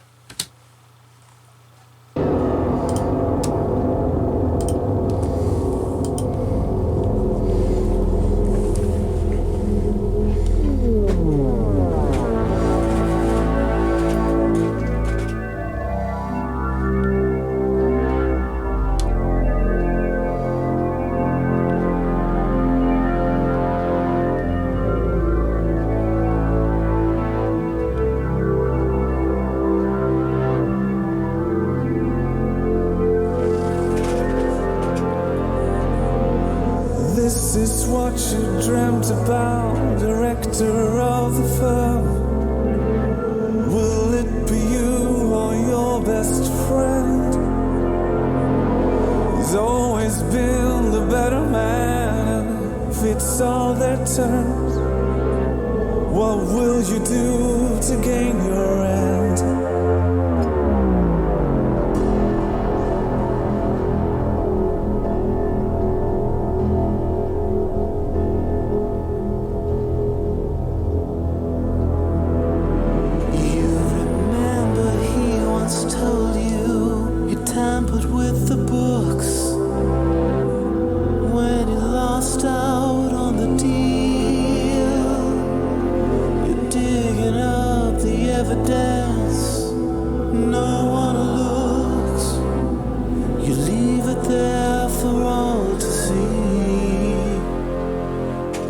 This is what you dreamt about, director of the firm. Will it be you or your best friend? He's always been the better man, and if it's all their turns, what will you do to gain your end?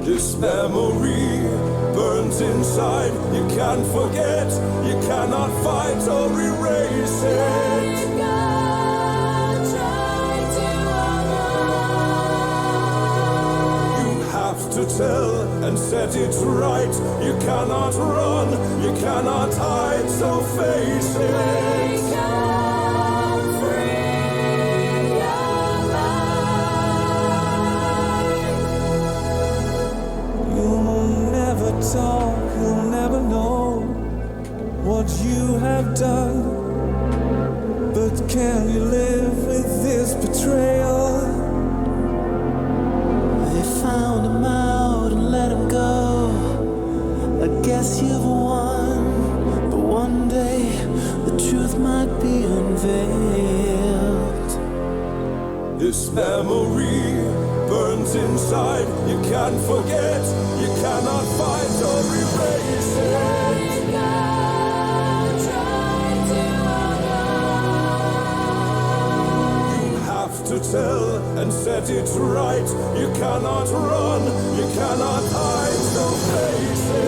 This memory burned burns inside. You can't forget, you cannot fight or erase it. You have to tell and set it right. You cannot run, you cannot hide, so face it. Talk, you'll never know what you have done. But can you live with this betrayal? They found him out and let him go. I guess you've won, but one day the truth might be unveiled. This memory burns inside. You can't forget, you cannot fight or erase it. You have to tell and set it right. You cannot run, you cannot hide, so face it.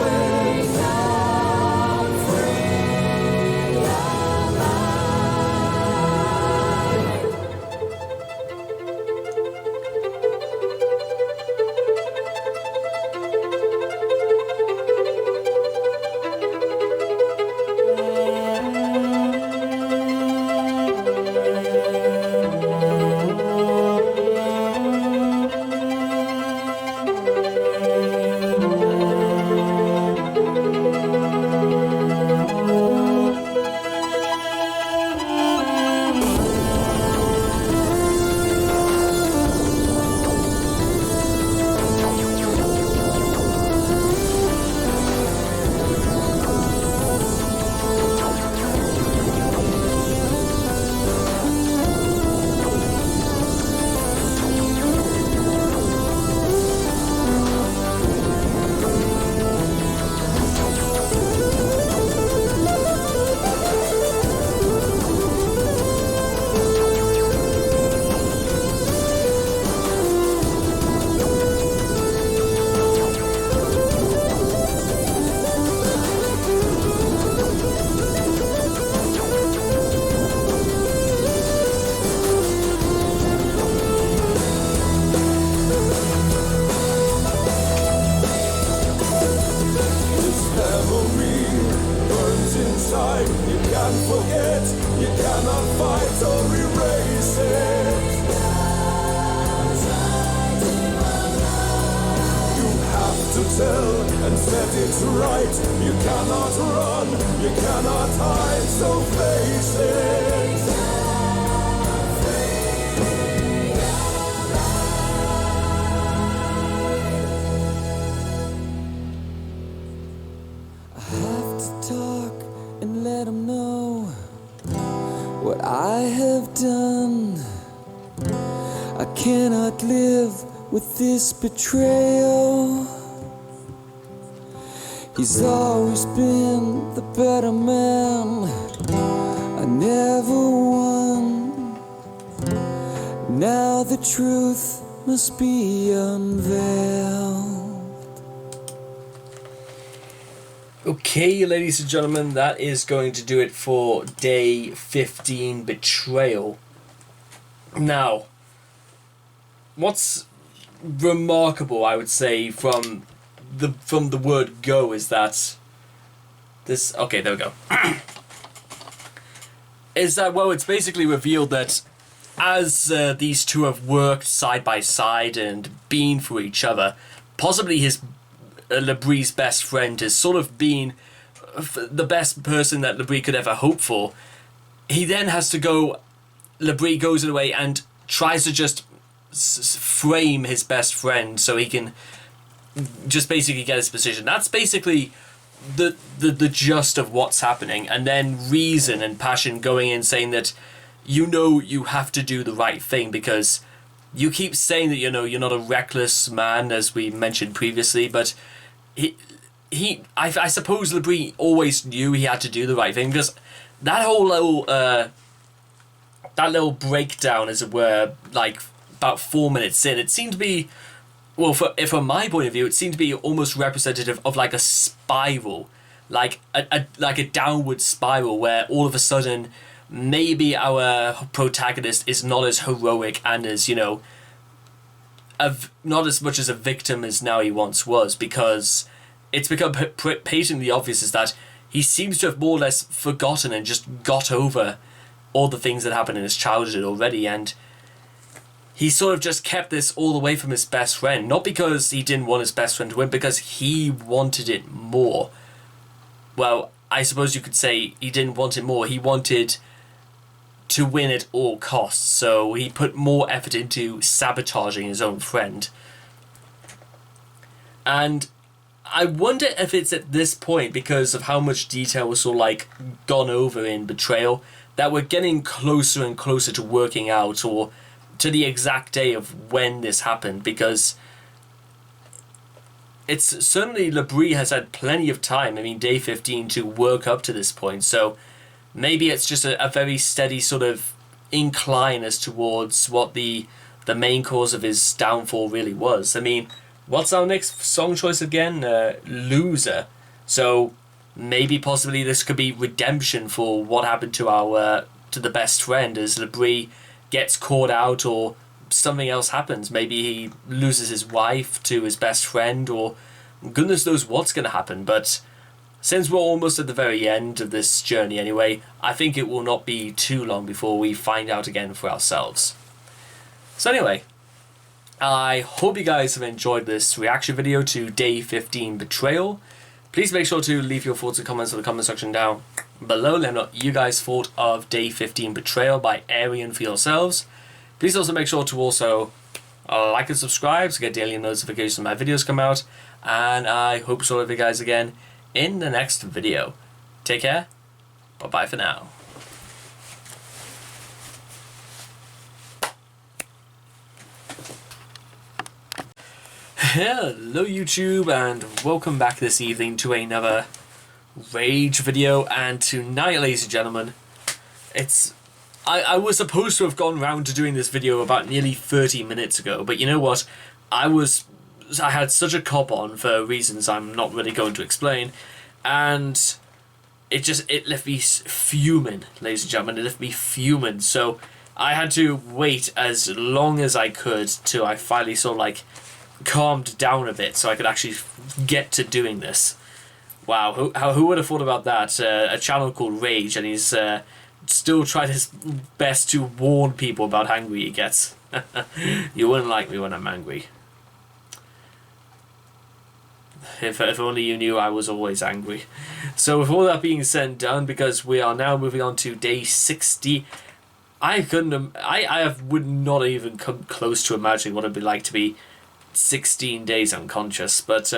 This betrayal. He's always been the better man. I never won. Now the truth must be unveiled. Okay, ladies and gentlemen, that is going to do it for day 15, Betrayal. Now, what's remarkable, I would say, from the word go is that this... Okay, there we go. Is that, well, it's basically revealed that as these two have worked side by side and been for each other, possibly Labrie's best friend has sort of been the best person that Labrie could ever hope for. He then has to go... Labrie goes away and tries to just frame his best friend so he can just basically get his position. That's basically the gist of what's happening. And then reason and passion going in saying that you have to do the right thing because you keep saying that you're not a reckless man, as we mentioned previously, but I suppose Labrie always knew he had to do the right thing because that whole little breakdown, as it were, like about 4 minutes in, it seemed to be well, from my point of view, it seemed to be almost representative of like a spiral, like a downward spiral where all of a sudden maybe our protagonist is not as heroic and as, you know, not as much as a victim as now he once was, because it's become patently obvious is that he seems to have more or less forgotten and just got over all the things that happened in his childhood already, and he sort of just kept this all away from his best friend, not because he didn't want his best friend to win, because he wanted it more. Well, I suppose you could say he didn't want it more, he wanted to win at all costs, so he put more effort into sabotaging his own friend. And I wonder if it's at this point, because of how much detail was sort of like gone over in Betrayal, that we're getting closer and closer to working out, or to the exact day of when this happened, because it's certainly Labrie has had plenty of time, I mean day 15, to work up to this point, so maybe it's just a very steady sort of incline as towards what the main cause of his downfall really was. I mean, what's our next song choice again? Loser. So maybe possibly this could be redemption for what happened to our to the best friend, as Labrie gets caught out or something else happens. Maybe he loses his wife to his best friend, or goodness knows what's going to happen. But since we're almost at the very end of this journey anyway, I think it will not be too long before we find out again for ourselves. So anyway, I hope you guys have enjoyed this reaction video to Day 15 Betrayal. Please make sure to leave your thoughts and comments in the comment section down below. Let me know what you guys thought of Day 15 Betrayal by Ayreon for yourselves. Please also make sure to also like and subscribe to get daily notifications when my videos come out. And I hope to see all of you guys again in the next video. Take care. Bye-bye for now. Hello YouTube, and welcome back this evening to another Rage video. And tonight, ladies and gentlemen, I was supposed to have gone round to doing this video about nearly 30 minutes ago, but you know what, I had such a cop on for reasons I'm not really going to explain, and it left me fuming, ladies and gentlemen. It left me fuming, so I had to wait as long as I could till I finally sort of like calmed down a bit so I could actually get to doing this. Wow, who would have thought about that? A channel called Rage, and he's still tried his best to warn people about how angry he gets. You wouldn't like me when I'm angry. If only you knew I was always angry. So with all that being said and done, because we are now moving on to day 60, I would not even come close to imagining what it'd be like to be 16 days unconscious. But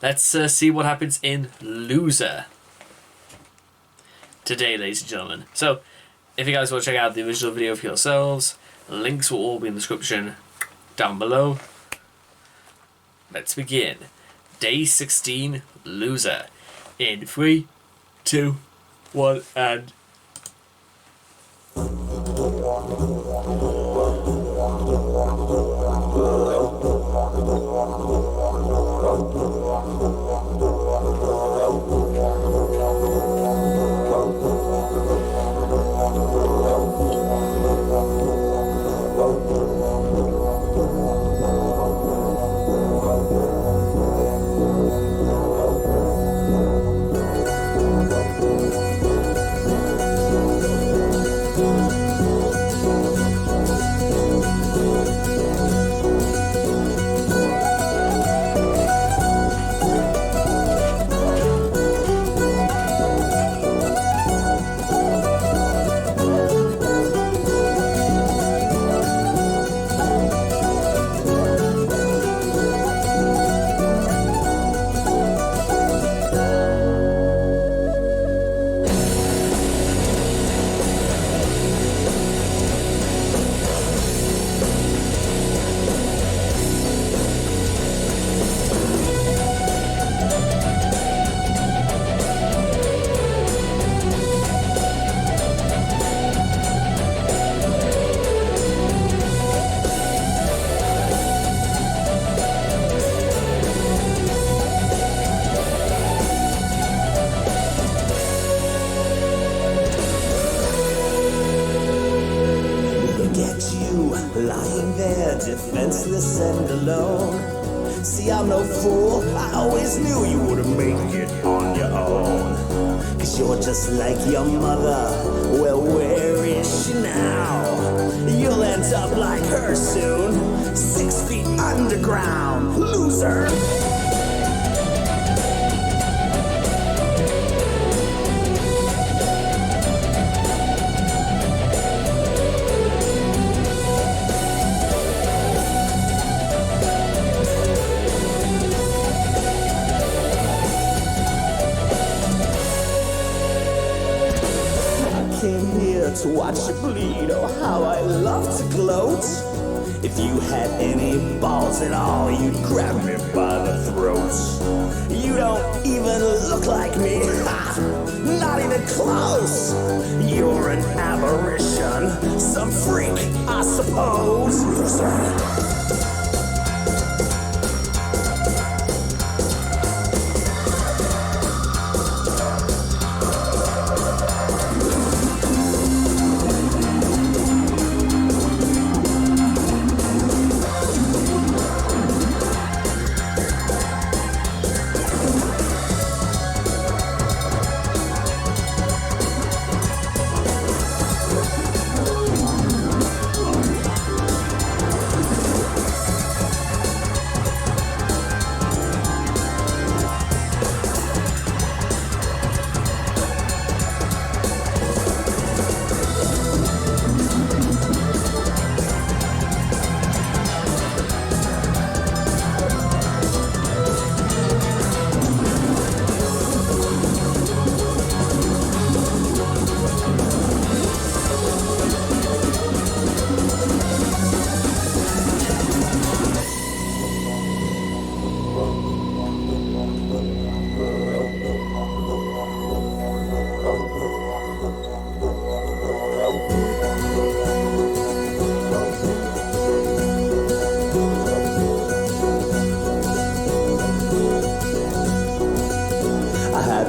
let's see what happens in Loser today, ladies and gentlemen. So if you guys want to check out the original video for yourselves, links will all be in the description down below. Let's begin. Day 16, Loser. In 3, 2, 1, and... defenseless and alone. See, I'm no fool, I always knew you wouldn't make it on your own. Cause you're just like your mother, well, where is she now? You'll end up like her soon, 6 feet underground, loser. To watch you bleed, oh how I love to gloat. If you had any balls at all, you'd grab me by the throat. You don't even look like me, not even close. You're an aberration, some freak, I suppose.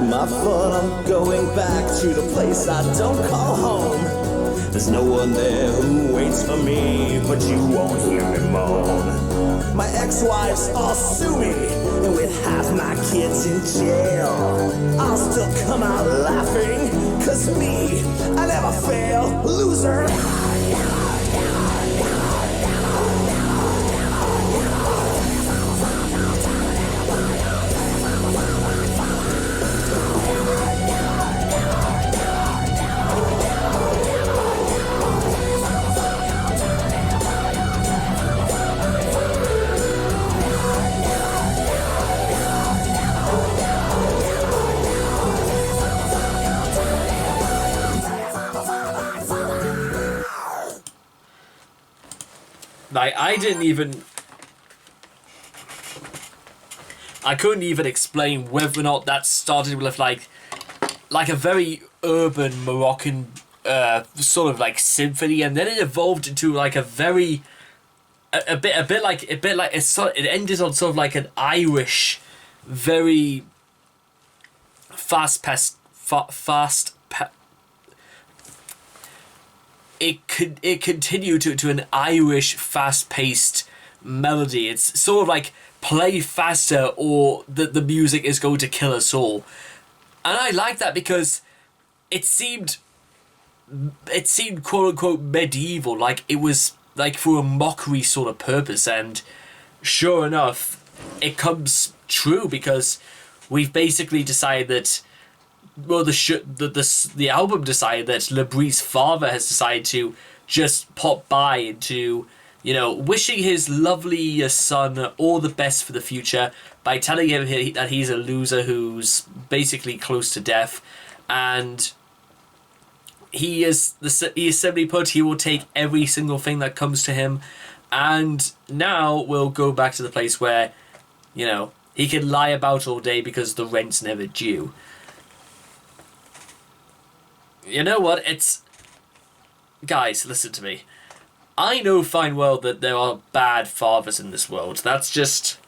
My fun, I'm going back to the place I don't call home. There's no one there who waits for me, but you won't hear me moan. My ex-wives all sue me, and with half my kids in jail, I'll still come out laughing, cause me, I never fail, loser. Like, I couldn't even explain whether or not that started with like a very urban Moroccan sort of like symphony, and then it evolved into like a very a bit like it ended on sort of like an Irish, very it continued to an Irish fast-paced melody. It's sort of like play faster or the music is going to kill us all. And I like that because it seemed quote unquote medieval, like it was like for a mockery sort of purpose, and sure enough it comes true because we've basically decided that, well, the album decided that LeBrie's father has decided to just pop by into, you know, wishing his lovely son all the best for the future by telling him that he's a loser who's basically close to death, and he is simply put, he will take every single thing that comes to him, and now we'll go back to the place where, you know, he can lie about all day because the rent's never due. You know what? Guys, listen to me. I know fine well that there are bad fathers in this world. That's just...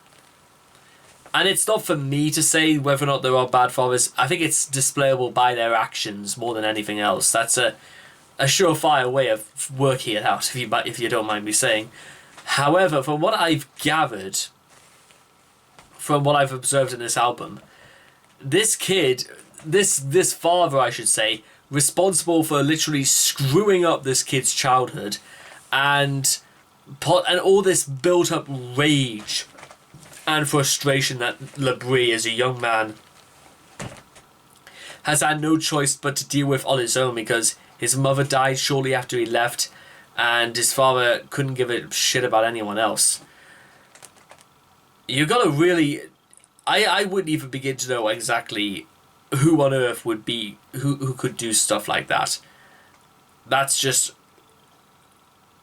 And it's not for me to say whether or not there are bad fathers. I think it's displayable by their actions more than anything else. That's a surefire way of working it out, if you don't mind me saying. However, from what I've gathered, from what I've observed in this album, this kid, this father, I should say, responsible for literally screwing up this kid's childhood, and all this built-up rage and frustration that Labrie, as a young man, has had no choice but to deal with on his own, because his mother died shortly after he left, and his father couldn't give a shit about anyone else. You gotta really... I wouldn't even begin to know exactly who on earth would be... who could do stuff like that. That's just...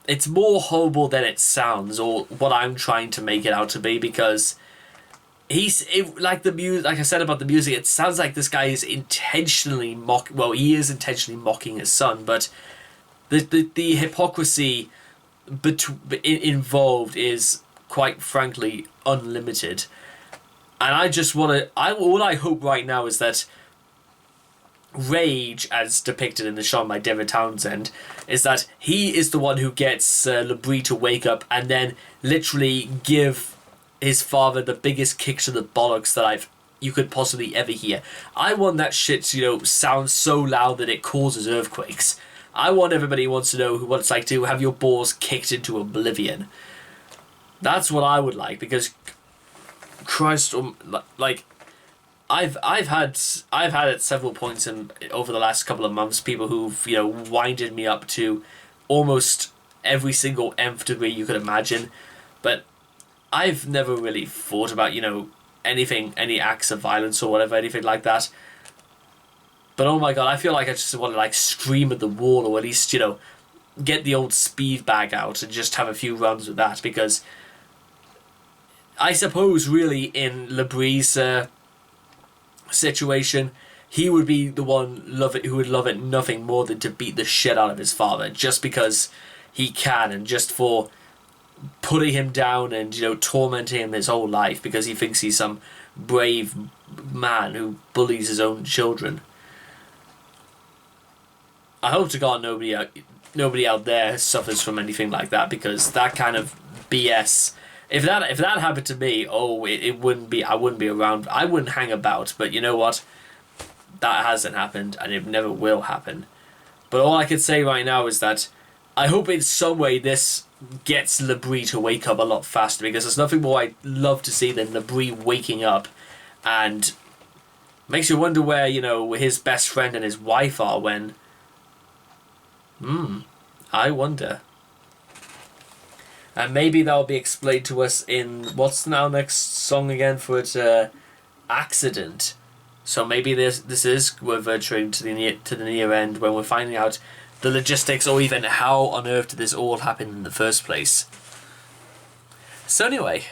It's more horrible than it sounds, or what I'm trying to make it out to be, because... like the music, like I said about the music, it sounds like this guy is intentionally he is intentionally mocking his son, but the hypocrisy involved is, quite frankly, unlimited. And I just want to... what I hope right now is that Rage, as depicted in the song by David Townsend, is that he is the one who gets Labrie to wake up and then literally give his father the biggest kick to the bollocks that you could possibly ever hear. I want that shit to, sound so loud that it causes earthquakes. I want everybody who wants to know what it's like to have your balls kicked into oblivion. That's what I would like, because Christ, like, I've had at several points over the last couple of months people who've winded me up to almost every single nth degree you could imagine, but I've never really thought about any acts of violence or whatever, anything like that. But oh my god, I feel like I just want to scream at the wall, or at least get the old speed bag out and just have a few runs with that, because I suppose really in Labrie's situation, he would be the one who would love it nothing more than to beat the shit out of his father, just because he can, and just for putting him down and tormenting him his whole life because he thinks he's some brave man who bullies his own children. I hope to God nobody out there suffers from anything like that, because that kind of BS... If that happened to me, it wouldn't be... I wouldn't be around. I wouldn't hang about. But you know what? That hasn't happened, and it never will happen. But all I can say right now is that I hope in some way this gets Labrie to wake up a lot faster, because there's nothing more I'd love to see than Labrie waking up, and makes you wonder where his best friend and his wife are when... I wonder. And maybe that'll be explained to us in... What's now next song again for it? Accident. So maybe this is... We're venturing to the near end when we're finding out the logistics, or even how on earth did this all happen in the first place. So anyway,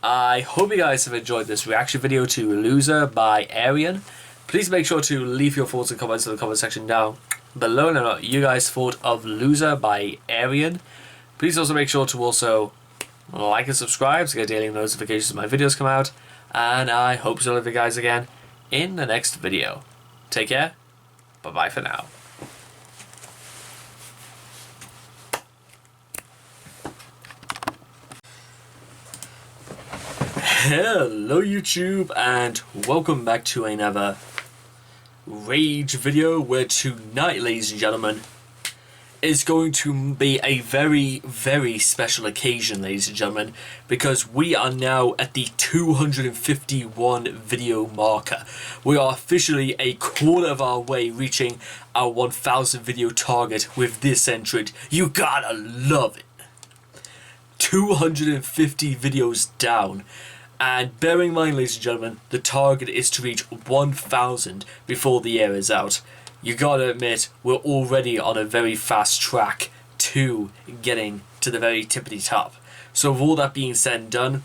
I hope you guys have enjoyed this reaction video to Loser by Ayreon. Please make sure to leave your thoughts and comments in the comment section down below, and what you guys thought of Loser by Ayreon. Please also make sure to also like and subscribe to get daily notifications when my videos come out. And I hope to see you guys again in the next video. Take care. Bye-bye for now. Hello YouTube, and welcome back to another Rage video, where tonight, ladies and gentlemen, is going to be a very, very special occasion, ladies and gentlemen, because we are now at the 251 video marker. We are officially a quarter of our way reaching our 1,000 video target with this entrant. You gotta love it. 250 videos down. And bearing in mind, ladies and gentlemen, the target is to reach 1,000 before the year is out. You gotta admit, we're already on a very fast track to getting to the very tippity top. So with all that being said and done,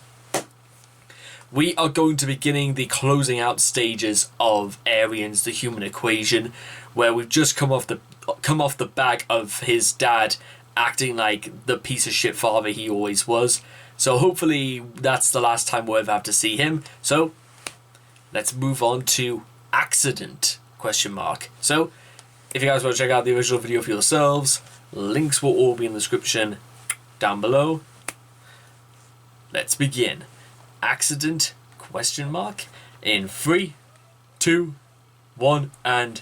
we are going to be beginning the closing out stages of Ayreon's The Human Equation, where we've just come off the back of his dad acting like the piece of shit father he always was. So hopefully that's the last time we'll ever have to see him. So let's move on to Accident ? So if you guys want to check out the original video for yourselves, links will all be in the description down below. let's begin. Accident? Question mark. In 3, 2, 1, and...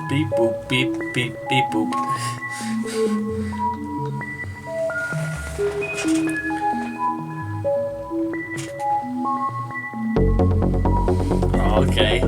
Beep boop beep beep beep boop. Okay.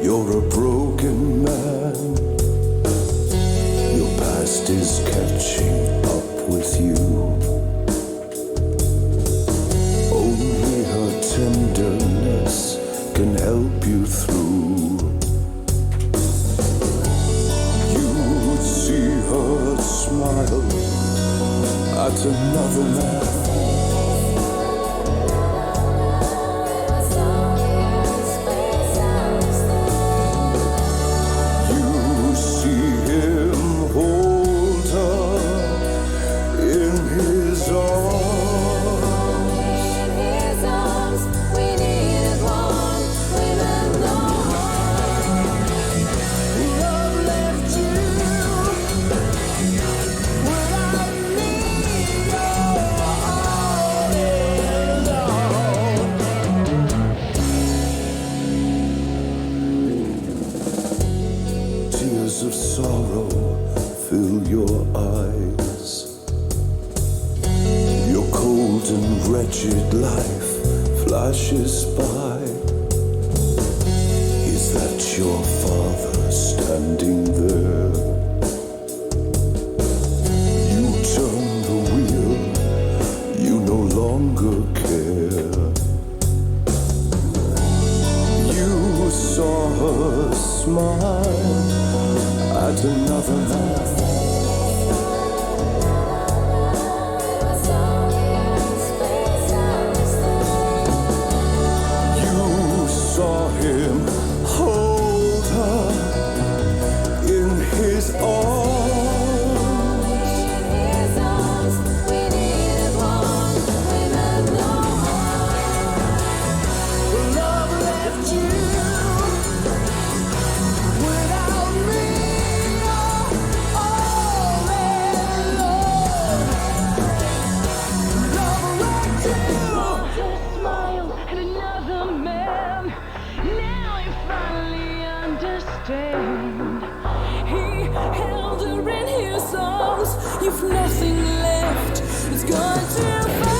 You're a broken man. Your past is catching up with you. Only her tenderness can help you through. You would see her smile at another man. Of sorrow fill your eyes. Your cold and wretched life flashes by. Is that your father standing there? You turn the wheel, you no longer care. You saw her smile at another man. You saw him hold her in his arms. Love left you without me. He held her in his arms. You've nothing left. It's gone too far.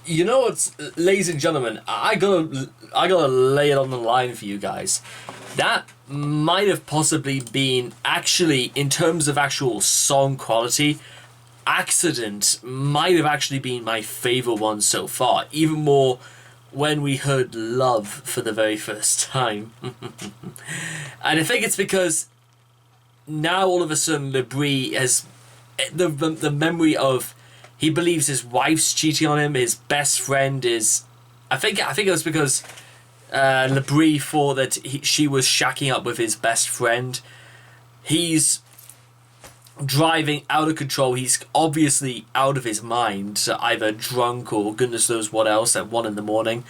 You know what, ladies and gentlemen, I gotta lay it on the line for you guys. That might have possibly been, actually, in terms of actual song quality, Accident might have actually been my favourite one so far. Even more when we heard Love for the very first time. And I think it's because now all of a sudden Labrie has the memory of, he believes his wife's cheating on him, his best friend is, I think it was because Labrie thought that she was shacking up with his best friend. He's driving out of control. He's obviously out of his mind, either drunk or goodness knows what else at 1 a.m.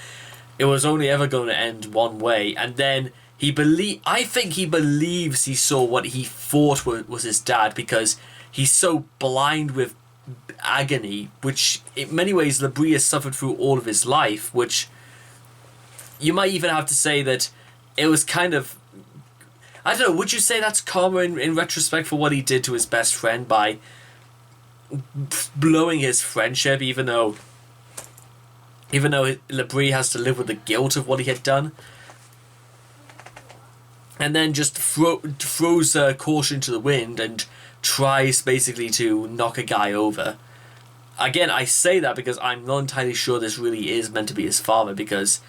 It was only ever going to end one way. And then I think he believes he saw what he thought was his dad, because he's so blind with agony, which in many ways Labrie has suffered through all of his life, which you might even have to say that it was kind of, I don't know, would you say that's karma in retrospect for what he did to his best friend by blowing his friendship, even though Labrie has to live with the guilt of what he had done? And then just throws caution to the wind and tries basically to knock a guy over. Again, I say that because I'm not entirely sure this really is meant to be his father, because,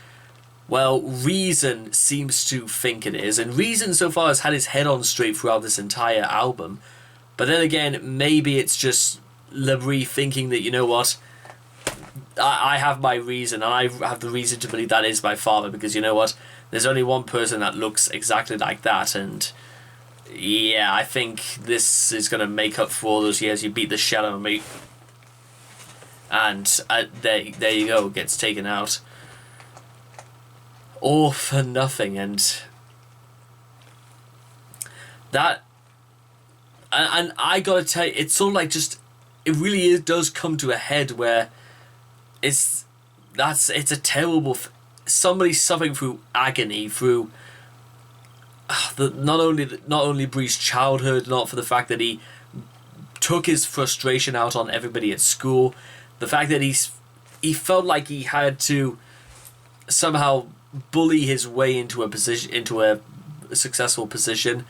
well, Reason seems to think it is, and Reason so far has had his head on straight throughout this entire album. But then again, maybe it's just Labrie thinking that, you know what, I have my reason, and I have the reason to believe that is my father, because you know what, there's only one person that looks exactly like that, and yeah, I think this is going to make up for all those years you beat the shit out of me. And there you go, gets taken out. All for nothing, and that, and I gotta tell you, it's sort of like just, it really does come to a head where it's a terrible, somebody suffering through agony, through not only Bree's childhood, not for the fact that he took his frustration out on everybody at school, the fact that he felt like he had to somehow bully his way into a position, into a successful position,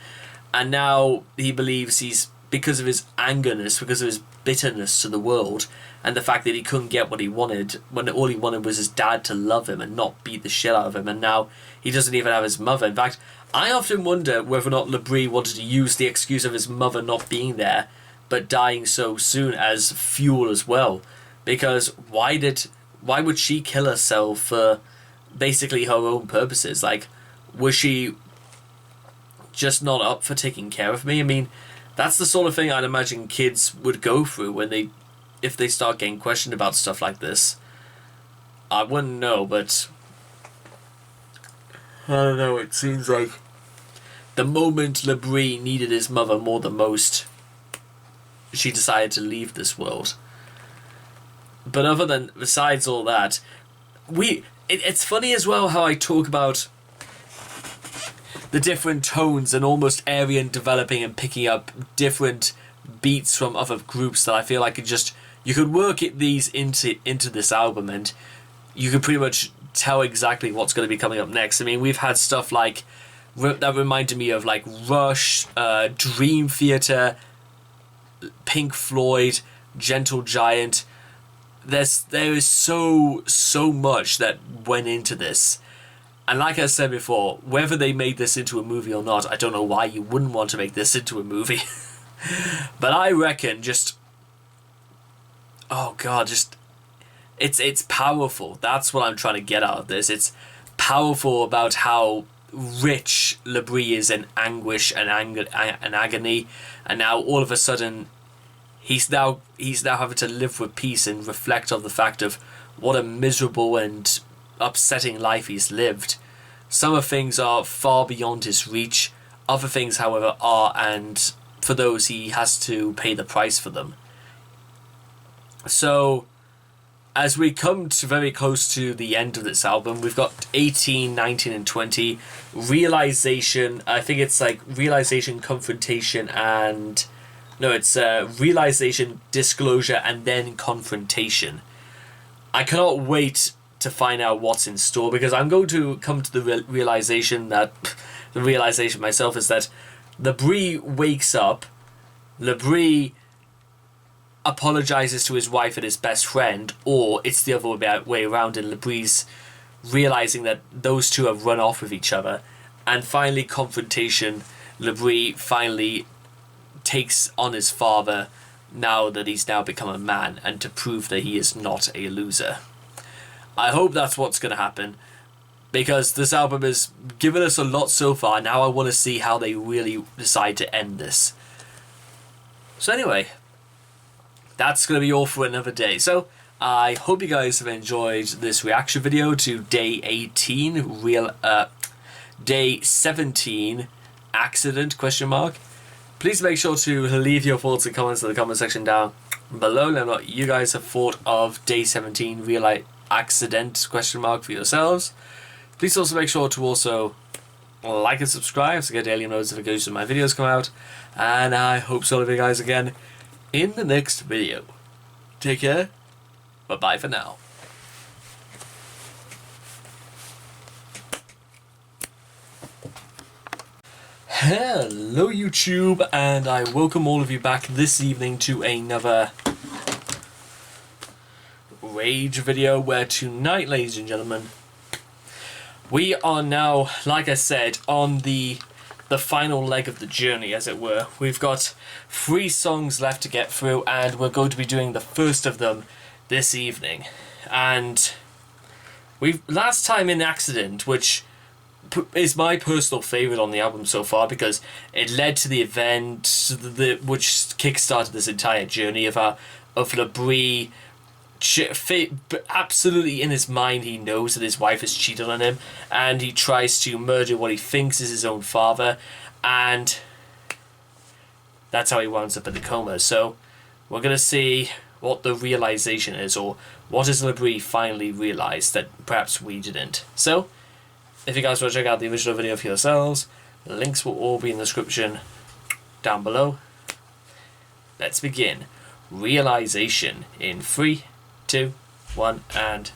and now he believes he's, because of his angerness, because of his bitterness to the world, and the fact that he couldn't get what he wanted, when all he wanted was his dad to love him and not beat the shit out of him, and now he doesn't even have his mother. In fact, I often wonder whether or not Labrie wanted to use the excuse of his mother not being there but dying so soon as fuel as well, because why would she kill herself for basically her own purposes? Like, was she just not up for taking care of me? I mean, that's the sort of thing I'd imagine kids would go through when if they start getting questioned about stuff like this. I wouldn't know, but I don't know, it seems like the moment Labrie needed his mother more than most, she decided to leave this world. But besides all that, it's funny as well how I talk about the different tones and almost Ayreon developing and picking up different beats from other groups that I feel like you could work these into this album, and you could pretty much tell exactly what's going to be coming up next. I mean, we've had stuff like that reminded me of like Rush, Dream Theater, Pink Floyd, Gentle Giant. There is so much that went into this, and like I said before, whether they made this into a movie or not, I don't know why you wouldn't want to make this into a movie. But I reckon it's powerful. That's what I'm trying to get out of this. It's powerful about how rich Labrie is in anguish and agony, and now all of a sudden he's now having to live with peace and reflect on the fact of what a miserable and upsetting life he's lived. Some of things are far beyond his reach, other things however are, and for those he has to pay the price for them. So as we come to very close to the end of this album, we've got 18, 19 and 20. Realization, I think it's like Realization, Confrontation, and no, it's Realization, Disclosure, and then Confrontation. I cannot wait to find out what's in store, because I'm going to come to the realization that the realization myself is that LeBrie wakes up, LeBrie apologizes to his wife and his best friend, or it's the other way around, and LeBrie's realizing that those two have run off with each other, and finally confrontation. LeBrie finally takes on his father now that he's now become a man, and to prove that he is not a loser. I hope that's what's going to happen, because this album has given us a lot so far. Now I want to see how they really decide to end this. So anyway, that's going to be all for another day. So I hope you guys have enjoyed this reaction video to day 18, day 17, accident, question mark. Please make sure to leave your thoughts and comments in the comment section down below. Let me know what you guys have thought of day 17, real accident, question mark, for yourselves. Please also make sure to also like and subscribe to get daily notifications when my videos come out. And I hope to see you guys again in the next video. Take care. Bye-bye for now. Hello YouTube, and I welcome all of you back this evening to another Rage video, where tonight, ladies and gentlemen, we are now, like I said, on the final leg of the journey, as it were. We've got 3 songs left to get through, and we're going to be doing the first of them this evening. And last time in Accident, which is my personal favourite on the album so far, because it led to the event which kick-started this entire journey of LeBrie. Absolutely in his mind he knows that his wife has cheated on him, and he tries to murder what he thinks is his own father, and that's how he winds up in the coma. So we're going to see what the realization is, or what has LeBrie finally realized that perhaps we didn't. So if you guys want to check out the original video for yourselves, the links will all be in the description down below. Let's begin. Realization in 3, 2, 1, and...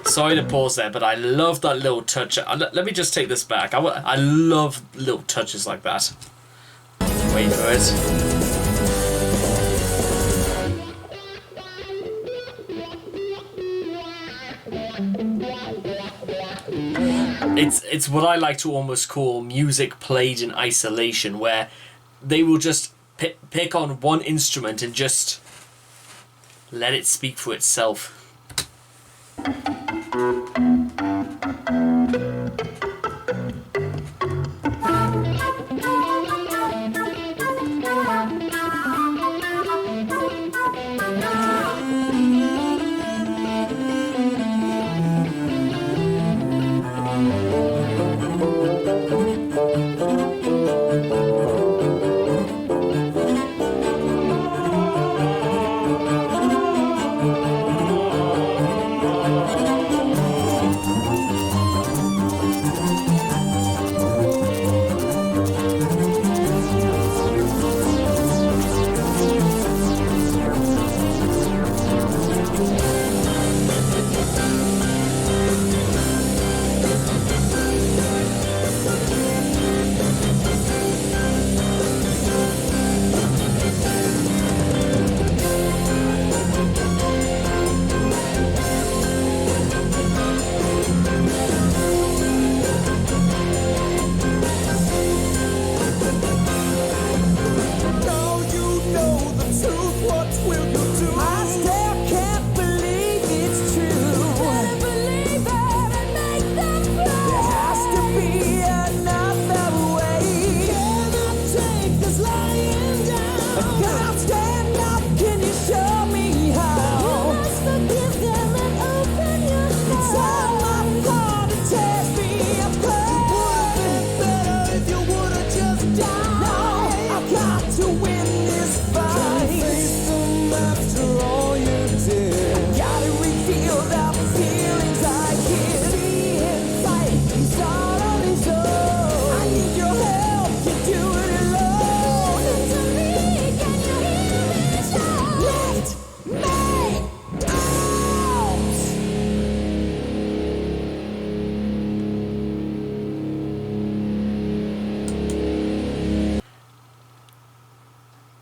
Sorry to pause there, but I love that little touch. Let me just take this back. I love little touches like that. Wait for it. It's what I like to almost call music played in isolation, where they will just pick on one instrument and just let it speak for itself.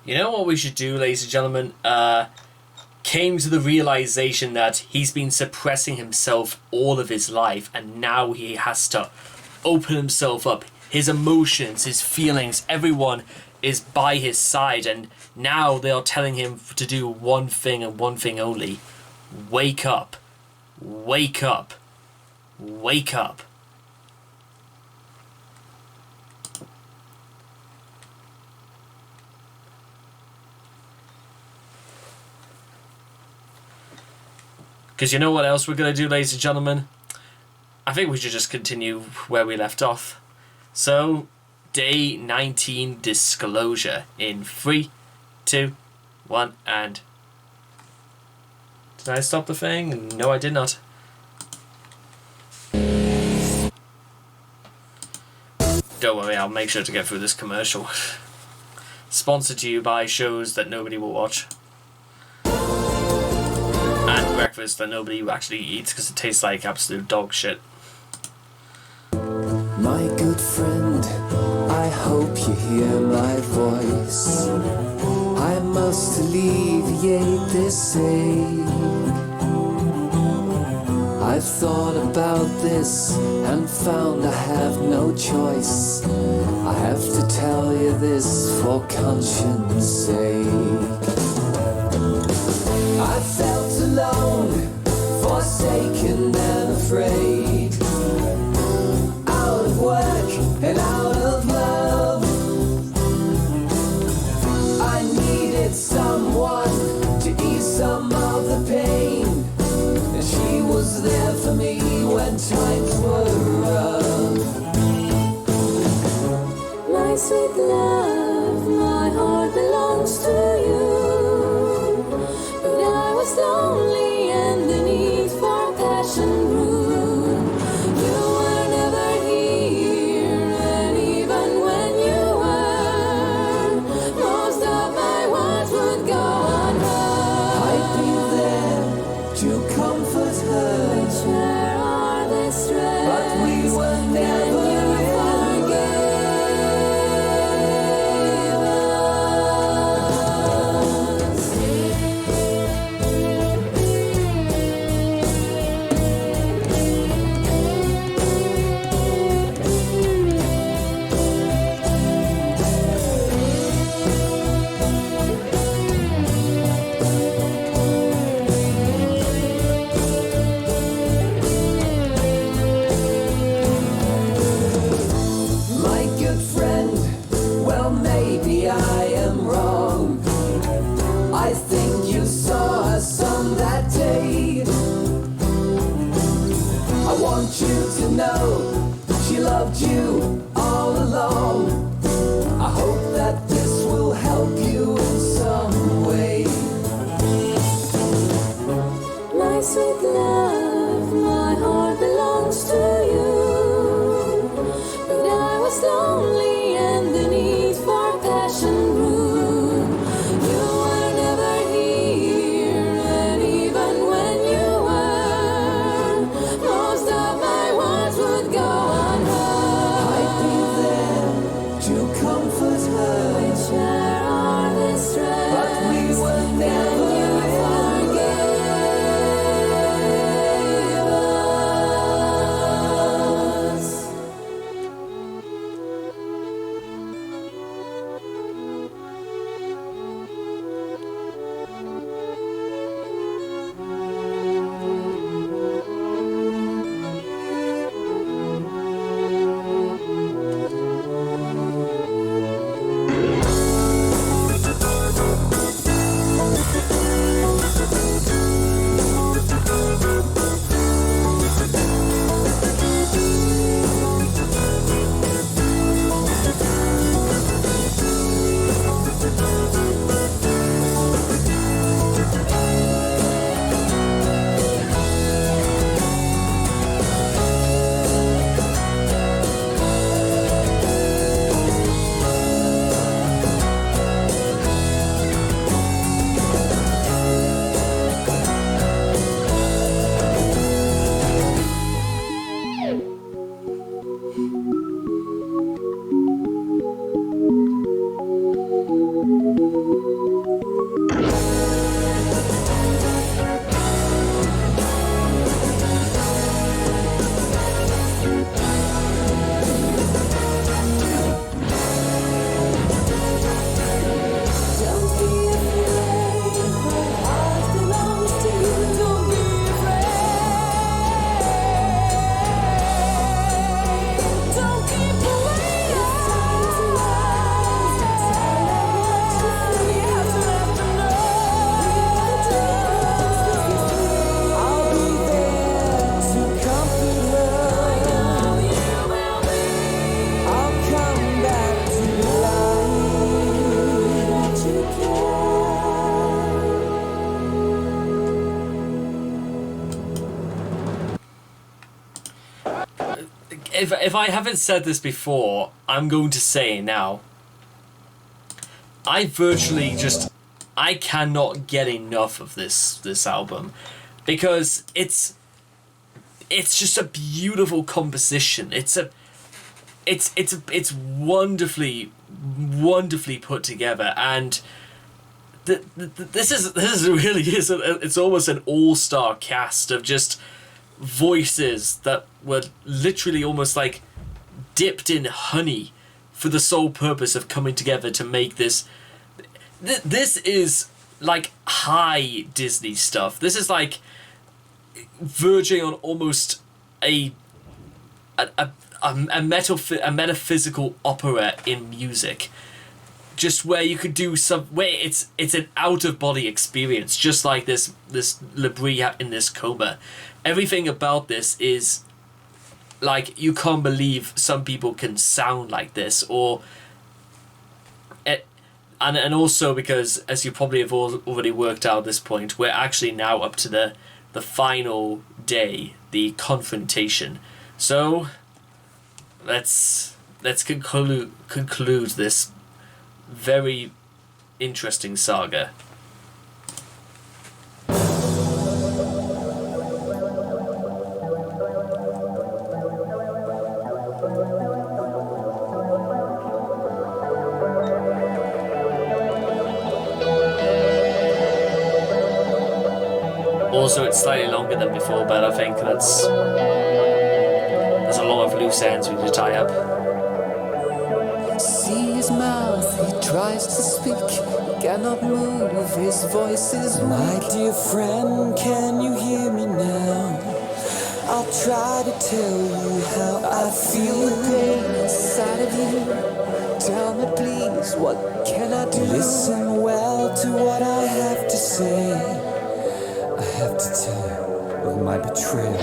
You know what we should do, ladies and gentlemen? Came to the realization that he's been suppressing himself all of his life, and now he has to open himself up. His emotions, his feelings, everyone is by his side, and now they are telling him to do one thing and one thing only. Wake up. Wake up. Wake up. Because you know what else we're going to do, ladies and gentlemen? I think we should just continue where we left off. So, day 19 disclosure in 3, 2, 1, and... Did I stop the thing? No, I did not. Don't worry, I'll make sure to get through this commercial. Sponsored to you by shows that nobody will watch. And breakfast that nobody actually eats because it tastes like absolute dog shit. My good friend, I hope you hear my voice. I must alleviate this ache. I've thought about this and found I have no choice. I have to tell you this for conscience sake. I felt alone, forsaken and afraid, out of work and out of love. I needed someone to ease some of the pain, and she was there for me when times were rough. My sweet love, my heart belongs to you. But I was lonely and the need for passion grew. You were never here, and even when you were, most of my words would go unheard. I'd be there to comfort her. day. I want you to know she loved you all along. I hope that this will help you in some way. My sweet love, my heart belongs to you. But I was lonely and the need for passion grew. You were never here, and even when you were, most of my words would go unheard. I'd be there to comfort her, Share our distress, but we were never If I haven't said this before, I'm going to say it now. I cannot get enough of this album, because it's just a beautiful composition. It's wonderfully put together, and this really is it's almost an all-star cast of just voices that were literally almost like dipped in honey for the sole purpose of coming together to make this. This is like high Disney stuff. This is like verging on almost a metaphysical opera in music, just where you could do where it's an out of body experience, just like this Labrie in this coma. Everything about this is like, you can't believe some people can sound like this, or and also because, as you probably have already worked out at this point, we're actually now up to the final day, the confrontation. So let's conclude this very interesting saga. Also, it's slightly longer than before, but I think there's a lot of loose ends we need to tie up. See his mouth, he tries to speak, he cannot move, his voice is weak. My dear friend, can you hear me now? I'll try to tell you how I Feel the feel. pain inside of you. Tell me please, what can I do? Listen well to what I have to say. I have to tell you of my betrayal.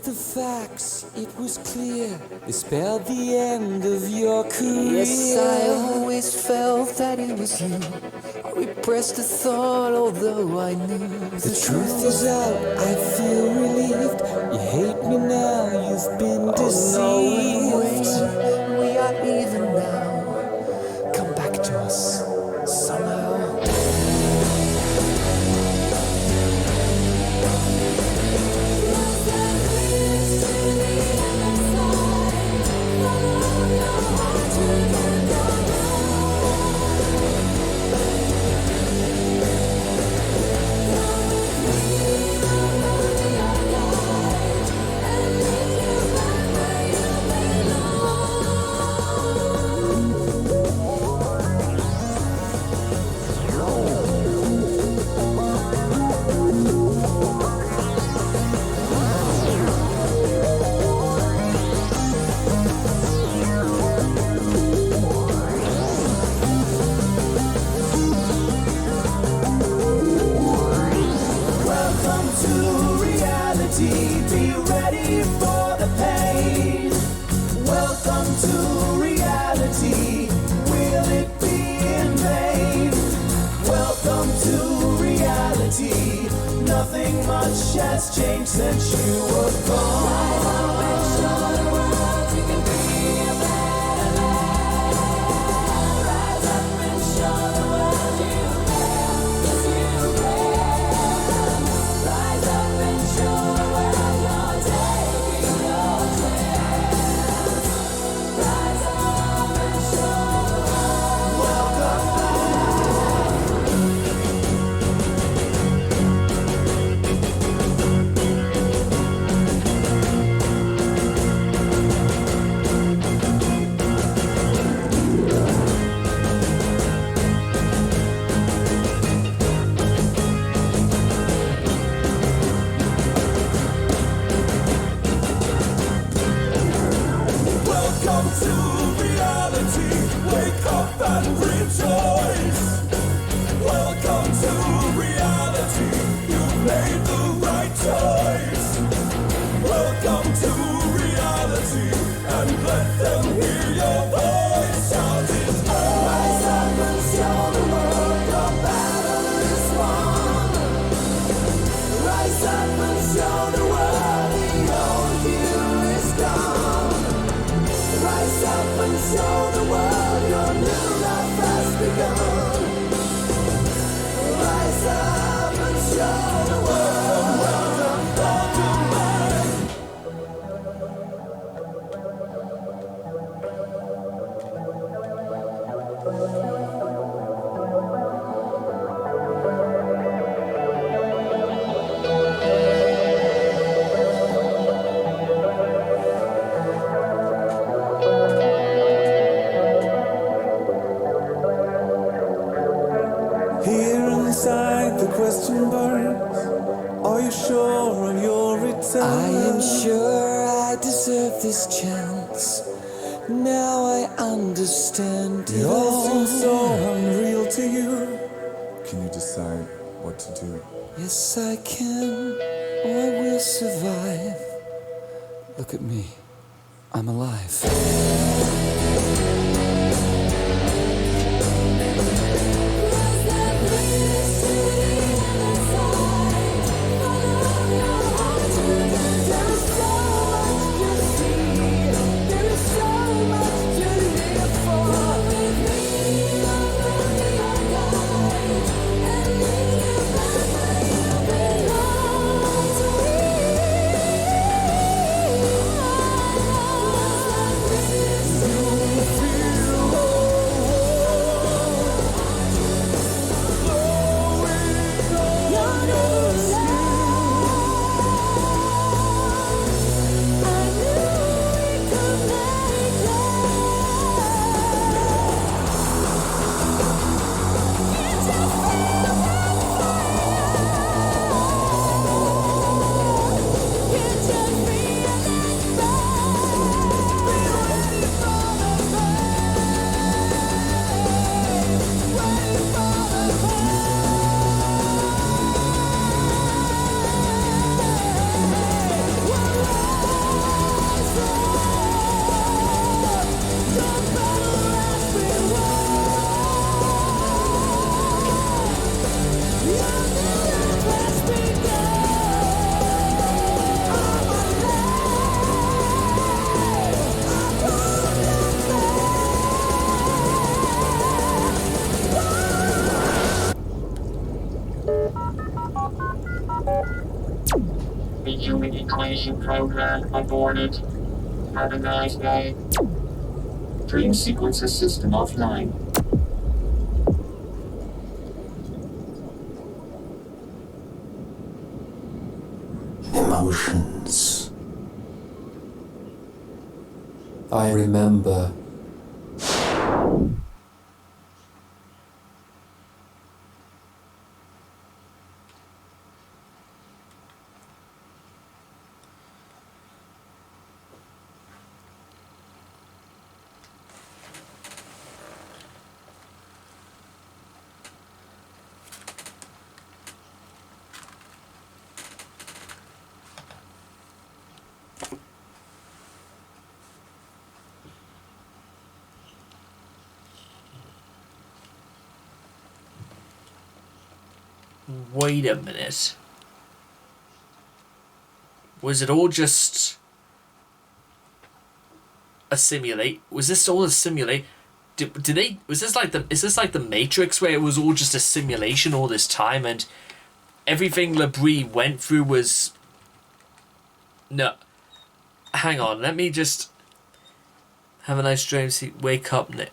The facts, it was clear, they spelled the end of your career. Yes, I always felt that it was you. I repressed the thought, although I knew the truth is out. I feel relieved. You hate me now, you've been deceived. No, wait, we are even now. Come back to us somehow. Be ready for the pain. Welcome to reality. Will it be in vain? Welcome to reality. Nothing much has changed since you were gone. Rise up and show the world you can be a better man. Rise up and show the world you can. Yes, you can. Rise up and show the world you're taking your chance. Rise up and show the world. Welcome Welcome to reality. Wake up and rejoice. Welcome to reality. You made the right choice. Welcome to reality. And let them hear your voice. Shout it out. Rise up and show the world your battle is won. Rise up and show the world the old you is gone. Rise up and show the world your new life has begun. Rise up and show the world. Welcome, welcome back. Here inside the question burns. Are you sure of your return? I am sure I deserve this chance. Now I understand It it all all. seems so unreal to you. Can you decide what to do? Yes, I can, or I will survive. Look at me, I'm alive. equation program aborted. Have a nice day. Dream sequencer system offline. Emotions. I remember. Wait a minute. Was it all just a simulate? Was this all a simulate? Did they? Was this like the? Is this like the Matrix, where it was all just a simulation all this time, and everything Labrie went through was? No. Hang on. Let me just have a nice dream. See, wake up, Nick.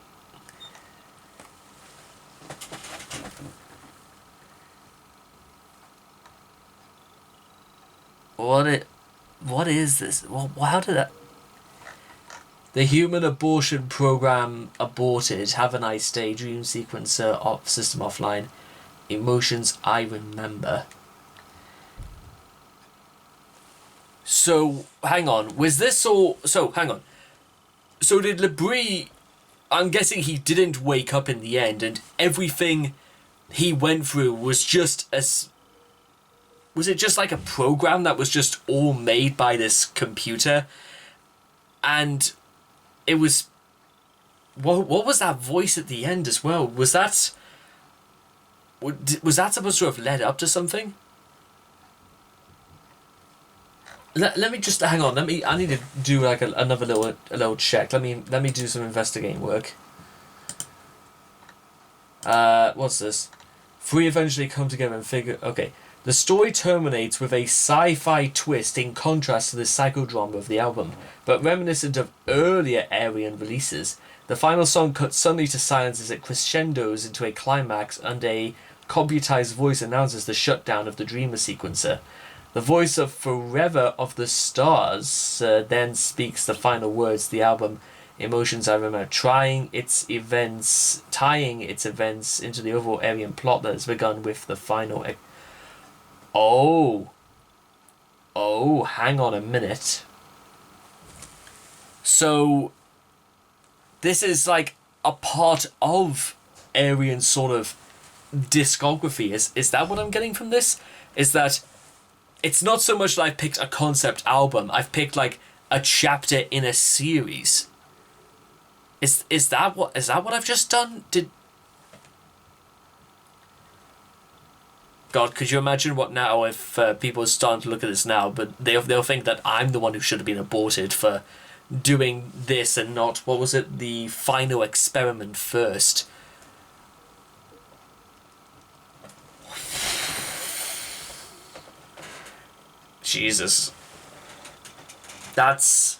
What is this? Well, how did that... The human abortion program aborted. Have a nice day. Dream sequencer off, system offline. Emotions I remember. So, hang on. Was this all... So, hang on. So did Labrie... I'm guessing he didn't wake up in the end, and everything he went through was just as... Was it just like a program that was just all made by this computer? And it was... What was that voice at the end as well? Was that supposed to have led up to something? Let me just... Hang on. I need to do like another little check. Let me do some investigating work. What's this? Three eventually come together and figure... Okay. The story terminates with a sci-fi twist in contrast to the psychodrama of the album, but reminiscent of earlier Ayreon releases. The final song cuts suddenly to silence as it crescendos into a climax, and a computerized voice announces the shutdown of the Dreamer sequencer. The voice of Forever of the Stars then speaks the final words of the album. Emotions I remember, tying its events into the overall Ayreon plot that has begun with the final... Oh, hang on a minute. So, this is like a part of Ayreon's sort of discography. Is that what I'm getting from this? Is that it's not so much that I've picked a concept album, I've picked like a chapter in a series. Is that what I've just done? God, could you imagine what now if people are starting to look at this now, but they'll think that I'm the one who should have been aborted for doing this and not, what was it, the final experiment first. Jesus. That's...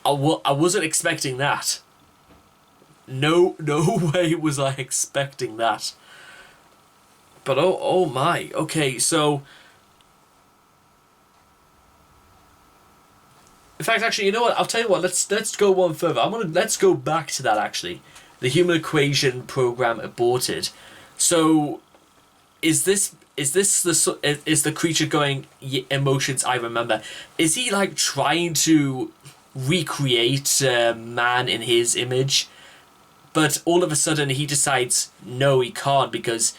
I wasn't expecting that. No way was I expecting that. But oh my, okay, so... In fact, actually, you know what? I'll tell you what. Let's go one further. Let's go back to that. Actually, the human equation program aborted. So, is the creature going emotions I remember? Is he like trying to recreate man in his image, but all of a sudden he decides no, he can't because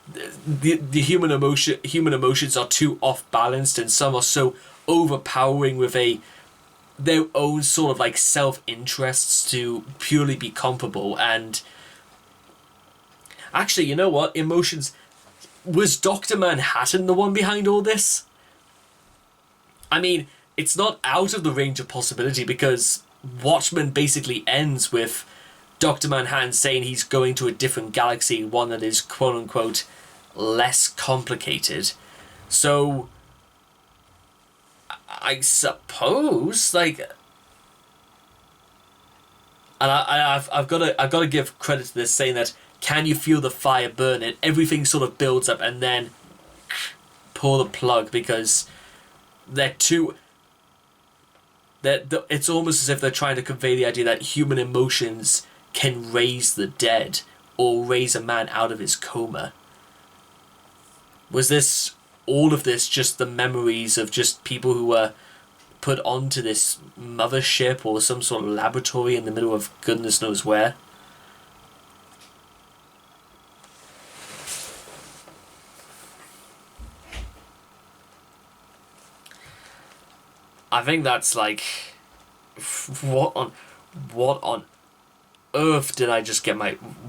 the human emotions are too off balanced, and some are so overpowering with their own sort of like self-interests to purely be comparable. And actually, you know what? Emotions... Was Dr. Manhattan the one behind all this? I mean, it's not out of the range of possibility because Watchmen basically ends with Dr. Manhattan saying he's going to a different galaxy, one that is quote-unquote less complicated. So I suppose, like, and I've got to give credit to this, saying that, can you feel the fire burn? And everything sort of builds up, and then pull the plug, because they're too. It's almost as if they're trying to convey the idea that human emotions can raise the dead, or raise a man out of his coma. Was this, all of this, just the memories of just people who were put onto this mothership or some sort of laboratory in the middle of goodness knows where? I think that's like, what on earth did I just get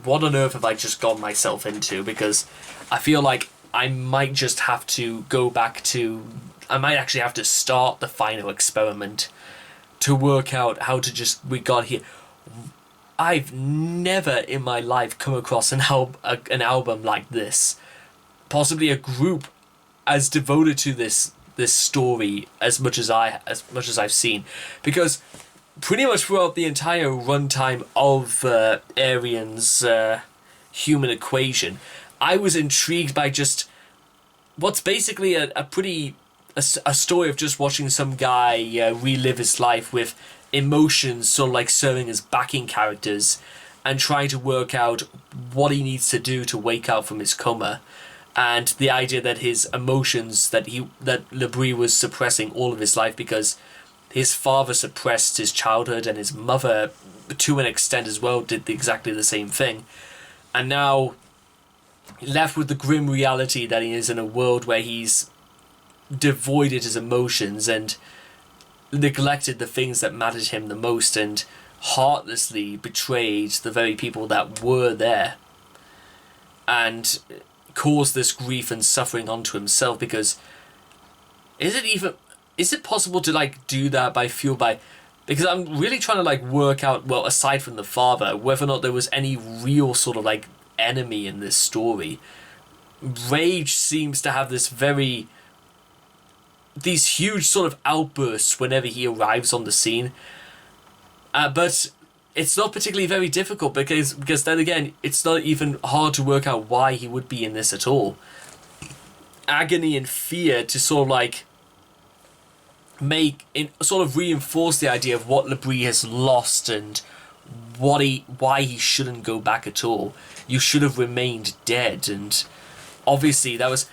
what on earth have I just got myself into? Because I feel like I might just have to go back to, I might actually have to start the final experiment to work out how to we got here. I've never in my life come across an album like this. Possibly a group as devoted to this story as much as I've seen, because pretty much throughout the entire runtime of Ayreon's Human Equation, I was intrigued by just what's basically a story of just watching some guy relive his life with emotions sort of like serving as backing characters, and trying to work out what he needs to do to wake up from his coma. And the idea that his emotions, that Labrie was suppressing all of his life because his father suppressed his childhood, and his mother, to an extent as well, did exactly the same thing. And now, left with the grim reality that he is in a world where he's devoided his emotions and neglected the things that mattered to him the most, and heartlessly betrayed the very people that were there. And cause this grief and suffering onto himself, because is it possible to like do that because I'm really trying to like work out, well, aside from the father, whether or not there was any real sort of like enemy in this story. Rage seems to have these huge sort of outbursts whenever he arrives on the scene, but it's not particularly very difficult, because then again, it's not even hard to work out why he would be in this at all. Agony and fear to sort of like reinforce the idea of what Labrie has lost, and why he shouldn't go back at all. You should have remained dead. And obviously that was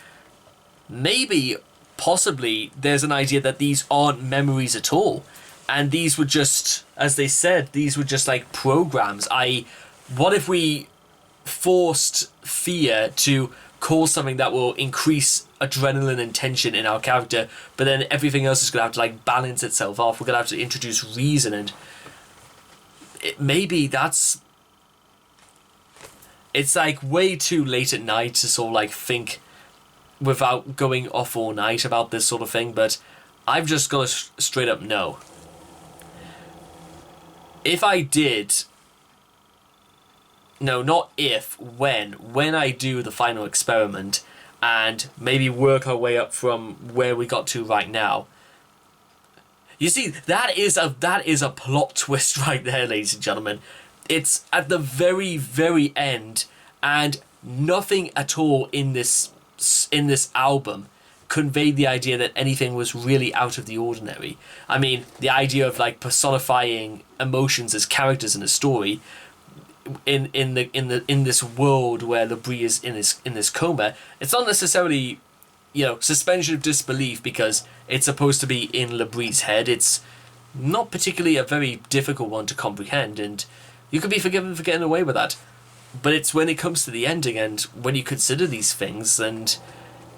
possibly there's an idea that these aren't memories at all. And these were just, as they said, these were just like programs. What if we forced fear to cause something that will increase adrenaline and tension in our character, but then everything else is going to have to like balance itself off. We're going to have to introduce reason, and it's like way too late at night to sort of like think without going off all night about this sort of thing, but I've just got to straight up no. If I did, no, not if, when I do the final experiment and maybe work our way up from where we got to right now. You see, that is a plot twist right there, ladies and gentlemen. It's at the very, very end, and nothing at all in this album conveyed the idea that anything was really out of the ordinary. I mean, the idea of like personifying emotions as characters in a story in this world where Labrie is in this coma, it's not necessarily, suspension of disbelief, because it's supposed to be in Labrie's head. It's not particularly a very difficult one to comprehend, and you could be forgiven for getting away with that. But it's when it comes to the ending, and when you consider these things, and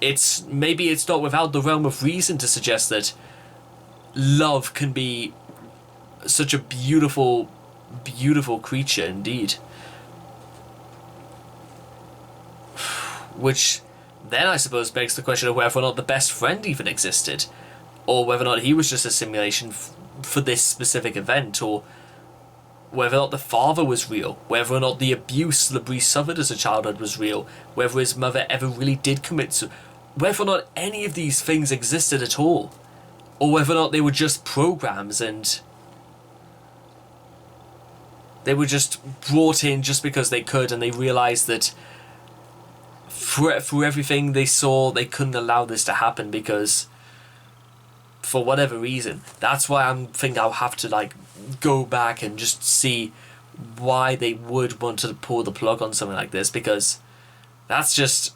it's not without the realm of reason to suggest that love can be such a beautiful, beautiful creature indeed. Which then I suppose begs the question of whether or not the best friend even existed, or whether or not he was just a simulation for this specific event, or whether or not the father was real, whether or not the abuse Labrie suffered as a childhood was real, whether his mother ever really did commit whether or not any of these things existed at all. or whether or not they were just programs and they were just brought in just because they could, and they realized that through everything they saw, they couldn't allow this to happen because for whatever reason. That's why I think I'll have to like go back and just see why they would want to pull the plug on something like this, because that's just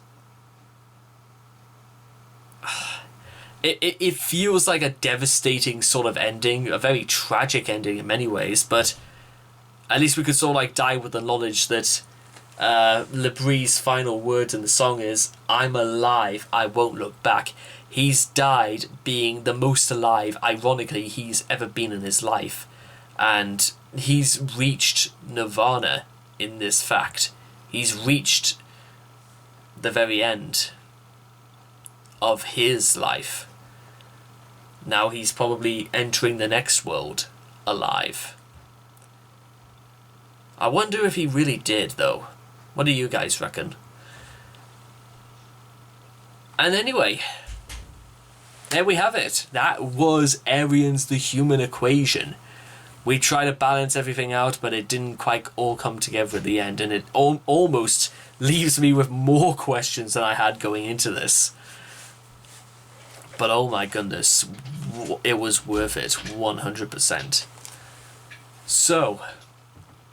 it feels like a devastating sort of ending, a very tragic ending in many ways, but at least we could sort of like die with the knowledge that Lebrie's final words in the song is, "I'm alive, I won't look back." He's died being the most alive, ironically, he's ever been in his life. And he's reached nirvana in this fact. He's reached the very end of his life. Now he's probably entering the next world alive. I wonder if he really did, though. What do you guys reckon? And anyway, there we have it. That was Ayreon's The Human Equation. We tried to balance everything out, but it didn't quite all come together at the end, and it almost leaves me with more questions than I had going into this. But oh my goodness, it was worth it, 100%. So,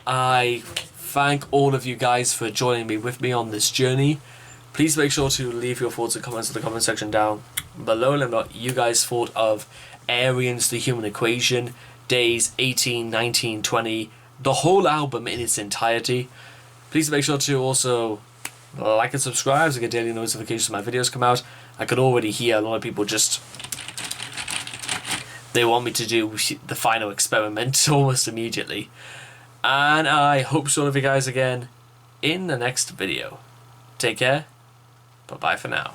I thank all of you guys for joining me with me on this journey. Please make sure to leave your thoughts and comments in the comment section down below. Let me know what you guys thought of Ayreon's The Human Equation, days 18, 19, 20, the whole album in its entirety. Please make sure to also like and subscribe to get daily notifications when my videos come out. I can already hear a lot of people just, they want me to do the final experiment almost immediately. And I hope to see all of you guys again in the next video. Take care. Bye-bye for now.